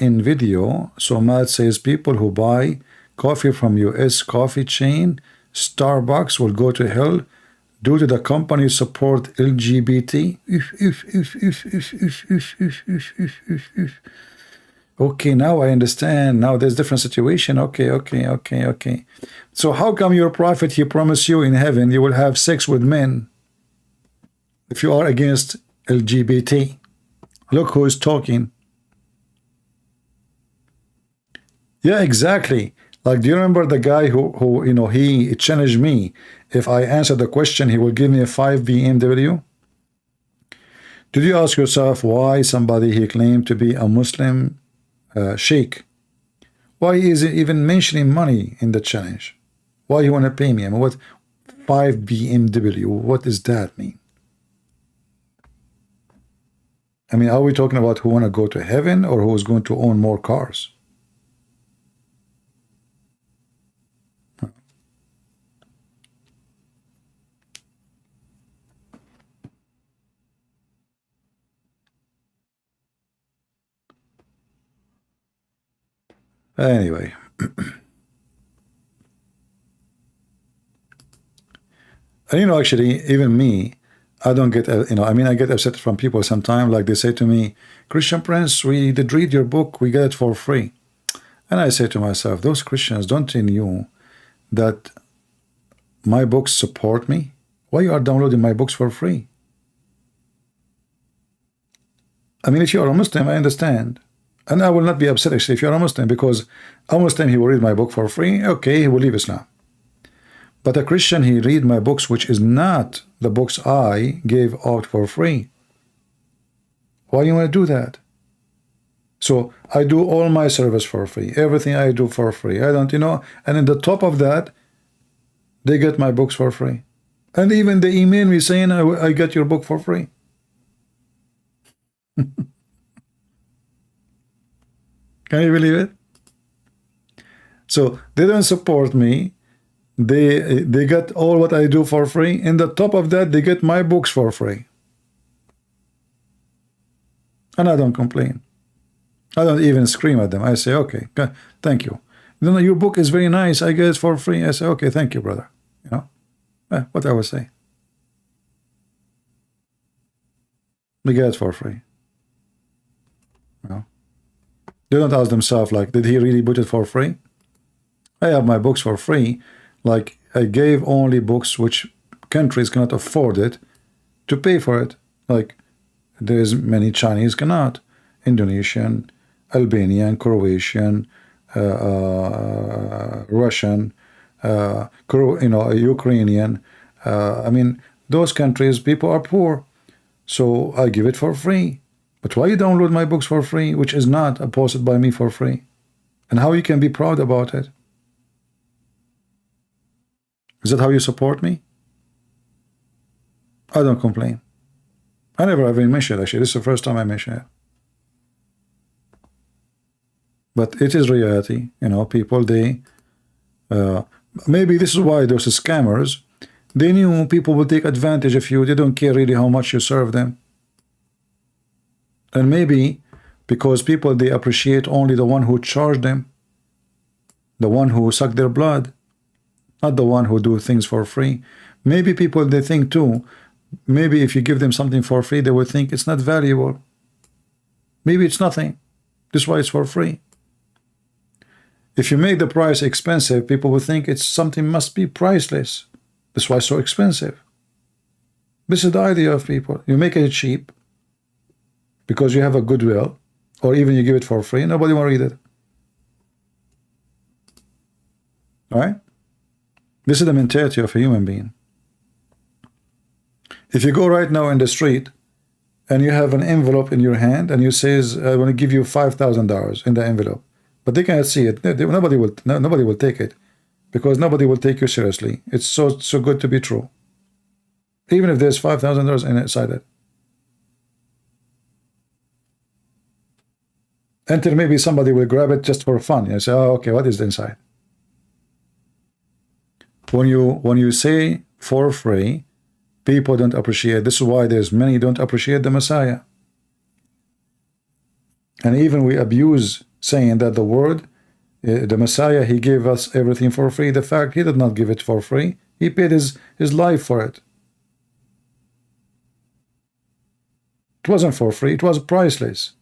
In video, Somad says people who buy coffee from US coffee chain Starbucks will go to hell due to the company support LGBT. Okay, now I understand. Now there's different situation. Okay. So how come your prophet, he promised you in heaven you will have sex with men if you are against LGBT? Look who is talking. Yeah, exactly. Like, do you remember the guy who you know, he challenged me? If I answer the question, he will give me a 5 BMW. Did you ask yourself why somebody he claimed to be a Muslim sheikh? Why is he even mentioning money in the challenge? Why you want to pay me? I mean, what 5 BMW? What does that mean? I mean, are we talking about who want to go to heaven or who is going to own more cars? Anyway, and you know, actually, even me, I don't get, you know, I mean, I get upset from people sometimes, like they say to me, Christian Prince, we did read your book, we get it for free. And I say to myself, those Christians, don't they know that my books support me? Why you are downloading my books for free? I mean, if you are a Muslim, I understand. And I will not be upset, actually, if you're a Muslim, because a Muslim, he will read my book for free. Okay, he will leave Islam. But a Christian, he read my books, which is not the books I gave out for free. Why you want to do that? So I do all my service for free. Everything I do for free. I don't, you know, and in the top of that, they get my books for free. And even they email me saying, I get your book for free. Can you believe it? So they don't support me. They get all what I do for free. In the top of that, they get my books for free. And I don't complain. I don't even scream at them. I say, okay, thank you. You know, your book is very nice. I get it for free. I say, okay, thank you, brother. You know, what I would say. They get it for free. You know? They don't ask themselves, like, did he really put it for free? I have my books for free. Like, I gave only books which countries cannot afford it to pay for it. Like, there's many Chinese cannot. Indonesian, Albanian, Croatian, Russian, you know, Ukrainian. I mean, those countries, people are poor. So I give it for free. But why you download my books for free, which is not posted by me for free? And how you can be proud about it? Is that how you support me? I don't complain. I never even mentioned it, actually. This is the first time I mention it. But it is reality. You know, people, they... maybe this is why those scammers, they knew people will take advantage of you. They don't care really how much you serve them. And maybe because people, they appreciate only the one who charged them, the one who sucked their blood, not the one who do things for free. Maybe people, they think too, maybe if you give them something for free, they will think it's not valuable. Maybe it's nothing. This is why it's for free. If you make the price expensive, people will think it's something must be priceless. That's why it's so expensive. This is the idea of people. You make it cheap because you have a goodwill, or even you give it for free, nobody will read it. All right? This is the mentality of a human being. If you go right now in the street and you have an envelope in your hand and you says, I want to give you $5,000 in the envelope, but they cannot see it. Nobody will take it because nobody will take you seriously. It's so good to be true. Even if there's $5,000 inside it. Until maybe somebody will grab it just for fun. You say, oh, okay, what is inside? When you say for free, people don't appreciate. This is why there's many don't appreciate the Messiah. And even we abuse saying that the word, the Messiah, he gave us everything for free. The fact he did not give it for free. He paid his life for it. It wasn't for free. It was priceless.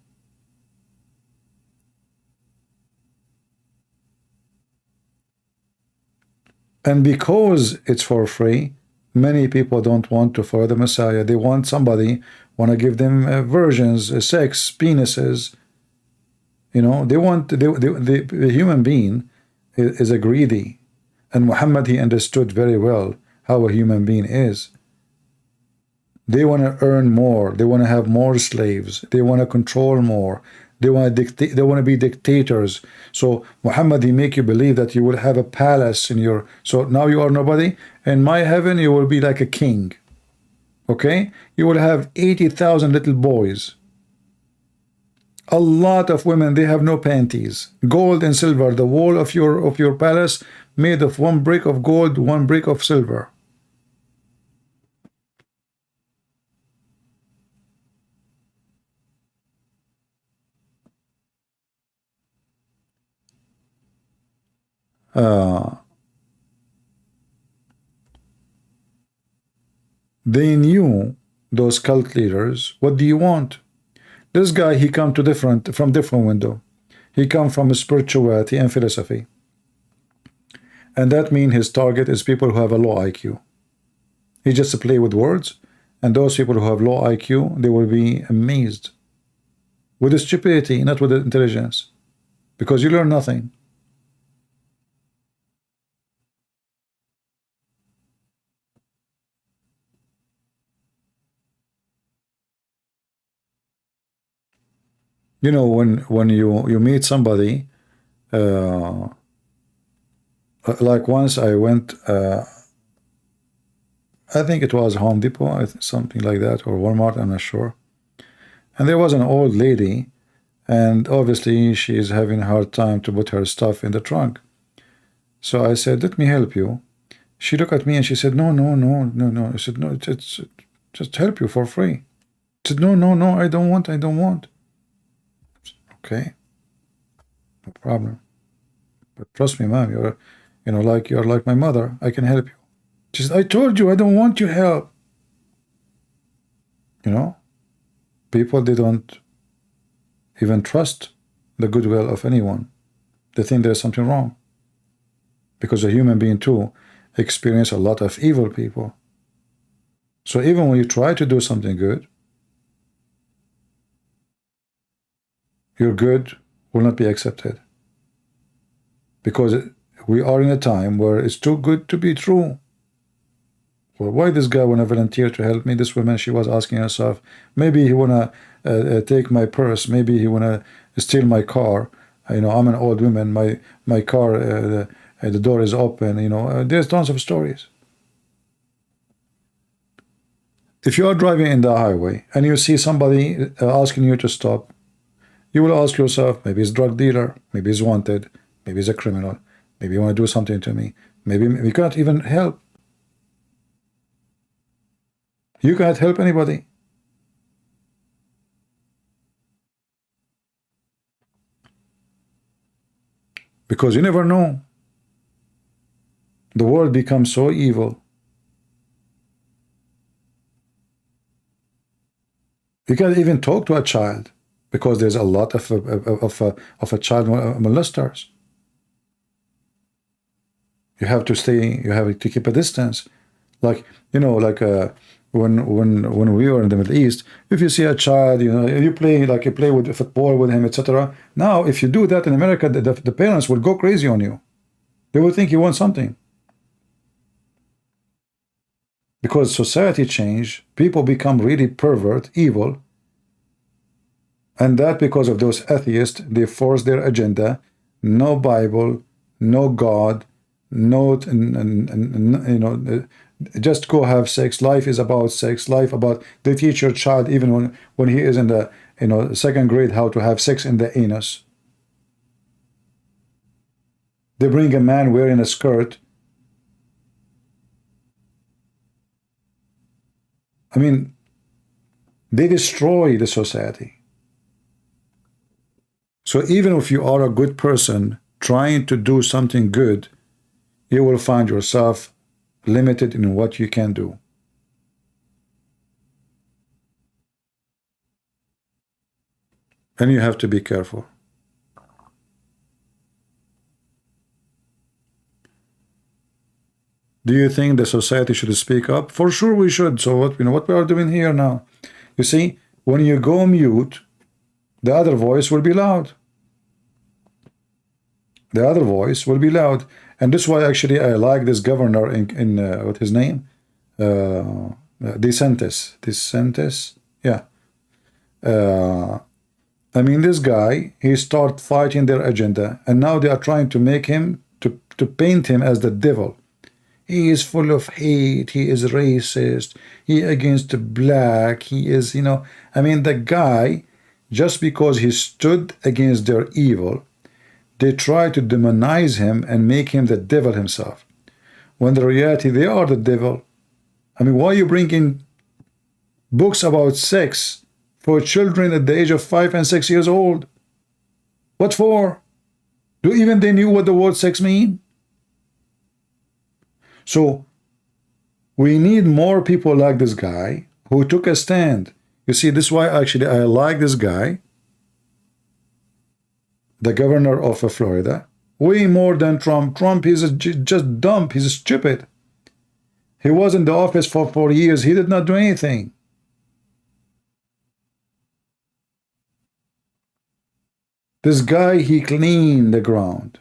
And because it's for free, many people don't want to follow the Messiah. They want somebody, want to give them versions, sex, penises. You know, they want, the human being is a greedy. And Muhammad, he understood very well how a human being is. They want to earn more. They want to have more slaves. They want to control more. They want to dictate. They want to be dictators. So Muhammad, he make you believe that you will have a palace in your. So now you are nobody. In my heaven, you will be like a king. Okay, you will have 80,000 little boys. A lot of women. They have no panties. Gold and silver. The wall of your palace made of one brick of gold, one brick of silver. They knew, those cult leaders, what do you want? This guy, he come to from different window. He come from spirituality and philosophy. And that means his target is people who have a low IQ. He just play with words, and those people who have low IQ, they will be amazed. With the stupidity, not with the intelligence. Because you learn nothing. You know, when you meet somebody, like once I went, I think it was Home Depot, something like that, or Walmart, I'm not sure. And there was an old lady, and obviously she is having a hard time to put her stuff in the trunk. So I said, let me help you. She looked at me and she said, no. I said, no, it's just help you for free. She said, no, I don't want. Okay, no problem. But trust me, ma'am, you're like my mother. I can help you. She said, I told you I don't want your help. You know, people, they don't even trust the goodwill of anyone. They think there's something wrong. Because a human being too experience a lot of evil people. So even when you try to do something good, your good will not be accepted. Because we are in a time where it's too good to be true. Well, why this guy want to volunteer to help me? This woman, she was asking herself, maybe he want to take my purse, maybe he want to steal my car. You know, I'm an old woman, my car, the door is open, you know. There's tons of stories. If you are driving in the highway and you see somebody asking you to stop, you will ask yourself, maybe he's a drug dealer, maybe he's wanted, maybe he's a criminal, maybe he want to do something to me, maybe we can't even help. You can't help anybody. Because you never know. The world becomes so evil. You can't even talk to a child. Because there's a lot of child molesters. You have to stay, you have to keep a distance. Like, you know, like when we were in the Middle East, if you see a child, you know, you play like you play with football with him, etc. Now, if you do that in America, the parents will go crazy on you. They will think you want something. Because society change, people become really pervert, evil, and that because of those atheists, they force their agenda. No Bible, no God, no, you know, just go have sex. Life is about sex. Life about, they teach your child even when he is in the, you know, second grade, how to have sex in the anus. They bring a man wearing a skirt. I mean, they destroy the society. So even if you are a good person trying to do something good, you will find yourself limited in what you can do. And you have to be careful. Do you think the society should speak up? For sure we should. So what, you know, what we are doing here now? You see, when you go mute, the other voice will be loud. The other voice will be loud. And this is why actually I like this governor in what his name? DeSantis. DeSantis? Yeah. I mean, this guy, he started fighting their agenda, and now they are trying to make him, to paint him as the devil. He is full of hate, he is racist, he against the black, he is, you know, I mean, the guy, just because he stood against their evil, they try to demonize him and make him the devil himself. When the reality, they are the devil. I mean, why are you bringing books about sex for children at the age of 5 and 6 years old? What for? Do even they knew what the word sex mean? So we need more people like this guy who took a stand. You see, this is why actually I like this guy, the governor of Florida, way more than Trump. Trump is just dumb. He's stupid. He was in the office for 4 years. He did not do anything. This guy, he cleaned the ground.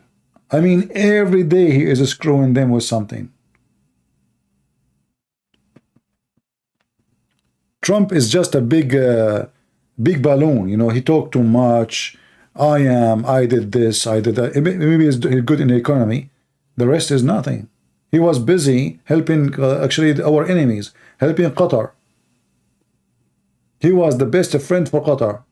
I mean, every day he is screwing them with something. Trump is just a big balloon. You know, he talked too much. I did this, I did that. Maybe he's good in the economy. The rest is nothing. He was busy helping actually our enemies, helping Qatar. He was the best friend for Qatar.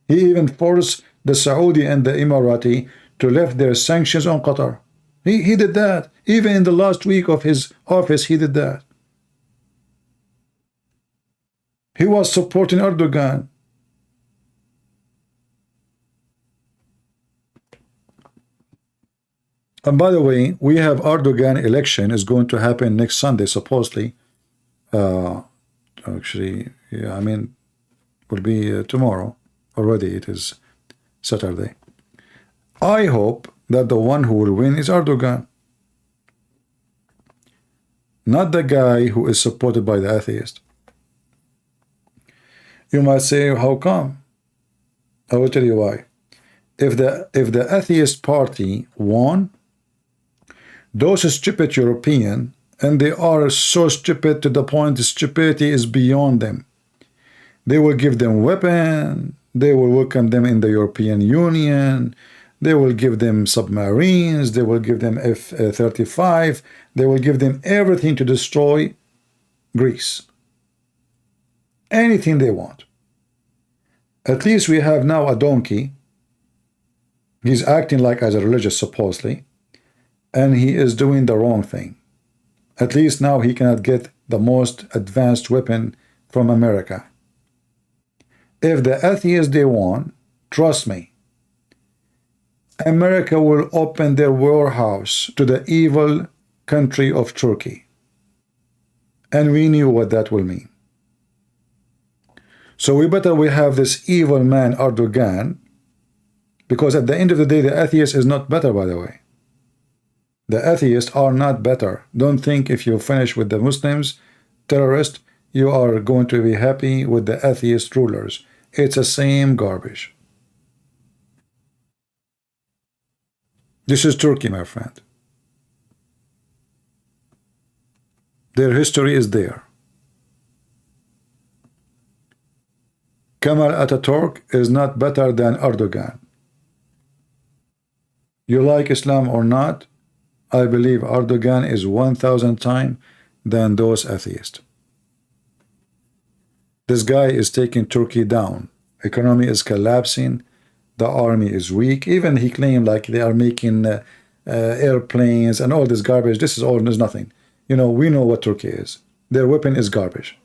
He even forced the Saudi and the Emirati to lift their sanctions on Qatar. He did that. Even in the last week of his office, he did that. He was supporting Erdogan. And by the way, we have Erdogan election is going to happen next Sunday, supposedly. Actually, yeah, I mean, will be tomorrow. Already it is Saturday. I hope that the one who will win is Erdogan, not the guy who is supported by the atheist. You might say, how come? I will tell you why. If the atheist party won, those stupid European, and they are so stupid to the point the stupidity is beyond them. They will give them weapons, they will welcome them in the European Union, they will give them submarines, they will give them F-35, they will give them everything to destroy Greece. Anything they want. At least we have now a donkey. He's acting like as a religious, supposedly, and he is doing the wrong thing. At least now he cannot get the most advanced weapon from America. If the atheists they won, trust me, America will open their warehouse to the evil country of Turkey. And we knew what that will mean. So we have this evil man Erdogan, because at the end of the day, the atheist is not better, by the way. The atheists are not better. Don't think if you finish with the Muslims, terrorists, you are going to be happy with the atheist rulers. It's the same garbage. This is Turkey, my friend. Their history is there. Kemal Ataturk is not better than Erdogan. You like Islam or not, I believe Erdogan is 1,000 times than those atheists. This guy is taking Turkey down. Economy is collapsing. The army is weak. Even he claimed like they are making airplanes and all this garbage. This is all, there's nothing. You know, we know what Turkey is. Their weapon is garbage.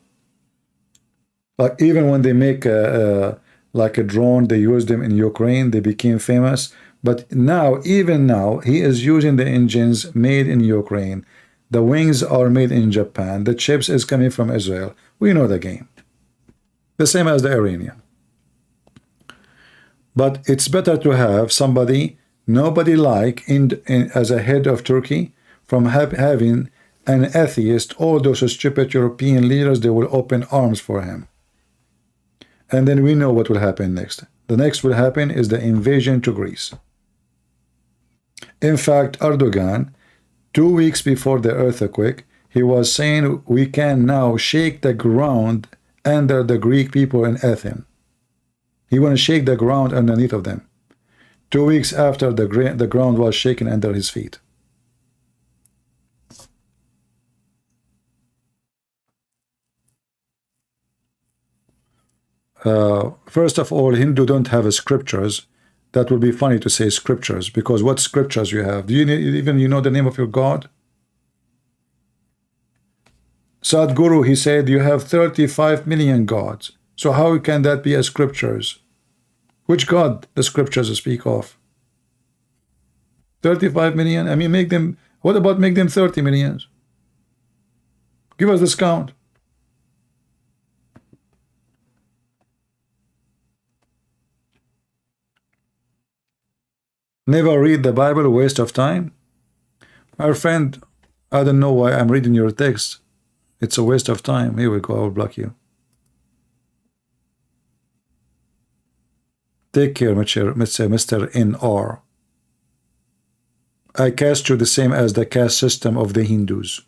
Like even when they make like a drone, they use them in Ukraine, they became famous. But now, even now, he is using the engines made in Ukraine. The wings are made in Japan. The chips is coming from Israel. We know the game. The same as the Iranian. But it's better to have somebody nobody like as a head of Turkey from having an atheist. All those stupid European leaders, they will open arms for him. And then we know what will happen next. The next will happen is the invasion to Greece. In fact, Erdogan, 2 weeks before the earthquake, he was saying we can now shake the ground under the Greek people in Athens. He want to shake the ground underneath of them. 2 weeks after the ground was shaken under his feet. First of all, Hindu don't have scriptures. That would be funny to say scriptures, because what scriptures you have? Do you even know the name of your God? Sadhguru, he said you have 35 million gods. So how can that be as scriptures? Which God the scriptures speak of? 35 million? I mean, make them, what about make them 30 millions? Give us this count. Never read the Bible, waste of time. My friend, I don't know why I'm reading your text. It's a waste of time. Here we go, I will block you. Take care, Mr. N.R. I cast you the same as the caste system of the Hindus.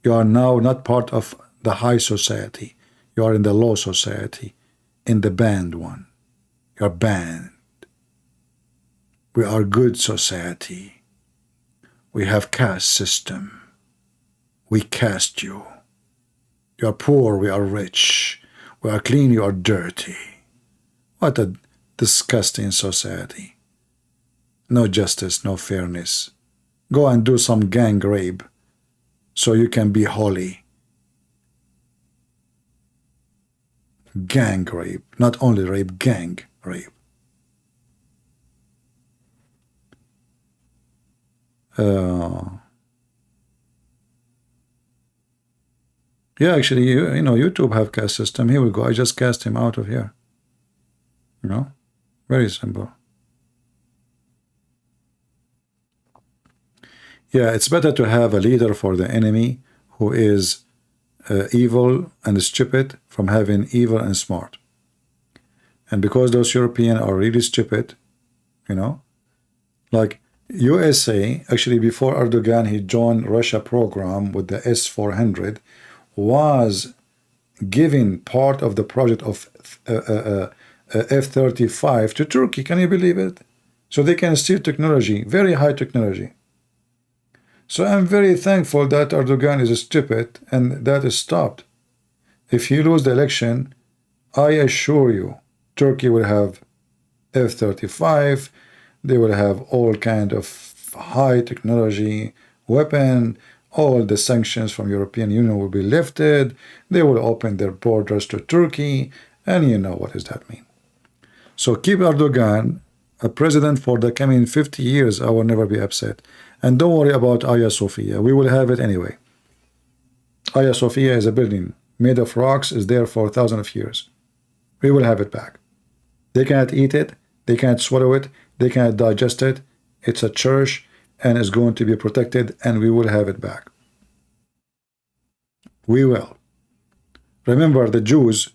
You are now not part of the high society. You are in the low society, in the banned one. You are banned. We are good society. We have caste system. We caste you. You are poor, we are rich. We are clean, you are dirty. What a disgusting society. No justice, no fairness. Go and do some gang rape so you can be holy. Gang rape, not only rape, gang rape. Yeah, actually, you know, YouTube have caste system. Here we go. I just cast him out of here. You know, very simple. Yeah, it's better to have a leader for the enemy who is evil and stupid from having evil and smart. And because those Europeans are really stupid, you know, like USA, actually before Erdogan, he joined Russia program with the S-400, was giving part of the project of F-35 to Turkey. Can you believe it? So they can steal technology, very high technology. So I'm very thankful that Erdogan is stupid and that is stopped. If he loses the election, I assure you, Turkey will have F-35, they will have all kind of high technology weapon, all the sanctions from European Union will be lifted, they will open their borders to Turkey, and you know what does that mean. So keep Erdogan a president for the coming 50 years, I will never be upset. And don't worry about Hagia Sophia, we will have it anyway. Hagia Sophia is a building made of rocks, is there for thousands of years. We will have it back. They cannot eat it, they cannot swallow it, they cannot digest it. It's a church, and is going to be protected, and we will have it back. We will. Remember, the Jews,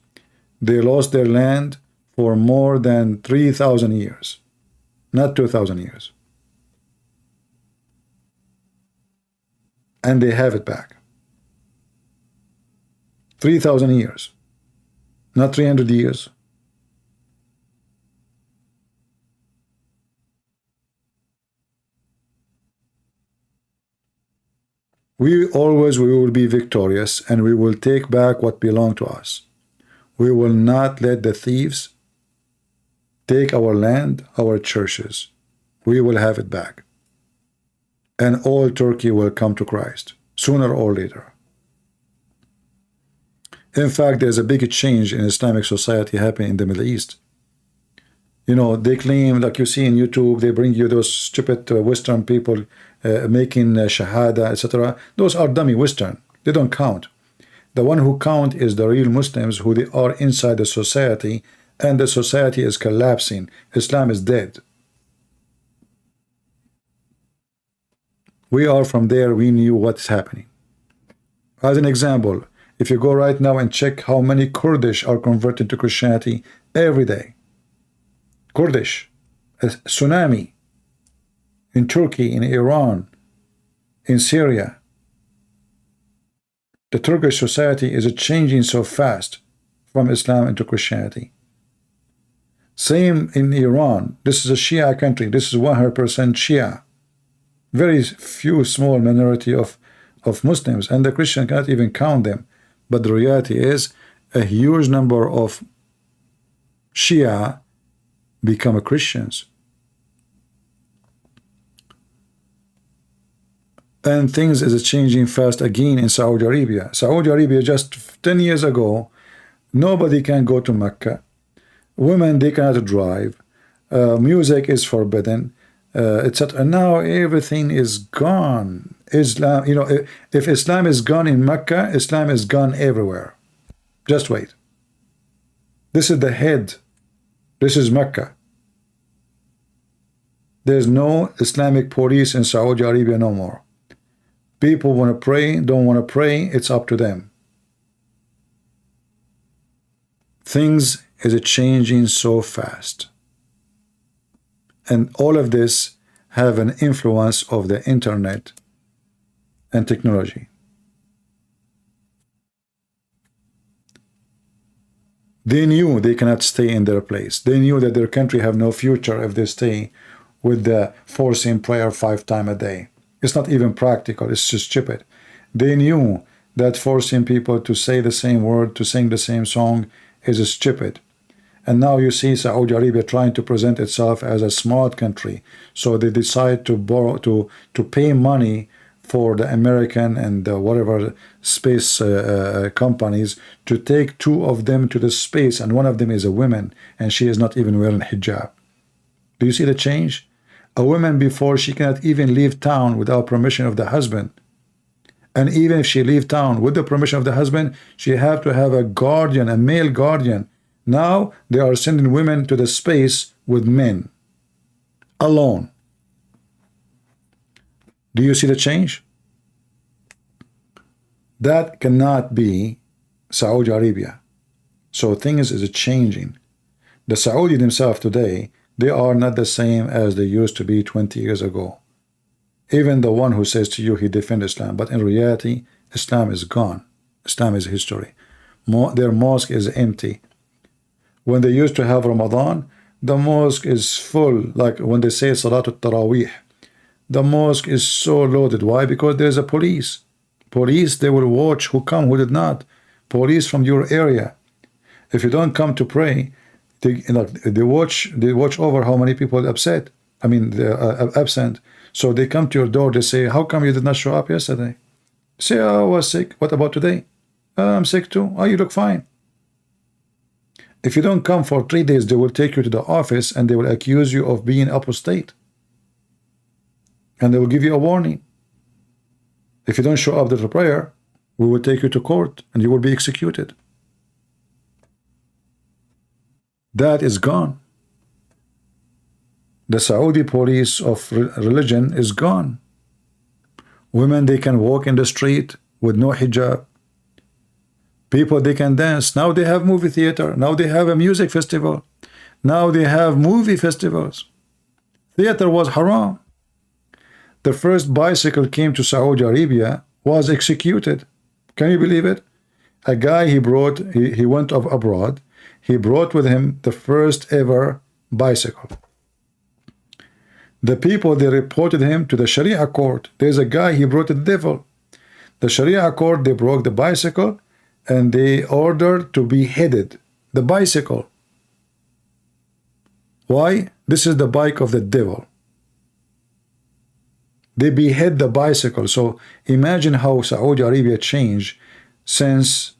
they lost their land for more than 3,000 years, not 2,000 years. And they have it back. 3,000 years, not 300 years. We will be victorious, and we will take back what belonged to us. We will not let the thieves take our land, our churches. We will have it back. And all Turkey will come to Christ, sooner or later. In fact, there's a big change in Islamic society happening in the Middle East. You know, they claim, like you see in YouTube, they bring you those stupid Western people making Shahada, etc. Those are dummy Western. They don't count. The one who count is the real Muslims, who they are inside the society, and the society is collapsing. Islam is dead. We are from there. We knew what's happening. As an example, if you go right now and check how many Kurdish are converted to Christianity every day. Kurdish, a tsunami in Turkey, in Iran, in Syria. The Turkish society is changing so fast from Islam into Christianity. Same in Iran. This is a Shia country. This is 100% Shia. Very few small minority of Muslims, and the Christian cannot even count them. But the reality is a huge number of Shia become Christians. And things is changing fast again in Saudi Arabia. Saudi Arabia, just 10 years ago, nobody can go to Mecca. Women, they cannot drive. Music is forbidden, etc. And now everything is gone. Islam, you know, if Islam is gone in Mecca, Islam is gone everywhere. Just wait. This is the head. This is Mecca. There's no Islamic police in Saudi Arabia no more. People want to pray, don't want to pray, it's up to them. Things is changing so fast. And all of this have an influence of the internet and technology. They knew they cannot stay in their place. They knew that their country have no future if they stay with the forcing prayer 5 times a day. It's not even practical, it's just stupid. They knew that forcing people to say the same word, to sing the same song is stupid. And now you see Saudi Arabia trying to present itself as a smart country. So they decide to borrow, to pay money for the American and whatever space companies to take 2 of them to the space, and one of them is a woman, and she is not even wearing hijab. Do you see the change? A woman before, she cannot even leave town without permission of the husband. And even if she leave town with the permission of the husband, she have to have a guardian, a male guardian. Now they are sending women to the space with men, alone. Do you see the change? That cannot be Saudi Arabia. So things is changing. The Saudi themselves today, they are not the same as they used to be 20 years ago. Even the one who says to you he defends Islam, but in reality, Islam is gone. Islam is history. Their mosque is empty. When they used to have Ramadan, the mosque is full. Like when they say Salatul Taraweeh, the mosque is so loaded. Why? Because there's a police. Police, they will watch who come, who did not. Police from your area. If you don't come to pray, they watch over how many people are upset. I mean, they're absent. So they come to your door. They say, "How come you did not show up yesterday?" Say, "Oh, I was sick." "What about today?" "I'm sick too." "Oh, you look fine." If you don't come for 3 days, they will take you to the office and they will accuse you of being apostate. And they will give you a warning. If you don't show up to the prayer, we will take you to court and you will be executed. That is gone. The Saudi police of religion is gone. Women, they can walk in the street with no hijab. People, they can dance. Now they have movie theater. Now they have a music festival. Now they have movie festivals. Theater was haram. The first bicycle came to Saudi Arabia, was executed. Can you believe it? A guy he went abroad. He brought with him the first ever bicycle. The people, they reported him to the Sharia court. There's a guy, he brought the devil. The Sharia court, they broke the bicycle and they ordered to be beheaded. The bicycle. Why? This is the bike of the devil. They behead the bicycle. So imagine how Saudi Arabia changed since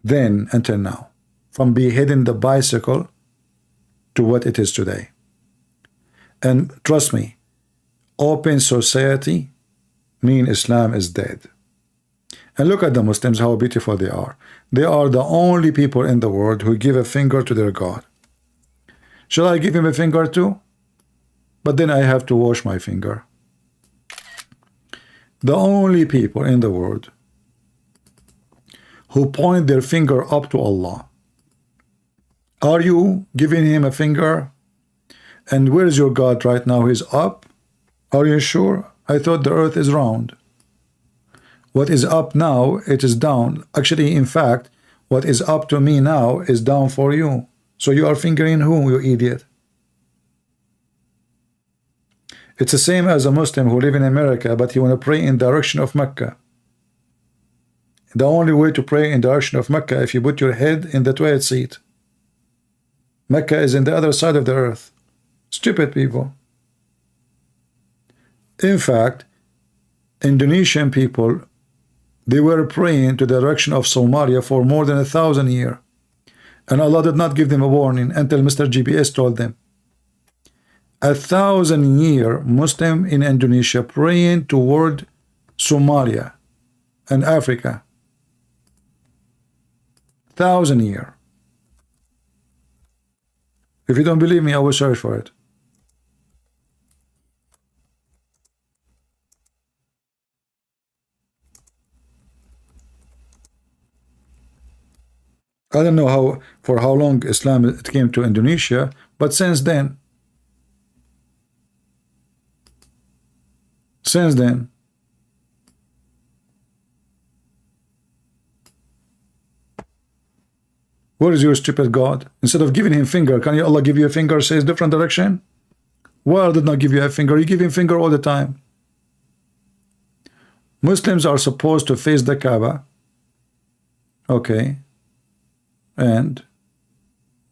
then until now. From beheading the bicycle to what it is today. And trust me, open society mean Islam is dead. And look at the Muslims, how beautiful they are. They are the only people in the world who give a finger to their God. Shall I give him a finger too? But then I have to wash my finger. The only people in the world who point their finger up to Allah. Are you giving him a finger? And where is your God right now? He's up? Are you sure? I thought the earth is round. What is up now, it is down. Actually, in fact, what is up to me now is down for you. So you are fingering whom, you idiot? It's the same as a Muslim who live in America, but he want to pray in direction of Mecca. The only way to pray in direction of Mecca if you put your head in the toilet seat. Mecca is in the other side of the earth. Stupid people. In fact, Indonesian people, they were praying to the direction of Somalia for more than 1,000 years. And Allah did not give them a warning until Mr. GPS told them. 1,000 years Muslim in Indonesia praying toward Somalia and Africa. 1,000 years. If you don't believe me, I will search for it. I don't know for how long Islam it came to Indonesia, but since then, where is your stupid God? Instead of giving him finger, can Allah give you a finger, says different direction? Why Allah did not give you a finger? You give him finger all the time. Muslims are supposed to face the Kaaba. Okay. And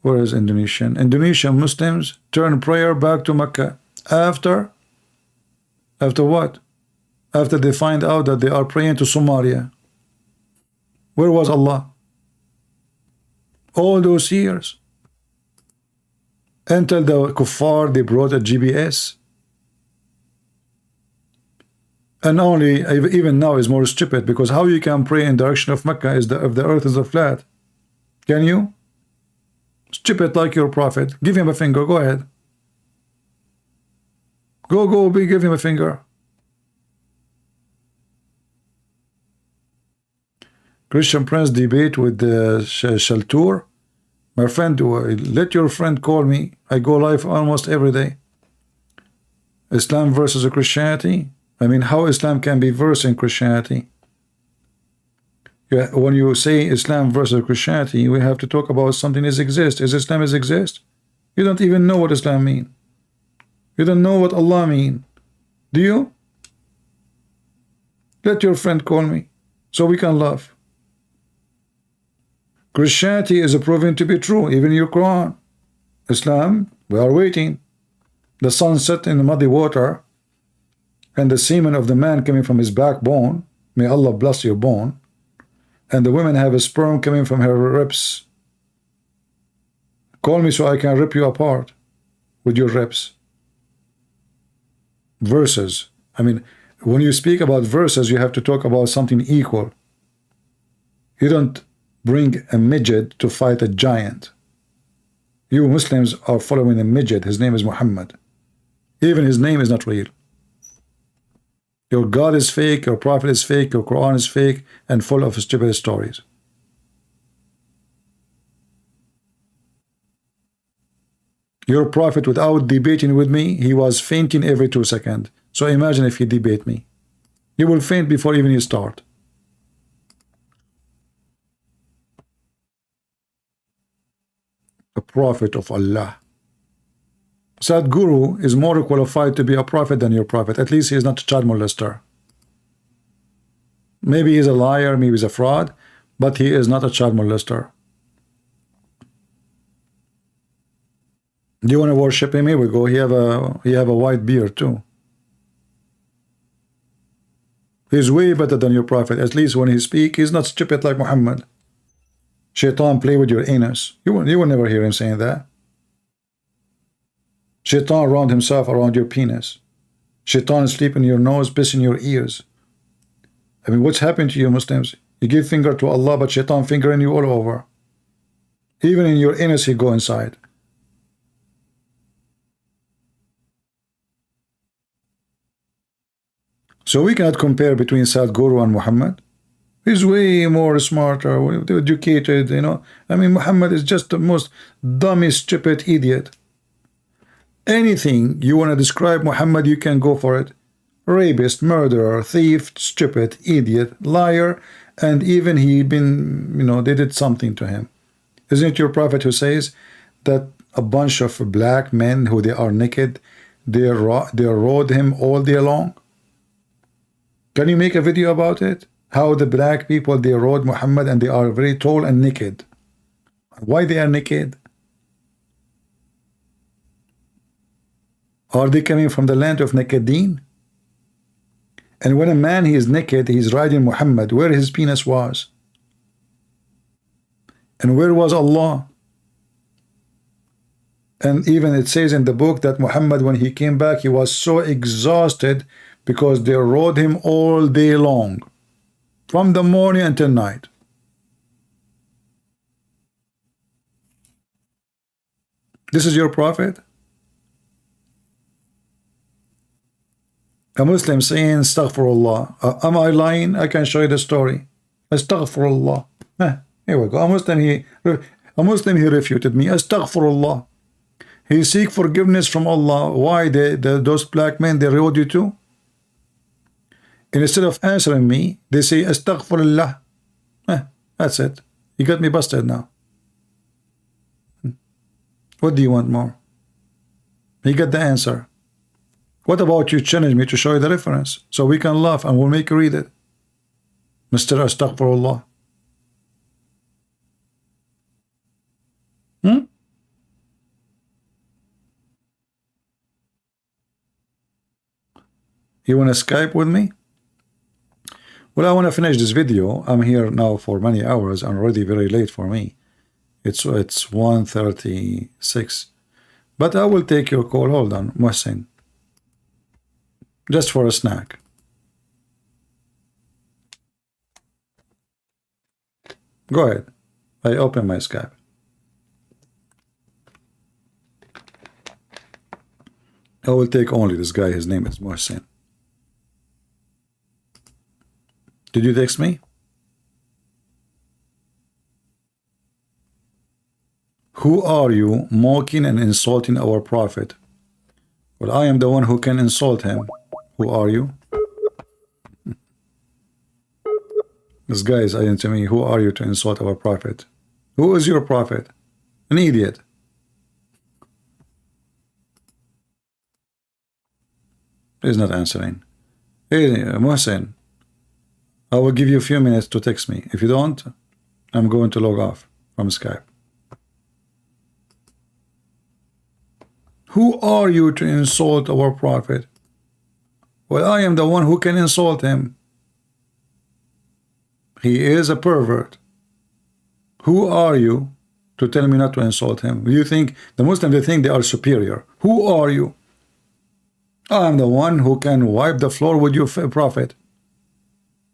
where is Indonesian? Indonesian Muslims turn prayer back to Mecca. After what? After they find out that they are praying to Somalia. Where was Allah? All those years. Until the kuffar, they brought a GPS. And only, even now is more stupid, because how you can pray in direction of Mecca if the earth is a flat? Can you? Stupid like your prophet. Give him a finger. Go ahead. Give him a finger. Christian Prince debate with Shaltour. My friend, let your friend call me. I go live almost every day. Islam versus Christianity. I mean, how Islam can be versed in Christianity. When you say Islam versus Christianity, we have to talk about something that exists. Is Islam exist? You don't even know what Islam means. You don't know what Allah means. Do you? Let your friend call me so we can laugh. Christianity is proven to be true, even your Quran. Islam, we are waiting. The sun set in the muddy water and the semen of the man coming from his backbone. May Allah bless your bone. And the women have a sperm coming from her ribs. Call me so I can rip you apart with your ribs. Verses. I mean, when you speak about verses, you have to talk about something equal. You don't bring a midget to fight a giant. You Muslims are following a midget. His name is Muhammad. Even his name is not real. Your God is fake, your prophet is fake, your Quran is fake, and full of stupid stories. Your prophet, without debating with me, he was fainting every 2 seconds. So imagine if he debate me. He will faint before even you start. A prophet of Allah. Sadhguru is more qualified to be a prophet than your prophet. At least he is not a child molester. Maybe he's a liar, maybe he's a fraud, but he is not a child molester. Do you want to worship him? Here we go. He have a white beard too. He's way better than your prophet. At least when he speak, he's not stupid like Muhammad. Shaitan play with your anus. You will never hear him saying that. Shaitan round himself around your penis. Shaitan sleep in your nose, piss in your ears. I mean, what's happened to you Muslims? You give finger to Allah, but Shaitan fingering you all over. Even in your anus he go inside. So we cannot compare between Sadhguru and Muhammad. He's way more smarter, educated, you know. I mean, Muhammad is just the most dummy, stupid idiot. Anything you want to describe Muhammad, you can go for it. Rapist, murderer, thief, stupid, idiot, liar, and even he been, you know, they did something to him. Isn't it your prophet who says that a bunch of black men who they are naked, they rode him all day long? Can you make a video about it? How the black people, they rode Muhammad and they are very tall and naked. Why they are naked? Are they coming from the land of Nakadeen? And when a man he is naked, he is riding Muhammad, where his penis was? And where was Allah? And even it says in the book that Muhammad, when he came back, he was so exhausted because they rode him all day long, from the morning until night. This is your prophet? A Muslim saying Astaghfirullah. Am I lying? I can show you the story. Astaghfirullah. Here we go. A Muslim he refuted me. Astaghfirullah. He seek forgiveness from Allah. Why those black men, they rode you too? And instead of answering me, they say Astaghfirullah. That's it. You got me busted now. What do you want more? You got the answer. What about you challenge me to show you the reference so we can laugh and we'll make you read it? Mr. Astaghfirullah. You want to Skype with me? Well, I want to finish this video. I'm here now for many hours and already very late for me. It's 1:36. But I will take your call. Hold on, Mohsin. Just for a snack. Go ahead. I open my Skype. I will take only this guy. His name is Mohsin. Did you text me? Who are you mocking and insulting our prophet? Well, I am the one who can insult him. Who are you? This guy is saying to me, who are you to insult our prophet? Who is your prophet? An idiot. He's not answering. Hey, Mohsen, I will give you a few minutes to text me. If you don't, I'm going to log off from Skype. Who are you to insult our prophet? Well, I am the one who can insult him. He is a pervert. Who are you to tell me not to insult him? You think the Muslims, they think they are superior. Who are you? I am the one who can wipe the floor with your prophet.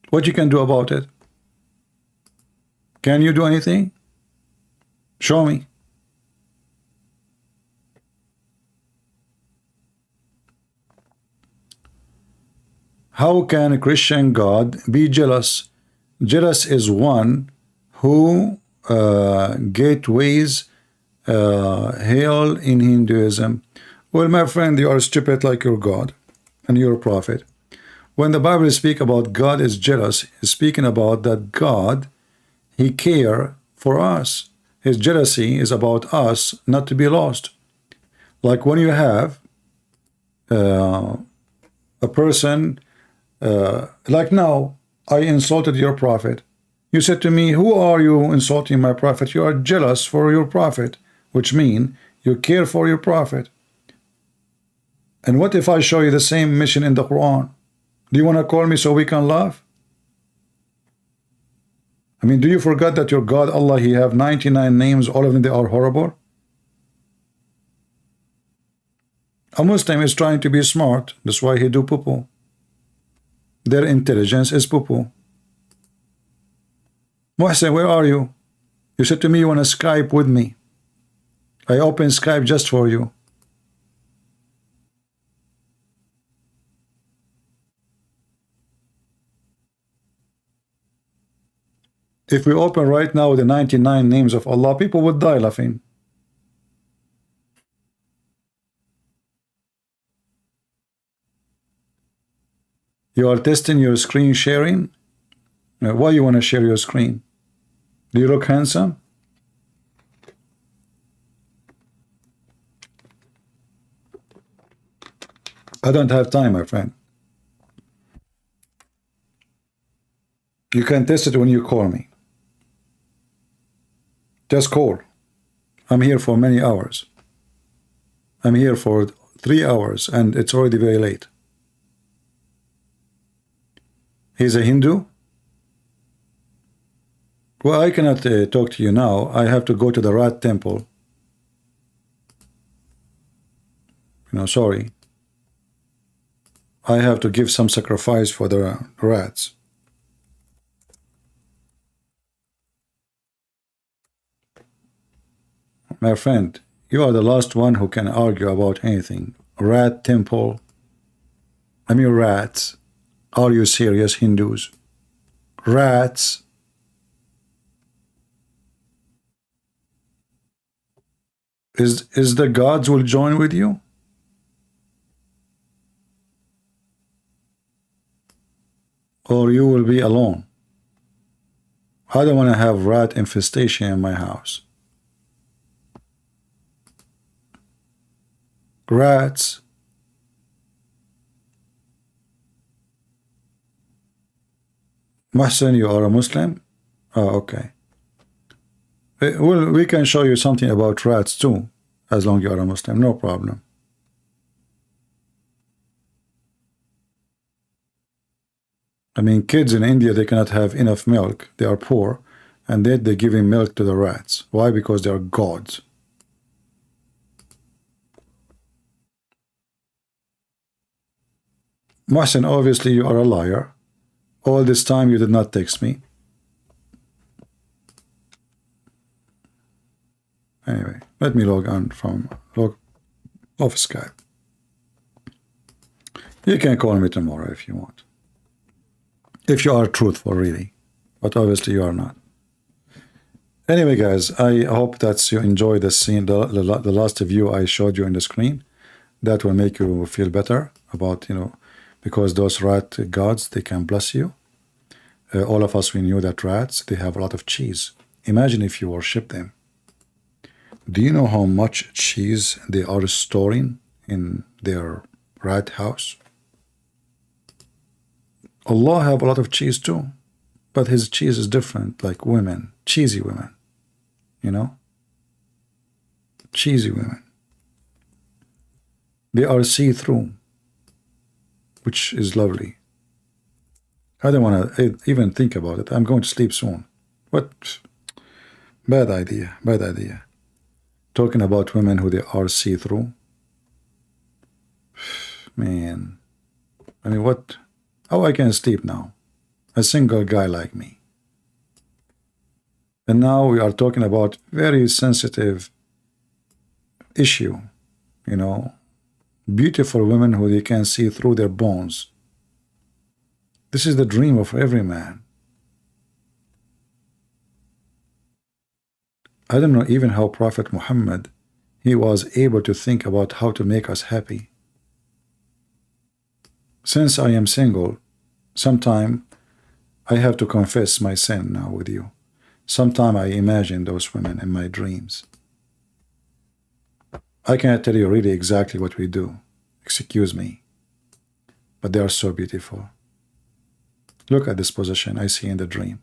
What you can do about it? Can you do anything? Show me. How can a Christian God be jealous? Jealous is one who gateways hell in Hinduism. Well, my friend, you are stupid like your God and your prophet. When the Bible speaks about God is jealous, it's speaking about that God, He care for us. His jealousy is about us not to be lost. Like when you have a person, like now, I insulted your prophet. You said to me, who are you insulting my prophet? You are jealous for your prophet, which means you care for your prophet. And what if I show you the same mission in the Quran? Do you want to call me so we can laugh? I mean, do you forget that your God, Allah, He have 99 names, all of them, they are horrible? A Muslim is trying to be smart, that's why he do poo-poo. Their intelligence is poo-poo. Mohsen, where are you? You said to me you want to Skype with me. I opened Skype just for you. If we open right now the 99 names of Allah, people would die laughing. You are testing your screen sharing? Why you want to share your screen? Do you look handsome? I don't have time, my friend. You can test it when you call me. Just call. I'm here for many hours. I'm here for 3 hours and it's already very late. He's a Hindu? Well, I cannot talk to you now. I have to go to the rat temple. Sorry. I have to give some sacrifice for the rats. My friend, you are the last one who can argue about anything. Rat temple. I mean rats. Are you serious, Hindus? Rats. Is the gods will join with you? Or you will be alone? I don't want to have rat infestation in my house. Rats. Mohsen, you are a Muslim? Oh, okay. Well, we can show you something about rats too, as long as you are a Muslim, no problem. I mean, kids in India, they cannot have enough milk. They are poor, and they're giving milk to the rats. Why? Because they are gods. Mohsen, obviously you are a liar. All this time you did not text me. Anyway, let me log off Skype. You can call me tomorrow if you want. If you are truthful, really. But obviously you are not. Anyway, guys, I hope that you enjoy the scene, the last view I showed you on the screen. That will make you feel better about, because those rat gods, they can bless you. All of us, we knew that rats, they have a lot of cheese. Imagine if you worship them. Do you know how much cheese they are storing in their rat house? Allah have a lot of cheese too, but his cheese is different, like women, cheesy women, cheesy women. They are see-through, which is lovely. I don't want to even think about it. I'm going to sleep soon. What? Bad idea, bad idea. Talking about women who they are see-through. Man. I mean, what? How I can sleep now? A single guy like me. And now we are talking about very sensitive issue, beautiful women who they can see through their bones. This is the dream of every man. I don't know even how Prophet Muhammad, he was able to think about how to make us happy. Since I am single, sometime I have to confess my sin now with you. Sometime I imagine those women in my dreams. I cannot tell you really exactly what we do. Excuse me. But they are so beautiful. Look at this position I see in the dream.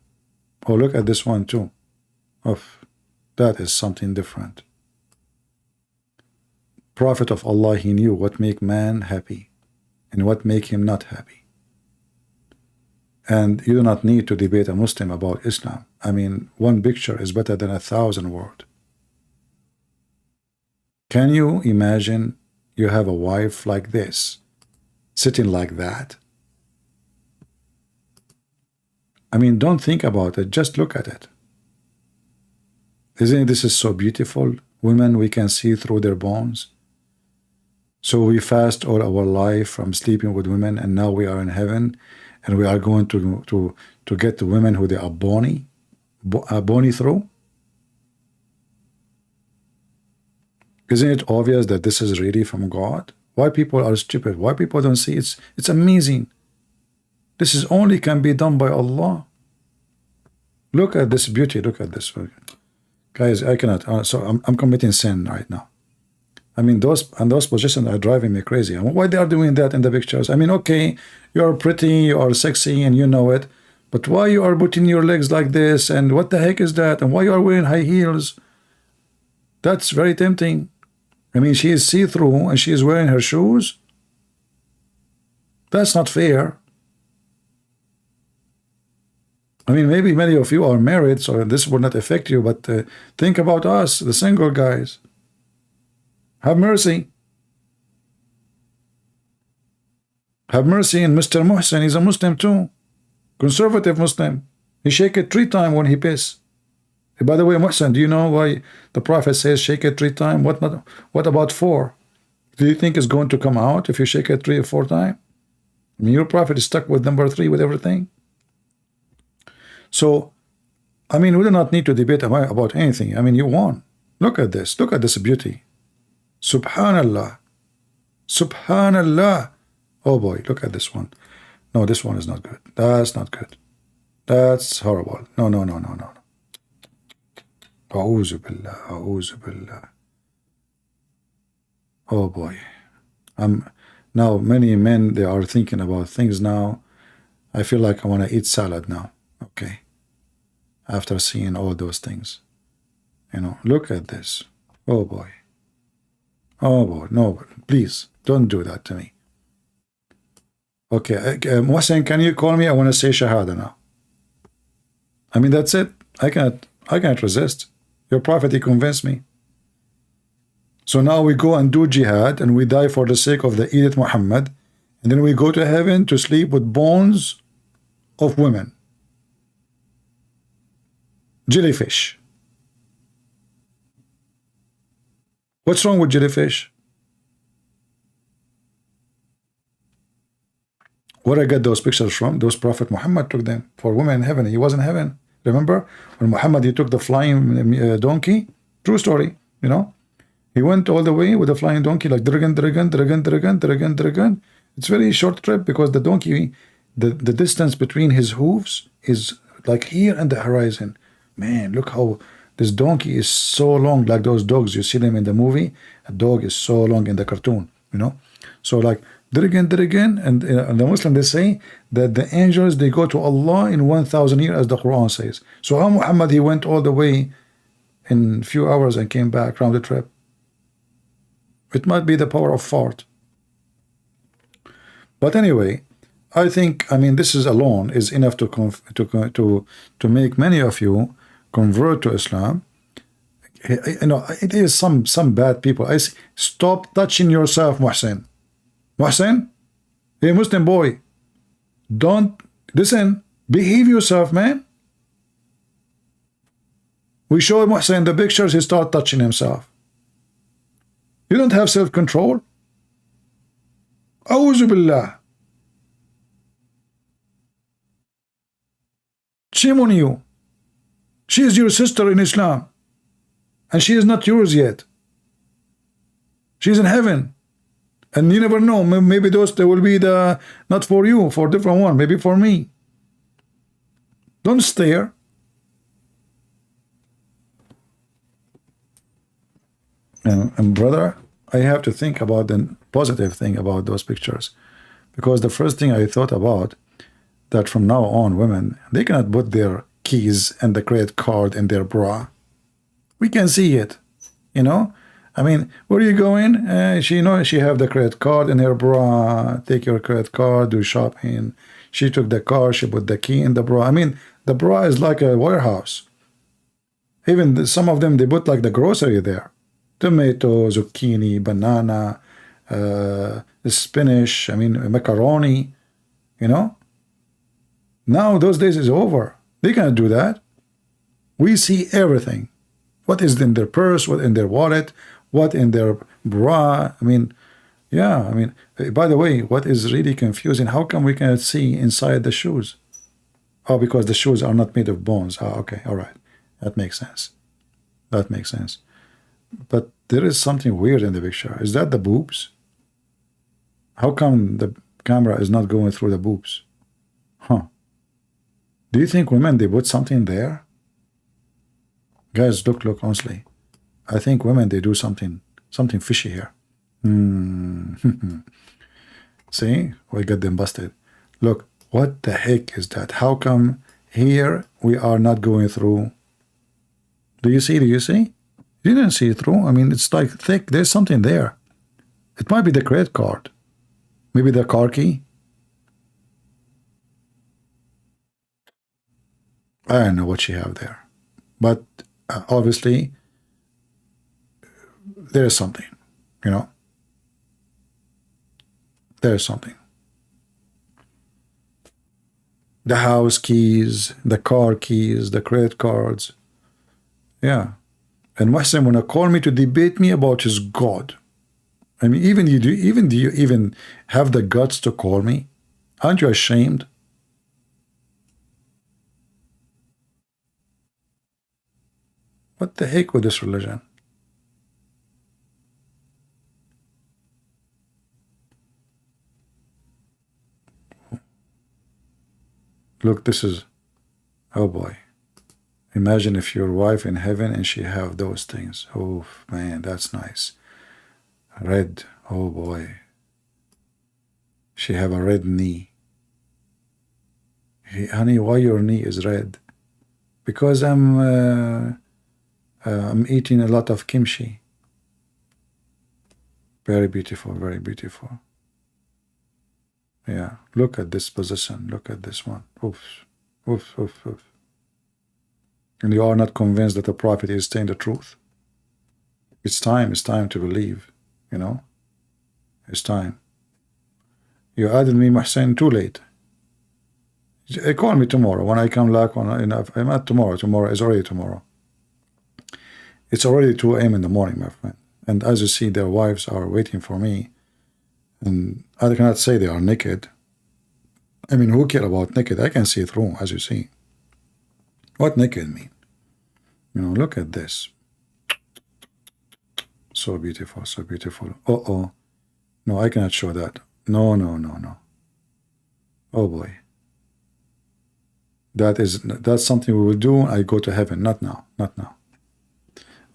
Oh, look at this one too. Oh, that is something different. Prophet of Allah, he knew what make man happy and what make him not happy. And you do not need to debate a Muslim about Islam. I mean, one picture is better than 1,000 words. Can you imagine you have a wife like this, sitting like that? I mean, don't think about it, just look at it. Isn't this is so beautiful? Women, we can see through their bones. So we fast all our life from sleeping with women, and now we are in heaven, and we are going to get the women who they are bony through. Isn't it obvious that this is really from God? Why people are stupid? Why people don't see it's amazing. This is only can be done by Allah. Look at this beauty. Look at this. Guys, I cannot. So I'm committing sin right now. I mean, those positions are driving me crazy. Why they are doing that in the pictures? I mean, okay, you are pretty, you are sexy, and you know it. But why you are putting your legs like this? And what the heck is that? And why you are wearing high heels? That's very tempting. I mean, she is see-through and she is wearing her shoes. That's not fair. I mean, maybe many of you are married, so this will not affect you, but think about us, the single guys. Have mercy. Have mercy on Mr. Muhsin. He's a Muslim too. Conservative Muslim. He shake it 3 times when he piss. By the way, Muhsin, do you know why the Prophet says shake it 3 times? What about 4? Do you think it's going to come out if you shake it 3 or 4 times? I mean, your Prophet is stuck with number 3 with everything. So, I mean, we do not need to debate about anything. I mean, you won. Look at this. Look at this beauty. Subhanallah. Subhanallah. Oh boy, look at this one. No, this one is not good. That's not good. That's horrible. No, no, no, no, no. A'udhu billah, a'udhu billah. Oh boy. Now many men, they are thinking about things now. I feel like I want to eat salad now. Okay. After seeing all those things. You know, look at this. Oh boy. Oh boy, no, please, don't do that to me. Okay, Mohsen, can you call me? I want to say Shahada now. I mean, that's it. I can't resist. Your Prophet, he convinced me. So now we go and do jihad, and we die for the sake of the Edith Muhammad, and then we go to heaven to sleep with bones of women. Jellyfish. What's wrong with jellyfish? Where I get those pictures from? Those Prophet Muhammad took them for women in heaven. He was in heaven. Remember when Muhammad, he took the flying donkey? True story, you know. He went all the way with the flying donkey, like dragan, dragan, dragan, dragan, dragan, dragan. It's a very short trip because the donkey, the distance between his hooves is like here and the horizon. Man, look how this donkey is so long, like those dogs. You see them in the movie. A dog is so long in the cartoon, you know. So like Dirgan, and the Muslim, they say that the angels, they go to Allah in 1,000 years, as the Quran says. So how Muhammad, he went all the way in a few hours and came back round the trip. It might be the power of fart. But anyway, I think, I mean, this is alone is enough to make many of you convert to Islam. You know, it is some bad people. I say, stop touching yourself, Muhsin. Muhsin, hey Muslim boy, don't listen. Behave yourself, man. We show Muhsin the pictures. He start touching himself. You don't have self-control. A'udhu billah. Shame on you. She is your sister in Islam, and she is not yours yet. She's in heaven, and you never know. Maybe those they will be the not for you, for different one. Maybe for me. Don't stare. And brother, I have to think about the positive thing about those pictures, because the first thing I thought about that from now on, women, they cannot put their keys and the credit card in their bra. We can see it, you know. I mean, where are you going? She have the credit card in her bra. Take your credit card, do shopping. She took the car. She put the key in the bra. I mean, the bra is like a warehouse. Even some of them, they put like the grocery there. Tomato, zucchini, banana, spinach, I mean, macaroni, you know. Now those days is over. They cannot do that. We see everything. What is in their purse, what in their wallet, what in their bra. I mean, yeah, I mean, by the way, what is really confusing, how come we cannot see inside the shoes? Oh, because the shoes are not made of bones. Oh, okay, all right. That makes sense. That makes sense. But there is something weird in the picture. Is that the boobs? How come the camera is not going through the boobs? Huh. Do you think women, they put something there? Guys, look, honestly. I think women, they do something fishy here. See? We got them busted. Look, what the heck is that? How come here we are not going through? Do you see? You didn't see it through. I mean, it's like thick. There's something there. It might be the credit card. Maybe the car key. I don't know what she have there. But obviously, there is something, you know. There is something. The house keys, the car keys, the credit cards. Yeah. And Muslim wanna call me to debate me about his God. I mean, do you even have the guts to call me? Aren't you ashamed? What the heck with this religion? Look, this is, oh boy. Imagine if your wife in heaven and she have those things. Oh man, that's nice. Red, oh boy. She have a red knee. Hey, honey, why your knee is red? Because I'm eating a lot of kimchi. Very beautiful, very beautiful. Yeah, look at this position. Look at this one. Oof, oof, oof, oof. And you are not convinced that the prophet is saying the truth. It's time to believe, you know. It's time. You added me, Mahsen, too late. Call me tomorrow when I come back. I'm not tomorrow. Tomorrow is already tomorrow. It's already 2 a.m. in the morning, my friend. And as you see, their wives are waiting for me. And I cannot say they are naked. I mean, who care about naked? I can see through, as you see. What naked mean? You know, look at this. So beautiful, so beautiful. Uh-oh. No, I cannot show that. No. Oh boy. That's something we will do when I go to heaven. Not now.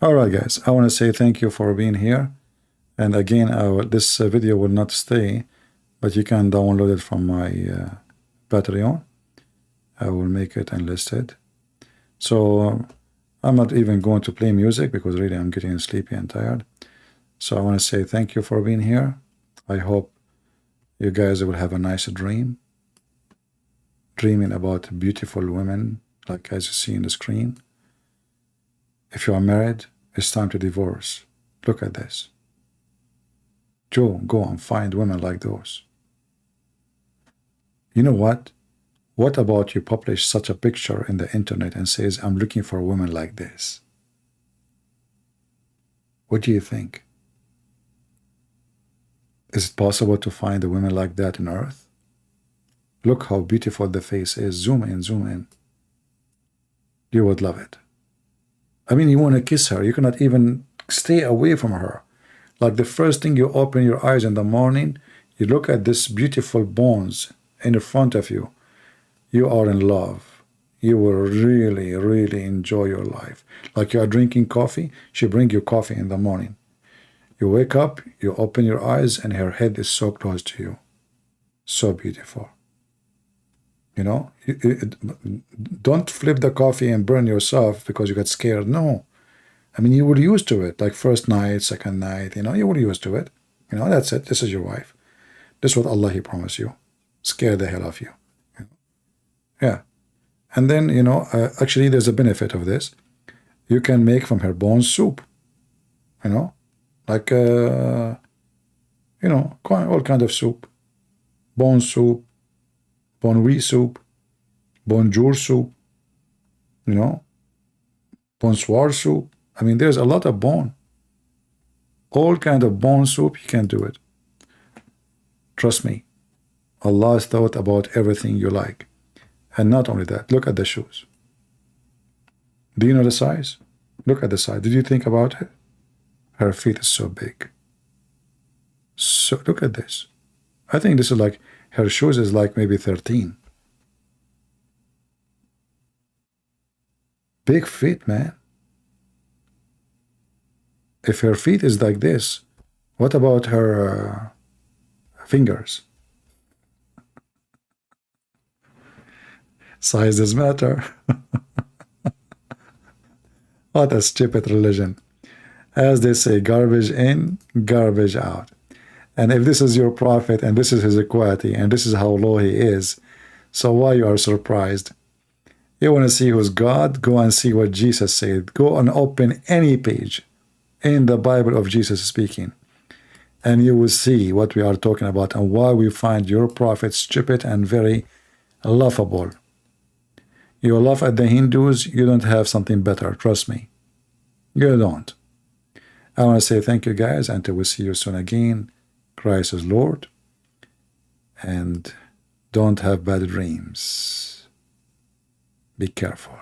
All right, guys. I want to say thank you for being here. And again, this video will not stay, but you can download it from my Patreon. I will make it enlisted. So I'm not even going to play music because really I'm getting sleepy and tired. So I want to say thank you for being here. I hope you guys will have a nice dream. Dreaming about beautiful women, like as you see in the screen. If you are married, it's time to divorce. Look at this. Joe, go and find women like those. You know what? What about you publish such a picture in the internet and says, I'm looking for a woman like this? What do you think? Is it possible to find a woman like that on earth? Look how beautiful the face is. Zoom in, zoom in. You would love it. I mean, you want to kiss her. You cannot even stay away from her. Like the first thing you open your eyes in the morning, you look at this beautiful bones in front of you. You are in love. You will really, really enjoy your life. Like you are drinking coffee, she brings you coffee in the morning. You wake up, you open your eyes, and her head is so close to you. So beautiful. You know, don't flip the coffee and burn yourself because you got scared. No. I mean, you were used to it, like first night, second night, you know, you were used to it. You know, that's it. This is your wife. This is what Allah, He promised you. Scare the hell of you. Yeah. And then, you know, actually there's a benefit of this. You can make from her bones soup. You know, like, you know, all kind of soup. Bone soup, bonjour soup, bonjour soup, you know, bonsoir soup. I mean, there's a lot of bone. All kind of bone soup, you can do it. Trust me. Allah has thought about everything you like. And not only that, look at the shoes. Do you know the size? Look at the size. Did you think about it? Her feet is so big. So look at this. I think this is like, her shoes is like maybe 13. Big feet, man. If her feet is like this, what about her fingers? Size does matter. What a stupid religion. As they say, garbage in, garbage out. And if this is your prophet, and this is his equality, and this is how low he is, so why you are surprised? You want to see who's God? Go and see what Jesus said. Go and open any page in the Bible of Jesus speaking, and you will see what we are talking about and why we find your prophet stupid and very laughable. You laugh at the Hindus, you don't have something better, trust me. You don't. I want to say thank you guys, until we see you soon again. Christ is Lord, and don't have bad dreams. Be careful.